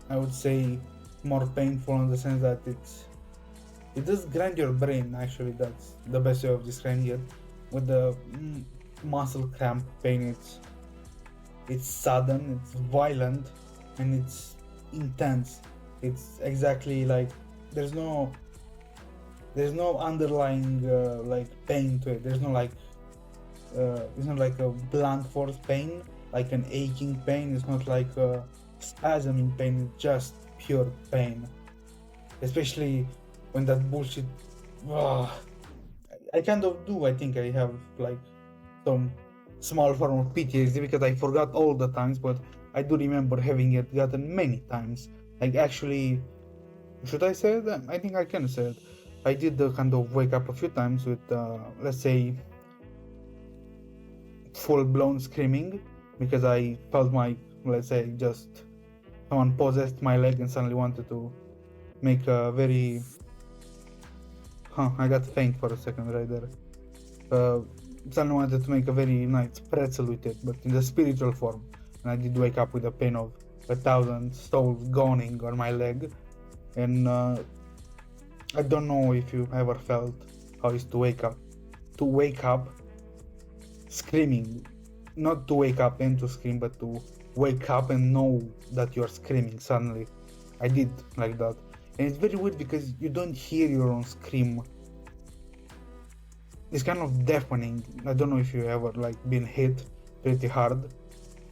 I would say, more painful in the sense that it does grind your brain. Actually, that's the best way of describing it. With the muscle cramp pain, it's sudden, it's violent, and it's intense. It's exactly like there's no underlying like pain to it. There's no like it's not like a blunt force pain, like an aching pain. It's not like a spasming pain. It's just pure pain. Especially when that bullshit. I kind of do. I think I have like some small form of PTSD because I forgot all the times, but I do remember having it gotten many times. Like, actually, should I say that? I think I can say it. I did kind of wake up a few times with, let's say, full-blown screaming because I felt let's say, just someone possessed my leg and suddenly wanted to make a very. I got faint for a second right there. Suddenly wanted to make a very nice pretzel with it, but in the spiritual form. And I did wake up with the pain of 1,000 souls gawning on my leg. And I don't know if you ever felt how it is to wake up screaming. Not to wake up and to scream, but to wake up and know that you're screaming suddenly. I did like that. And it's very weird because you don't hear your own scream. It's kind of deafening. I don't know if you ever like been hit pretty hard,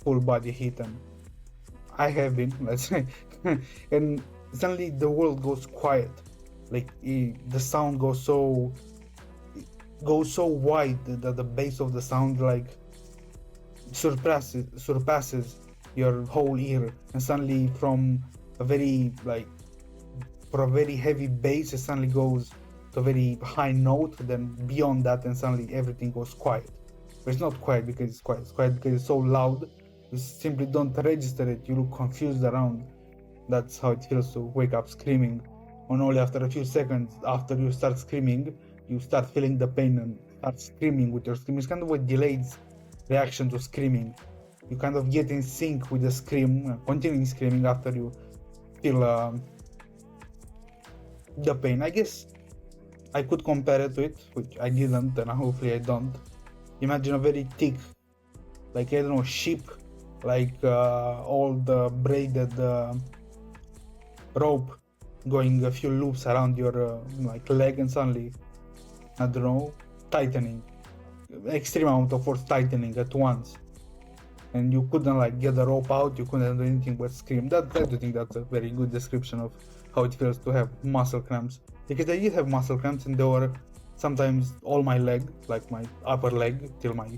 full body hit, and I have been, let's say. And suddenly the world goes quiet. Like the sound goes so wide that the bass of the sound like surpasses your whole ear, and suddenly from a very like for a very heavy bass it suddenly goes to a very high note, then beyond that and suddenly everything goes quiet. But it's not quiet because it's quiet, it's quiet because it's so loud you simply don't register it, you look confused around. That's how it feels to wake up screaming, and only after a few seconds after you start screaming you start feeling the pain and start screaming with your scream. It's kind of a delayed reaction to screaming. You kind of get in sync with the scream, continuing screaming after you feel the pain. I guess I could compare it to it, which I didn't, and hopefully I don't. Imagine a very thick, like I don't know, sheep, like all the braided rope going a few loops around your like leg, and suddenly I don't know, tightening, extreme amount of force tightening at once, and you couldn't like get the rope out, you couldn't do anything but scream. I do think that's a very good description of how it feels to have muscle cramps, because I did have muscle cramps and they were sometimes all my leg, like my upper leg till my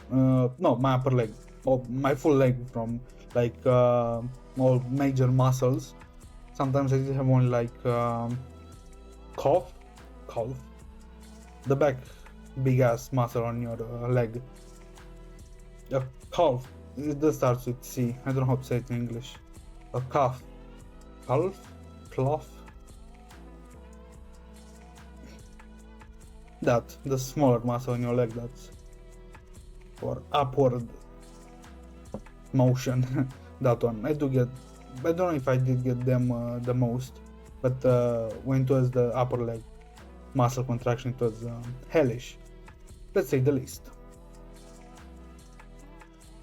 no, my upper leg or my full leg from like all major muscles. Sometimes I did have only like calf calf the back big ass muscle on your leg. A calf. It does starts with C. I don't know how to say it in English. A calf. Calf? Cloth? That. The smaller muscle on your leg. That's for upward motion. That one. I do get. I don't know if I did get them the most. But when it was the upper leg muscle contraction, it was hellish. Let's say the least.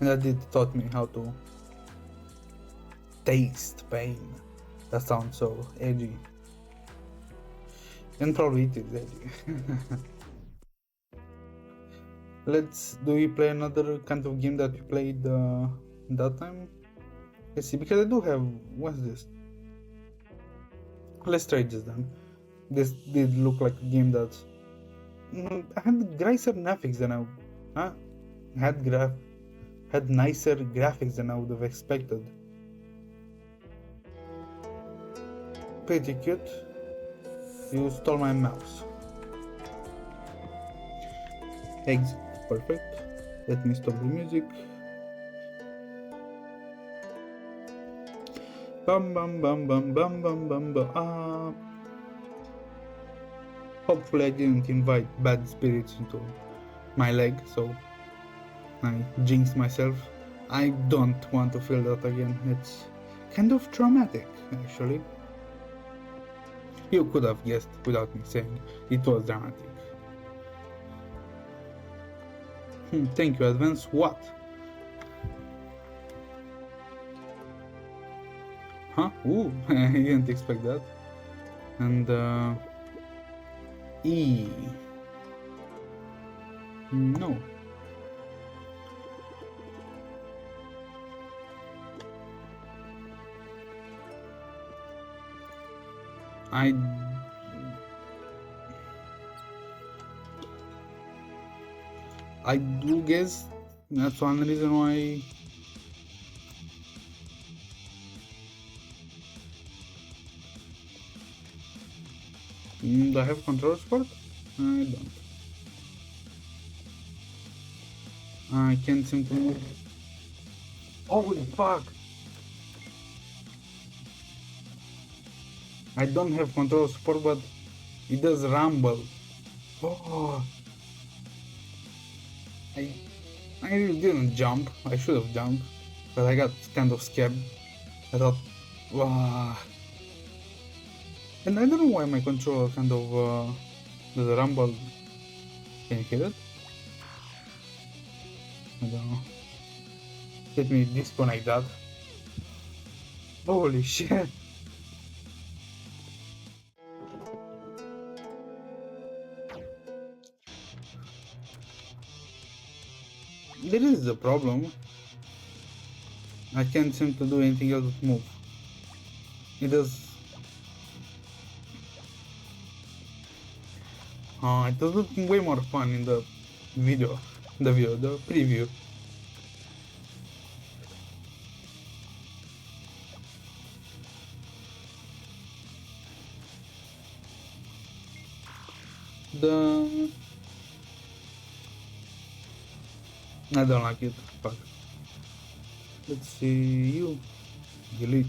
And that did taught me how to taste pain. That sounds so edgy. And probably it is edgy. Do we play another kind of game that we played that time? Let's see, because I do have, what's this? Let's try this then. This did look like a game that had nicer graphics than had nicer graphics than I would have expected. Pretty cute. You stole my mouse. Exit. Perfect. Let me stop the music. Bum bum bum bum bum bum bum bum. Hopefully I didn't invite bad spirits into my leg, so I jinxed myself. I don't want to feel that again. It's kind of traumatic, actually. You could have guessed without me saying it was dramatic. Thank you, Advance. What? Huh? Ooh, I didn't expect that. And E. No. I do guess that's one reason why do I have control support? I don't. I can't seem to move. Holy fuck! I don't have control support, but it does rumble. Oh, I really didn't jump. I should have jumped, but I got kind of scared. I thought, wow. And I don't know why my controller kind of does a rumble. Can you hear it? I don't know. Let me disconnect that. Holy shit! There is a problem. I can't seem to do anything else but move. It does. It was looking way more fun in the video. The preview. The I don't like it. Fuck. Let's see you. Delete.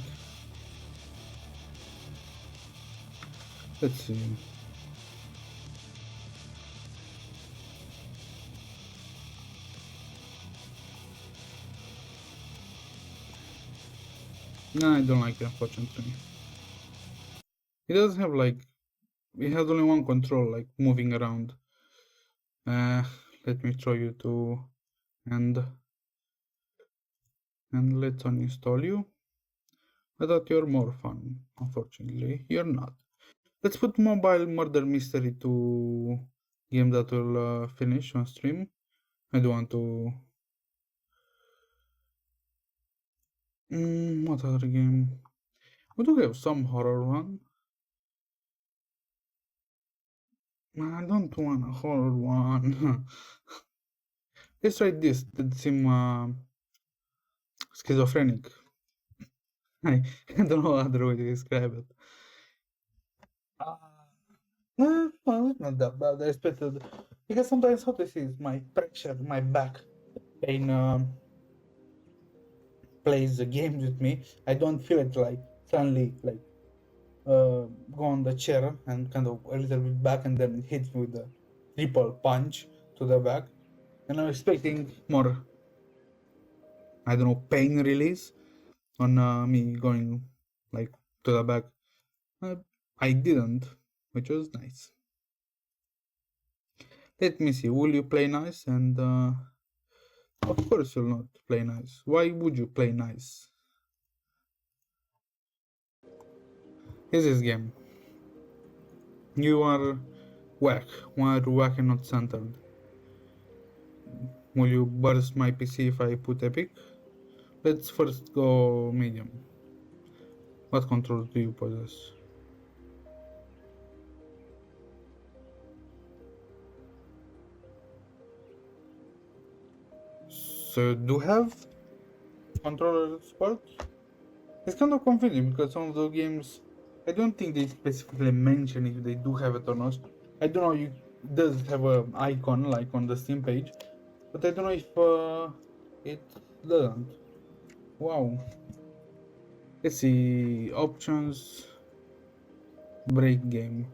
Let's see. No, I don't like it, unfortunately. It doesn't have like. It has only one control, like moving around. Uh, Let me show you to and let's uninstall you. I thought you're more fun. Unfortunately, you're not. Let's put mobile murder mystery to game that will finish on stream. I don't want to. What other game? We do have some horror one. I don't want a horror one. Let's try this. That seem schizophrenic. I don't know other way to describe it. Well, it's not that bad. I expected because sometimes how to see is my pressure, my back pain plays the games with me. I don't feel it like suddenly like go on the chair and kind of a little bit back and then it hits me with a triple punch to the back. And I'm expecting more, I don't know, pain release on me going like to the back. Uh, I didn't, which was nice. Let me see. Will you play nice? And of course you'll not play nice. Why would you play nice? Here's this game. You are whack. Why are you whack and not centered? Will you burst my PC if I put epic? Let's first go medium. What controls do you possess? So do have controller support? It's kind of confusing because some of the games, I don't think they specifically mention if they do have it or not. I don't know. It does have an icon like on the Steam page, but I don't know if it doesn't. Wow. Let's see options. Break game.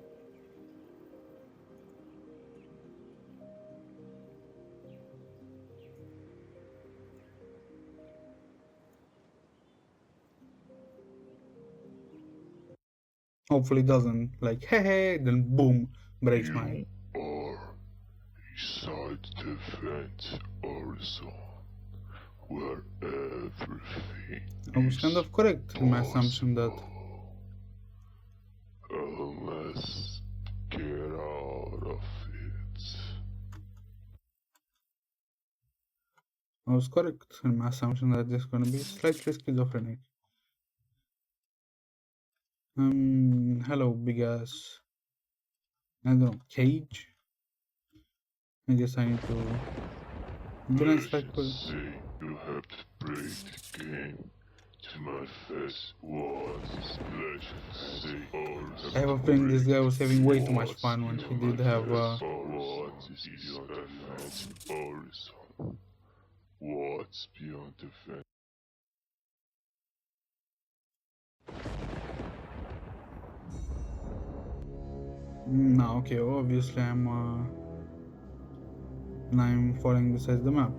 Hopefully it doesn't like hey hey then boom breaks my. Are inside the vent horizon where everything I was kind is of correct in my assumption that let's get out of it. I was correct in my assumption that this is gonna be slightly schizophrenic. Hello, big ass. I don't know, cage. I guess I need to. Let's Like, just say you have to break the game to manifest what let's just say or I have a feeling this guy was having way too much fun when he did have. what is beyond the vent horizon? What's beyond the vent? No, okay, obviously I'm following besides the map.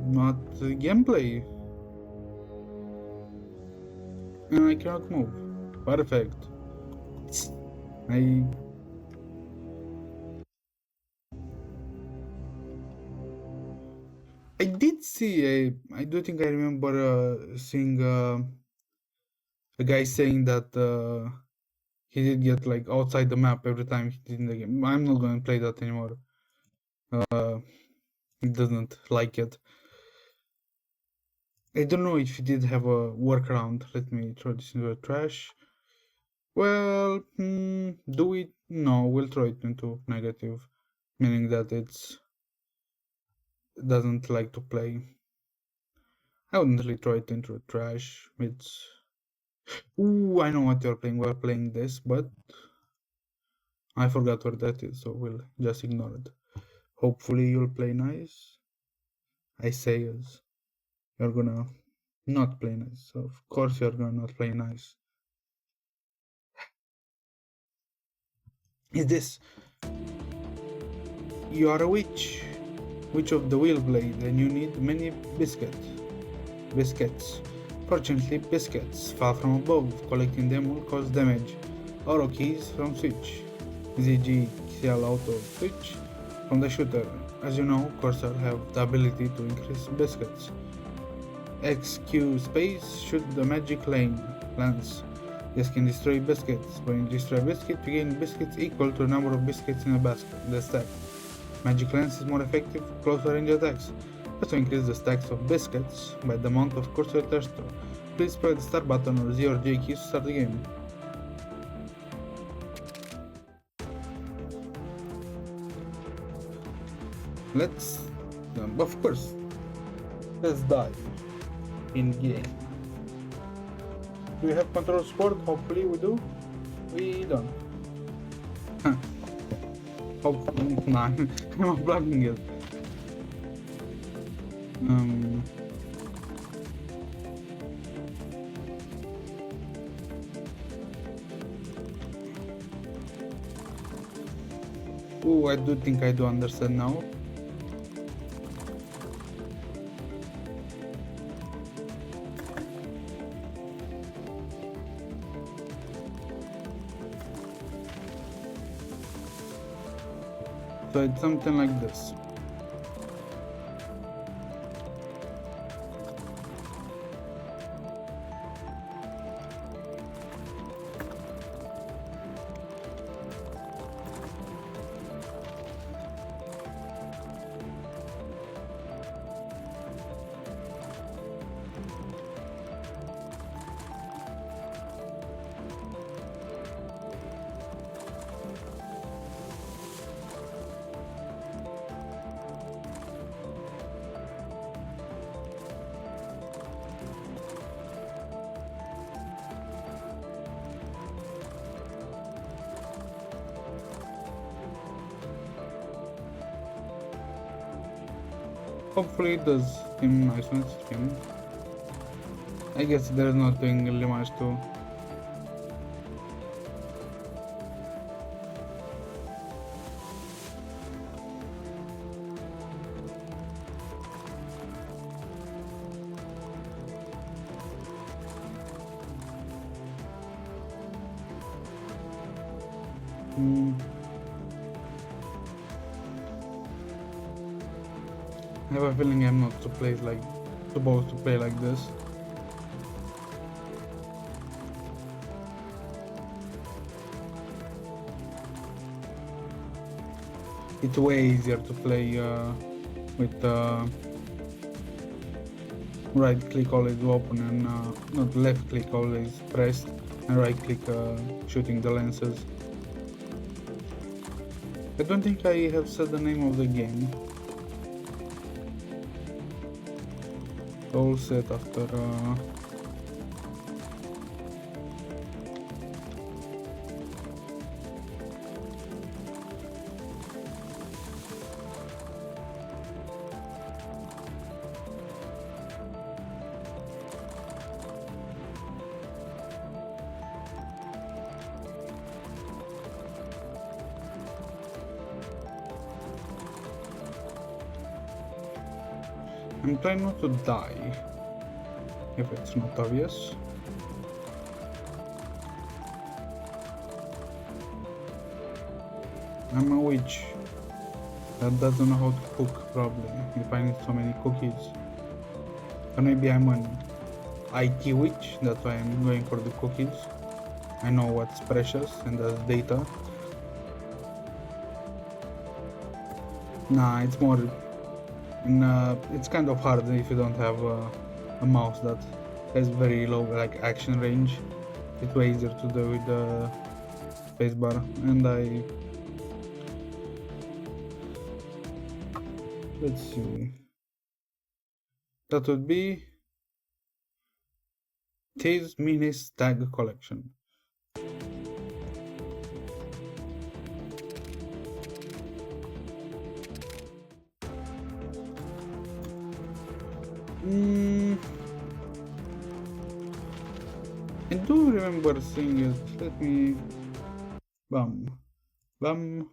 Not the gameplay. And I cannot move. Perfect. I did see I do think I remember seeing a guy saying that he did get like outside the map every time he did in the game. I'm not going to play that anymore. It doesn't like it. I don't know if it did have a workaround. Let me throw this into the trash. Well, do it? No, we'll throw it into negative, meaning that it doesn't like to play. I wouldn't really throw it into the trash. It's... Ooh, I know what you're playing. We're playing this, but I forgot where that is, so we'll just ignore it. Hopefully you'll play nice. I say is you're gonna not play nice. So of course you're gonna not play nice. Is this? You are a witch. Witch of the wheel blade, and you need many biscuits. Fortunately, biscuits fall from above. Collecting them will cause damage. Arrow keys from switch. ZG Xial out of switch from the shooter. As you know, cursor have the ability to increase biscuits. XQ space shoot the magic lance. This can destroy biscuits. When you destroy a biscuit, you gain biscuits equal to the number of biscuits in a basket. The stack. Magic lance is more effective for closer range attacks. Also increase the stacks of biscuits by the amount of cursor attached to. Please press the start button or Z or J keys to start the game. Let's, of course, let's dive in game. Do we have control support? Hopefully we do. We don't. Hopefully, nah, I'm unplugging it. Ooh, I do think I do understand now. So it's something like this. Hopefully it does seem nice when it's streaming. I guess there's nothing really much to... I have a feeling I'm not supposed to play like this. It's way easier to play with right click always open and not left click always pressed and right click shooting the lenses. I don't think I have said the name of the game. All set after I'm trying not to die, if it's not obvious. I'm a witch that doesn't know how to cook, probably, if I need so many cookies. Or maybe I'm an IT witch, that's why I'm going for the cookies. I know what's precious, and that's data. Nah, it's more and it's kind of hard if you don't have a mouse that has very low like action range. It's way easier to do with the spacebar, and let's see, that would be T's Minis Tag Collection. I do remember seeing it. Let me bum bum.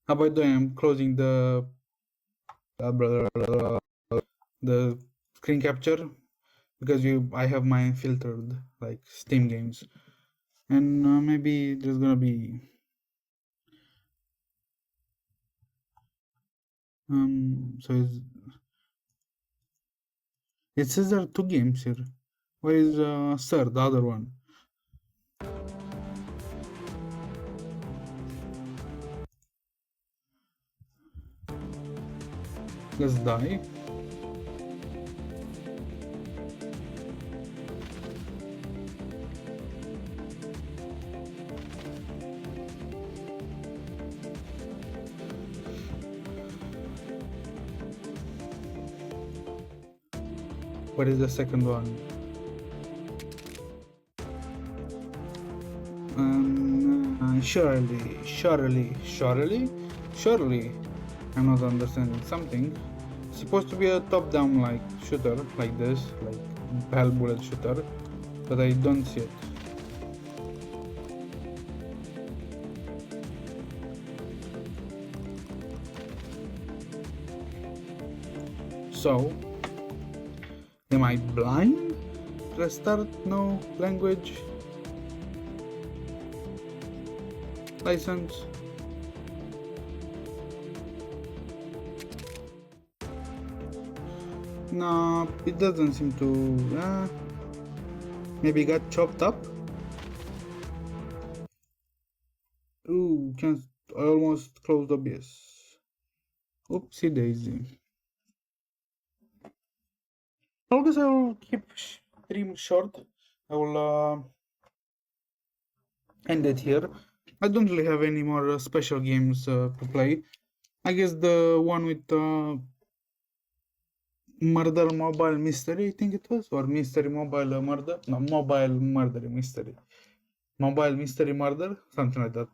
How about the I'm closing the screen capture because I have mine filtered like Steam games, and maybe there's gonna be so it says there are 2 games here. Where is Sir, the other one? Let's die. What is the second one? Surely, I'm not understanding something. It's supposed to be a top-down like shooter, like this, like hell bullet shooter, but I don't see it. So, am I blind? Restart, no language license. No, it doesn't seem to. Maybe got chopped up. Ooh, I almost closed OBS. Oopsie daisy. I guess I will keep stream short. I will end it here. I don't really have any more special games to play. I guess the one with Murder Mobile Mystery, I think it was, or Mystery Mobile Murder? No, Mobile Murder Mystery. Mobile Mystery Murder, something like that.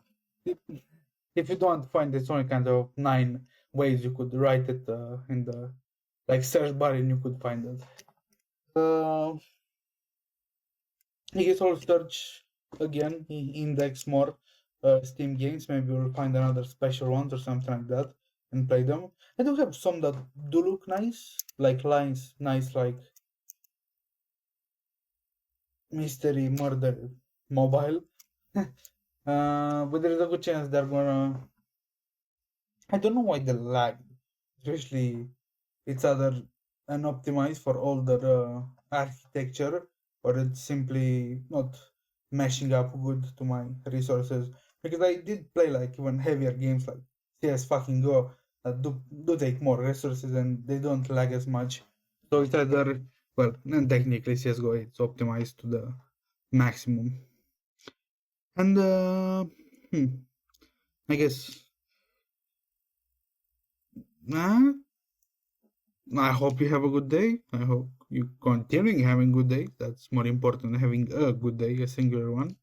If you don't find it's only kind of 9 ways you could write it in the like search bar and you could find it. You guess I'll search again, index more Steam games. Maybe we'll find another special ones or something like that and play them. I do have some that do look nice, like lines, nice like Mystery Murder Mobile. But there's a good chance they're gonna. I don't know why they lag. Especially it's either unoptimized for older architecture or it's simply not mashing up good to my resources. Because I did play like even heavier games like CS fucking Go that do take more resources and they don't lag as much. So it's either, well, and technically CSGO it's optimized to the maximum. And I guess I hope you have a good day. I hope you continuing having a good day. That's more important than having a good day, a singular one.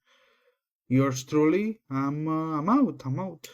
Yours truly. I'm out.